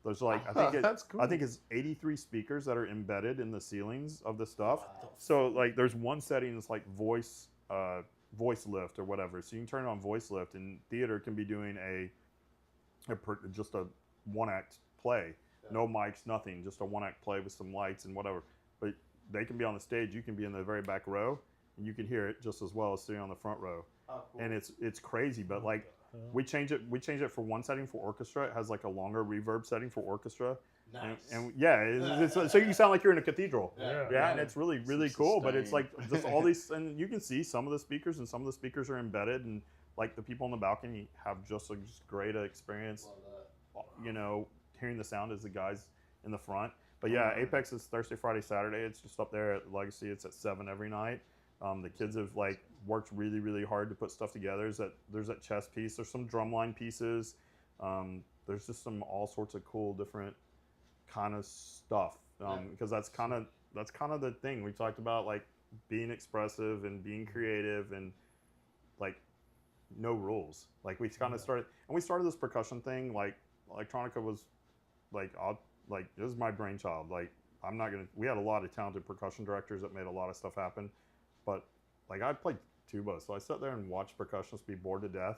there's like That's cool. I think it's 83 speakers that are embedded in the ceilings of the stuff. So like there's one setting that's like voice lift or whatever. So you can turn it on voice lift, and theater can be doing just a 1-act play, no mics, nothing, just a 1-act play with some lights and whatever. But they can be on the stage. You can be in the very back row, and you can hear it just as well as sitting on the front row. Oh, cool. And it's crazy, but like we change it for one setting for orchestra. It has like a longer reverb setting for orchestra. Nice. And yeah, it's so you sound like you're in a cathedral. Yeah. And it's really cool. But it's like just all these, and you can see some of the speakers, and some of the speakers are embedded, and like the people on the balcony have just great experience. Love that. You know, hearing the sound as the guys in the front. But yeah, Apex is Thursday, Friday, Saturday. It's just up there at Legacy. It's at 7 every night. The kids have like worked really hard to put stuff together. There's that chess piece. There's some drumline pieces. There's just some all sorts of cool different kind of stuff. Because that's kind of the thing we talked about, like being expressive and being creative and like no rules. Like we kind of started this percussion thing. Like Electronica was like it was my brainchild. Like we had a lot of talented percussion directors that made a lot of stuff happen, but like I played tuba, so I sat there and watched percussionists be bored to death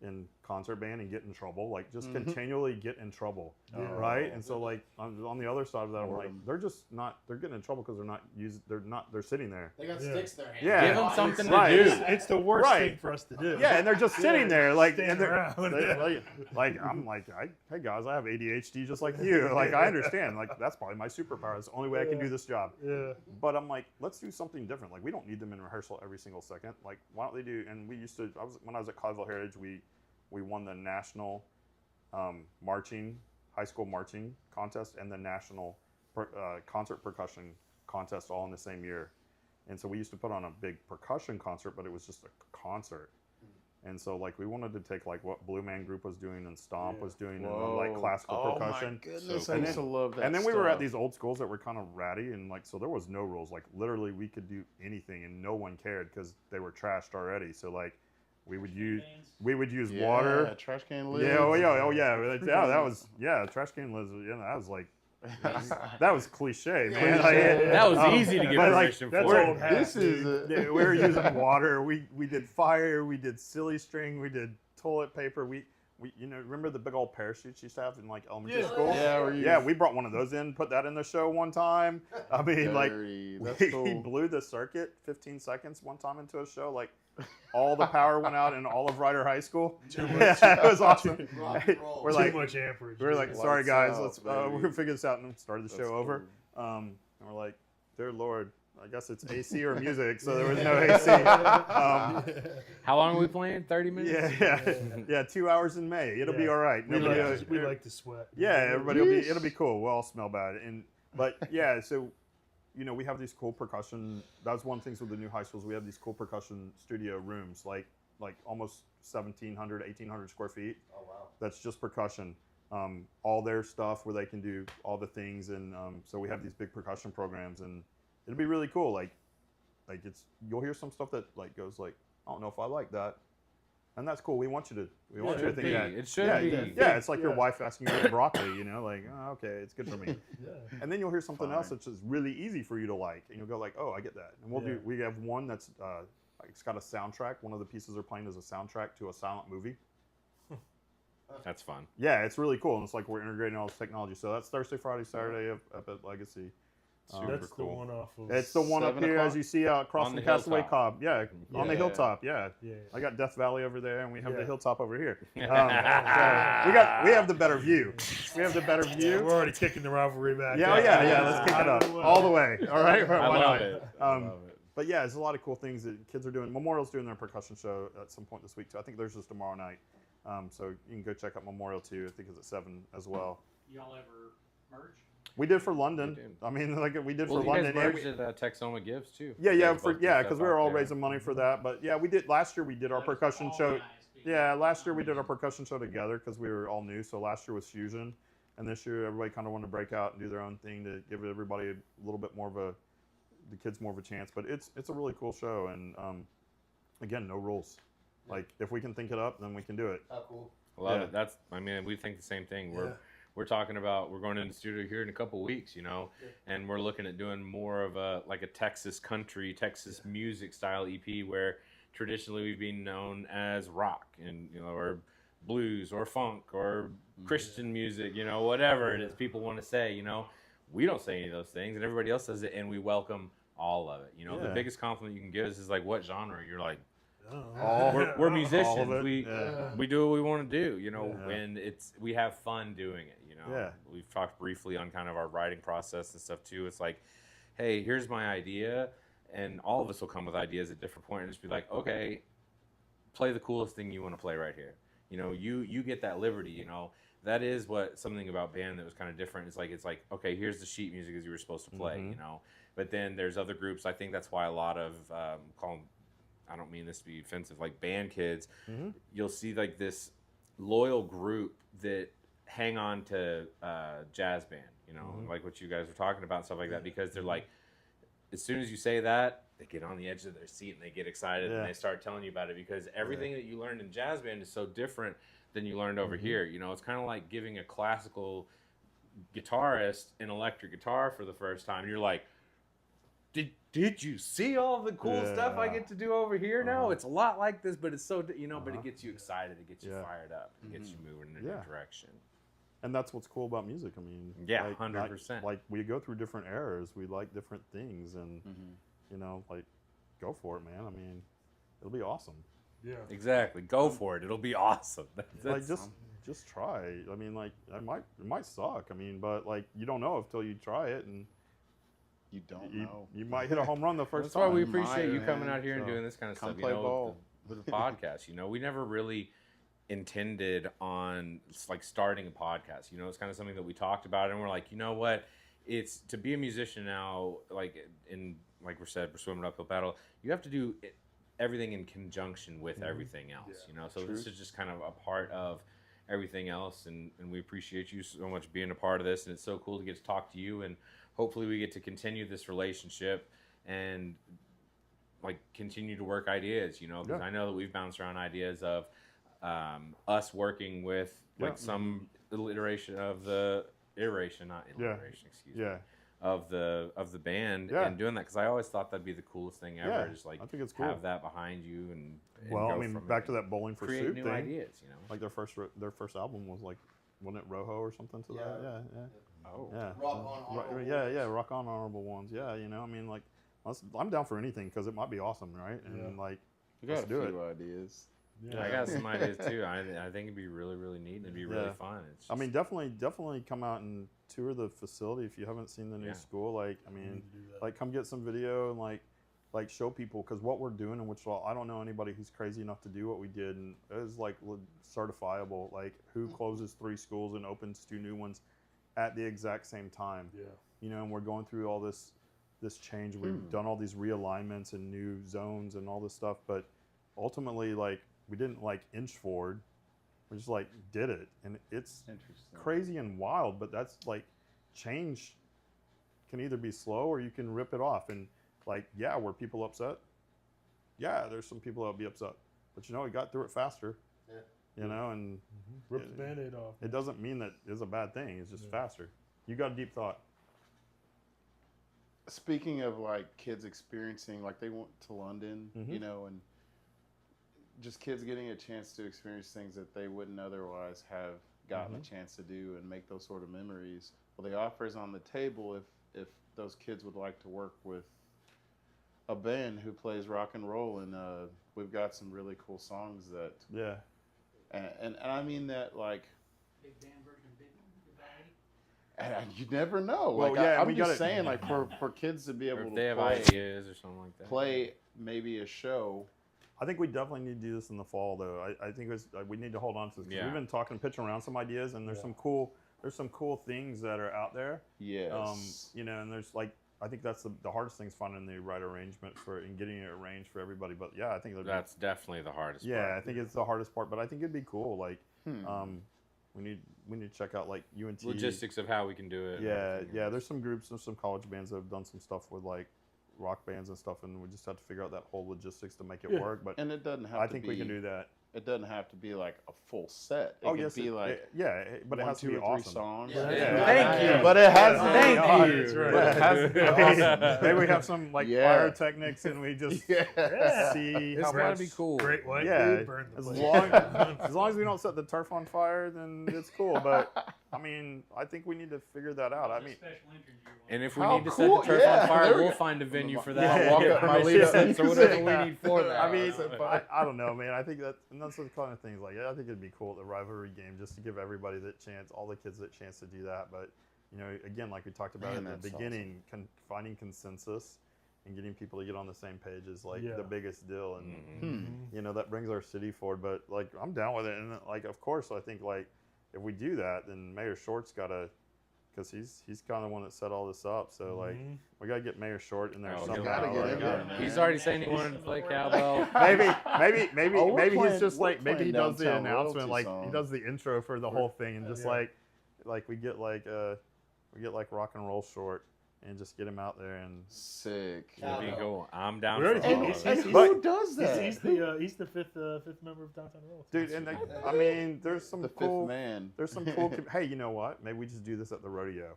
in concert band and get in trouble, like just continually get in trouble, right? And so like on the other side of that, I'm like, they're getting in trouble because they're sitting there. They got sticks in their hands. Yeah. Give them something to Right. do. It's the worst Right. thing for us to do. Yeah, and they're just sitting there, like, Standing and they're around. like I'm like, hey guys, I have ADHD just like you. Like I understand. Like that's probably my superpower. It's the only way I can do this job. Yeah. But I'm like, let's do something different. Like we don't need them in rehearsal every single second. Like why don't they do? And we used to. When I was at Collegeville Heritage, we won the national high school marching contest and the national concert percussion contest all in the same year. And so we used to put on a big percussion concert, but it was just a concert. And so like we wanted to take like what Blue Man Group was doing and Stomp was doing and like classical percussion. Oh my goodness, So I cool. used to love that. And then we were at these old schools that were kind of ratty, and like so there was no rules. Like literally we could do anything and no one cared because they were trashed already. So like we would use water. Trash can lids. Yeah, that was trash can lids. Yeah, that was like that was cliche, man. That was easy to get but, like, permission that's for. old hat, This is we were using water. We did fire. We did silly string. We did toilet paper. We remember the big old parachutes you used to have in like elementary school? Yeah, we brought one of those in, put that in the show one time. I mean, That's we cool. blew the circuit 15 seconds one time into a show. Like, all the power went out in all of Ryder High School. It was awesome. We're like, too much amperage. we're like, Lights sorry guys, out, let's baby. we're gonna figure this out, and started the That's show over. cool. And we're like, dear Lord, I guess it's AC or music, so there was no AC. How long are we playing? 30 minutes? Yeah, 2 hours in May. It'll be all right. we Nobody, like to sweat. yeah, everybody it'll be cool. We'll all smell bad. But yeah, so we have these cool percussion. That's one of the things with the new high schools. We have these cool percussion studio rooms, like almost 1,700, 1,800 square feet. Oh wow. That's just percussion. All their stuff where they can do all the things, and so we have these big percussion programs, and it'll be really cool. Like you'll hear some stuff that goes like, I don't know if I like that, and that's cool. We want you to think that. It should be. Yeah, it's like your wife asking you to eat broccoli. Like, oh, okay, it's good for me. And then you'll hear something else that's just really easy for you to like, and you'll go like, oh, I get that. And we have one that's it's got a soundtrack. One of the pieces they're playing is a soundtrack to a silent movie. That's fun. Yeah, it's really cool. And it's like we're integrating all this technology. So that's Thursday, Friday, Saturday up at Legacy. That's cool. the one off of. It's the one up 7 here o'clock? as you see across On from the Castaway hilltop. Cobb. Yeah, on the Yeah. hilltop. Yeah. Yeah. I got Death Valley over there, and we have the Yeah. hilltop over here. So we have the better view. We have the better view. We're already kicking the rivalry back. Yeah, let's kick it up all the way. All right, I why love not? it. I love it. But yeah, there's a lot of cool things that kids are doing. Memorial's doing their percussion show at some point this week too. I think theirs is tomorrow night. So you can go check out Memorial too. I think it's at 7 as well. Y'all ever merge? We did for London. We did. I mean, like we did Well, for you London. guys and merged at Texoma Gives too. Yeah, You guys both put because stuff we were out all there. raising money for that. But yeah, we did last year. We did our percussion show. Organized people. Yeah, last year we did our percussion show together because we were all new. So last year was fusion, and this year everybody kind of wanted to break out and do their own thing to give everybody a little bit more of the kids more of a chance. But it's a really cool show, and again, no rules. Like if we can think it up, then we can do it. Oh, cool. Love Yeah. it. We think the same thing. We're talking about we're going into the studio here in a couple weeks, and we're looking at doing more of a Texas country, Texas music style EP where traditionally we've been known as rock and or blues or funk or Christian music, whatever it is people want to say. We don't say any of those things, and everybody else says it, and we welcome all of it. The biggest compliment you can give us is like, what genre? You're like, we're musicians. All of it. We do what we want to do, and we have fun doing it. Yeah. We've talked briefly on kind of our writing process and stuff too. It's like, hey, here's my idea, and all of us will come with ideas at different points and just be like, okay, play the coolest thing you want to play right here. You get that liberty. That is something about band that was kind of different. It's like okay, here's the sheet music as you were supposed to play. But then there's other groups. I think that's why a lot of call them, I don't mean this to be offensive, like band kids, you'll see like this loyal group that hang on to jazz band, like what you guys were talking about and stuff like that, because they're like, as soon as you say that, they get on the edge of their seat and they get excited and they start telling you about it, because everything that you learned in jazz band is so different than you learned over here. It's kind of like giving a classical guitarist an electric guitar for the first time. You're like, did you see all the cool stuff I get to do over here now? It's a lot like this, but it's so, but it gets you excited, it gets you fired up, it gets you moving in a new direction. And that's what's cool about music. I mean, yeah, like, 100%. Like we go through different eras. We like different things, and go for it, man. I mean, it'll be awesome. Yeah. Exactly. Go for it. It'll be awesome. Like just try. I mean, like it might suck. I mean, but like you don't know until you try it, and You don't know. you might hit a home run the first That's why time. we appreciate you man. coming out here and doing this kind of Come stuff. play ball. With the podcast, we never really intended on like starting a podcast. It's kind of something that we talked about, and we're like, what? It's to be a musician now. Like we said, we're swimming uphill battle. You have to do everything in conjunction with everything else. So this is just kind of a part of everything else, and we appreciate you so much being a part of this, and it's so cool to get to talk to you, and hopefully we get to continue this relationship and like continue to work ideas, because I know that we've bounced around ideas of us working with like some iteration of the iteration, not alliteration, excuse me. of the band and doing that, because I always thought that'd be the coolest thing ever. Just like I think it's cool. have that behind you and well, go I mean, from back it to that Bowling for create Soup new thing. ideas, you know. Like their first album was like, wasn't it Rojo or something to that? Yeah. Oh, Yeah. Rock on honorable Yeah. Rock on honorable ones. Yeah, you know, I mean, like, I'm down for anything because it might be awesome, right? And like, You got let's do a it. few ideas. Yeah. I got some ideas too. I think it'd be really, really neat and it'd be really fun. It's just, I mean, definitely come out and tour the facility if you haven't seen the new school. Like, I mean, like come get some video and like show people, because what we're doing, and which I don't know anybody who's crazy enough to do what we did, and it is like certifiable. Like, who closes 3 schools and opens 2 new ones at the exact same time? Yeah. You know, and we're going through all this change. We've done all these realignments and new zones and all this stuff, but ultimately, like, we didn't like inch forward. We just like did it, and it's crazy and wild. But that's like, change can either be slow or you can rip it off. And like, yeah, were people upset? Yeah, there's some people that'll be upset, but you know, we got through it faster. Yeah. You know, and rip the Band-Aid off. It doesn't mean that it's a bad thing. It's just faster. You got a deep thought. Speaking of like kids experiencing, like they went to London, you know, and just kids getting a chance to experience things that they wouldn't otherwise have gotten a chance to do and make those sort of memories. Well, the offer is on the table if those kids would like to work with a band who plays rock and roll, and we've got some really cool songs that and I mean that like Big band version of Big Band. and you never know. Well, like yeah, I'm we just gotta- saying, like for kids to be able if to they have play, ideas or something like that. play maybe a show. I think we definitely need to do this in the fall, though. I think we need to hold on to this. 'Cause we've been talking, pitching around some ideas, and there's some cool things that are out there. Yes. You know, and there's like, I think that's the hardest thing is finding the right arrangement and getting it arranged for everybody. But yeah, I think that's definitely the hardest part. Yeah, I think it's the hardest part, but I think it'd be cool. Like, we need to check out like UNT logistics of how we can do it. Yeah. There's some groups, there's some college bands that have done some stuff with like rock bands and stuff, and we just have to figure out that whole logistics to make it work. But and it doesn't have. I think we can do that. It doesn't have to be like a full set. It Yes, be like but it has to be awesome. Songs. Thank you. But it has. Thank you. That's right. But it has to be awesome. Maybe we have some like pyrotechnics, and we just see It's how gotta much. be cool. Great white dude burned the place. As long as we don't set the turf on fire, then it's cool. But I mean, I think we need to figure that out. I mean, Special entrance you want. And if we How need to cool. set the turf Yeah, on fire, there we we'll go. find a venue for Yeah, that. walk up my lead up Or whatever we need for that. I mean, I don't know, man. I think that's the kind of things like, I think it'd be cool, the rivalry game, just to give everybody that chance, all the kids that chance to do that. But, you know, again, like we talked about Man, at the that's beginning, finding consensus and getting people to get on the same page is like the biggest deal. And, you know, that brings our city forward. But, like, I'm down with it. And, like, of course, I think, like, if we do that, then Mayor Short's got to, because he's kind of the one that set all this up. So, like, we got to get Mayor Short in there Oh, somehow. gotta get in there, He's already saying he wanted to play cowbell. Maybe we're he's just playing- like, maybe he we're does the playing announcement, downtown like royalty he does the intro for the whole thing, and just like we get like rock and roll Short and just get him out there and Sick. That'd be cool. I'm down We're for already- all he's- of he's- it. he's- Who does that? He's the fifth member of Downtown Royalty. dude. And I mean, there's some the cool. fifth man. There's some cool. Hey, you know what? Maybe we just do this at the rodeo.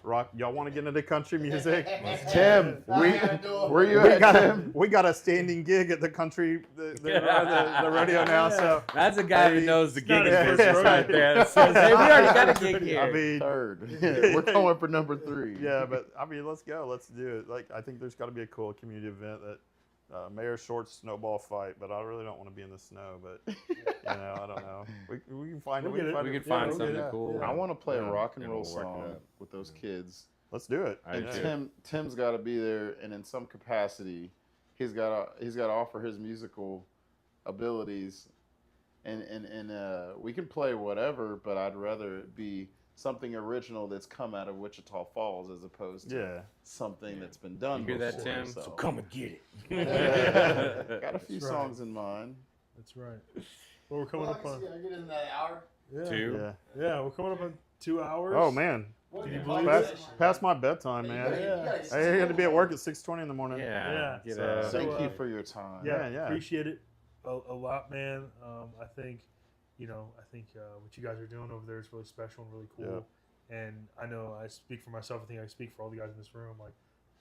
Rock, y'all want to get into country music? Tim, where you we at, got Tim? we got a standing gig at the country the rodeo now. So That's a guy who knows the gig Yeah. business right there. That says, hey, we already got a gig here. I mean, Third. We're going for number 3. yeah, but I mean, let's go. Let's do it. Like, I think there's got to be a cool community event that Mayor Short's snowball fight, but I really don't want to be in the snow. But you know, I don't know. We can find We'll it. get it. We could find we'll something get it. cool. I want to play a Yeah. rock and And roll we'll work it song out. with those kids. Let's do it. I And do. Tim's got to be there, and in some capacity, he's got to offer his musical abilities, and we can play whatever, but I'd rather it be something original that's come out of Wichita Falls as opposed to something that's been done. You hear that, before, Tim? So come and get it. got a few That's right. songs in mind. That's right. Well, we're coming up on. I get in that hour. Yeah. 2. Yeah, we're coming up on 2 hours. Oh man, What Can you is believe your it? session? past my bedtime, man. Yeah. I had to be at work at 6:20 in the morning. Yeah. Yeah. Get So- out. Thank So, you for your time. Yeah, Yeah. appreciate it a lot, man. I think, what you guys are doing over there is really special and really cool. And I know I speak for myself. I think I speak for all the guys in this room. Like,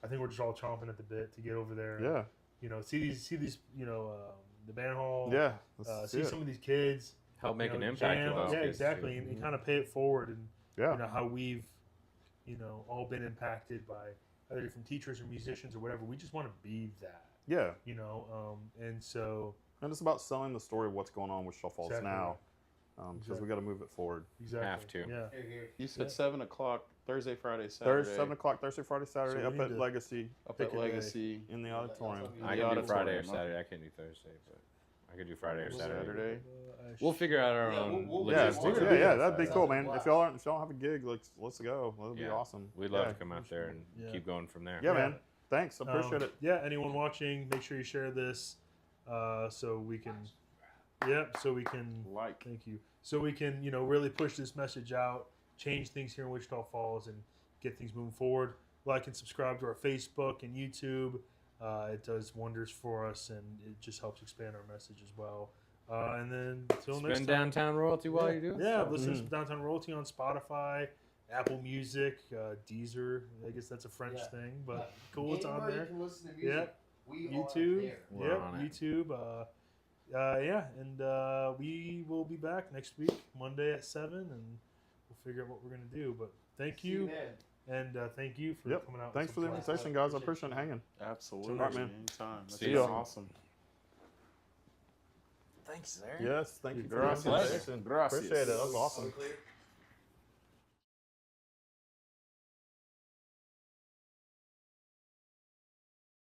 I think we're just all chomping at the bit to get over there. Yeah. And, you know, see these, you know, the band hall. Yeah. See some of these kids. Help make you know, an impact jam. with those Yeah, kids, exactly. too. And kind of pay it forward. And, Yeah. you know, how we've, you know, all been impacted by either different teachers or musicians or whatever. We just want to be that. Yeah. You know, and so. And it's about selling the story of what's going on with Shaw Falls Exactly. now. Because we got to move it forward. Exactly. Have to. Yeah. You said 7 o'clock Thursday, Friday, Saturday. Thursday, 7 o'clock, Thursday, Friday, Saturday, So we up need at to Legacy Up at Pick a day. Legacy. in the auditorium. I The can do Friday or auditorium, huh? Saturday. I can't do Thursday, but I could do Friday or Saturday. Saturday. We'll figure out our own Yeah, logistics. that'd be cool, man. If y'all don't have a gig, let's go. That'd be Yeah. awesome. We'd love yeah. to come out there and Yeah. keep going from there. Yeah, man. Thanks. I appreciate it. Yeah, anyone watching, make sure you share this so we can. So we can. Like. Thank you. So we can, you know, really push this message out, change things here in Wichita Falls, and get things moving forward. Like and subscribe to our Facebook and YouTube. It does wonders for us, and it just helps expand our message as well. And then until next Spend time. downtown royalty while you do it. Yeah, listen to Downtown Royalty on Spotify, Apple Music, Deezer. I guess that's a French thing, but cool, it's on Anywhere there. You can listen to music. Yeah. We YouTube. Are there. We're on it. YouTube. And we will be back next week, Monday at 7, and we'll figure out what we're going to do. But thank See you, then. and thank you for Yep. coming out. Thanks with for the some class. invitation, guys. I appreciate hanging. Absolutely. All right, man. Anytime. That's See ya. awesome. Thanks, sir. Yes, thank you for the Gracias. invitation. Gracias. Appreciate it. That was awesome. Clear?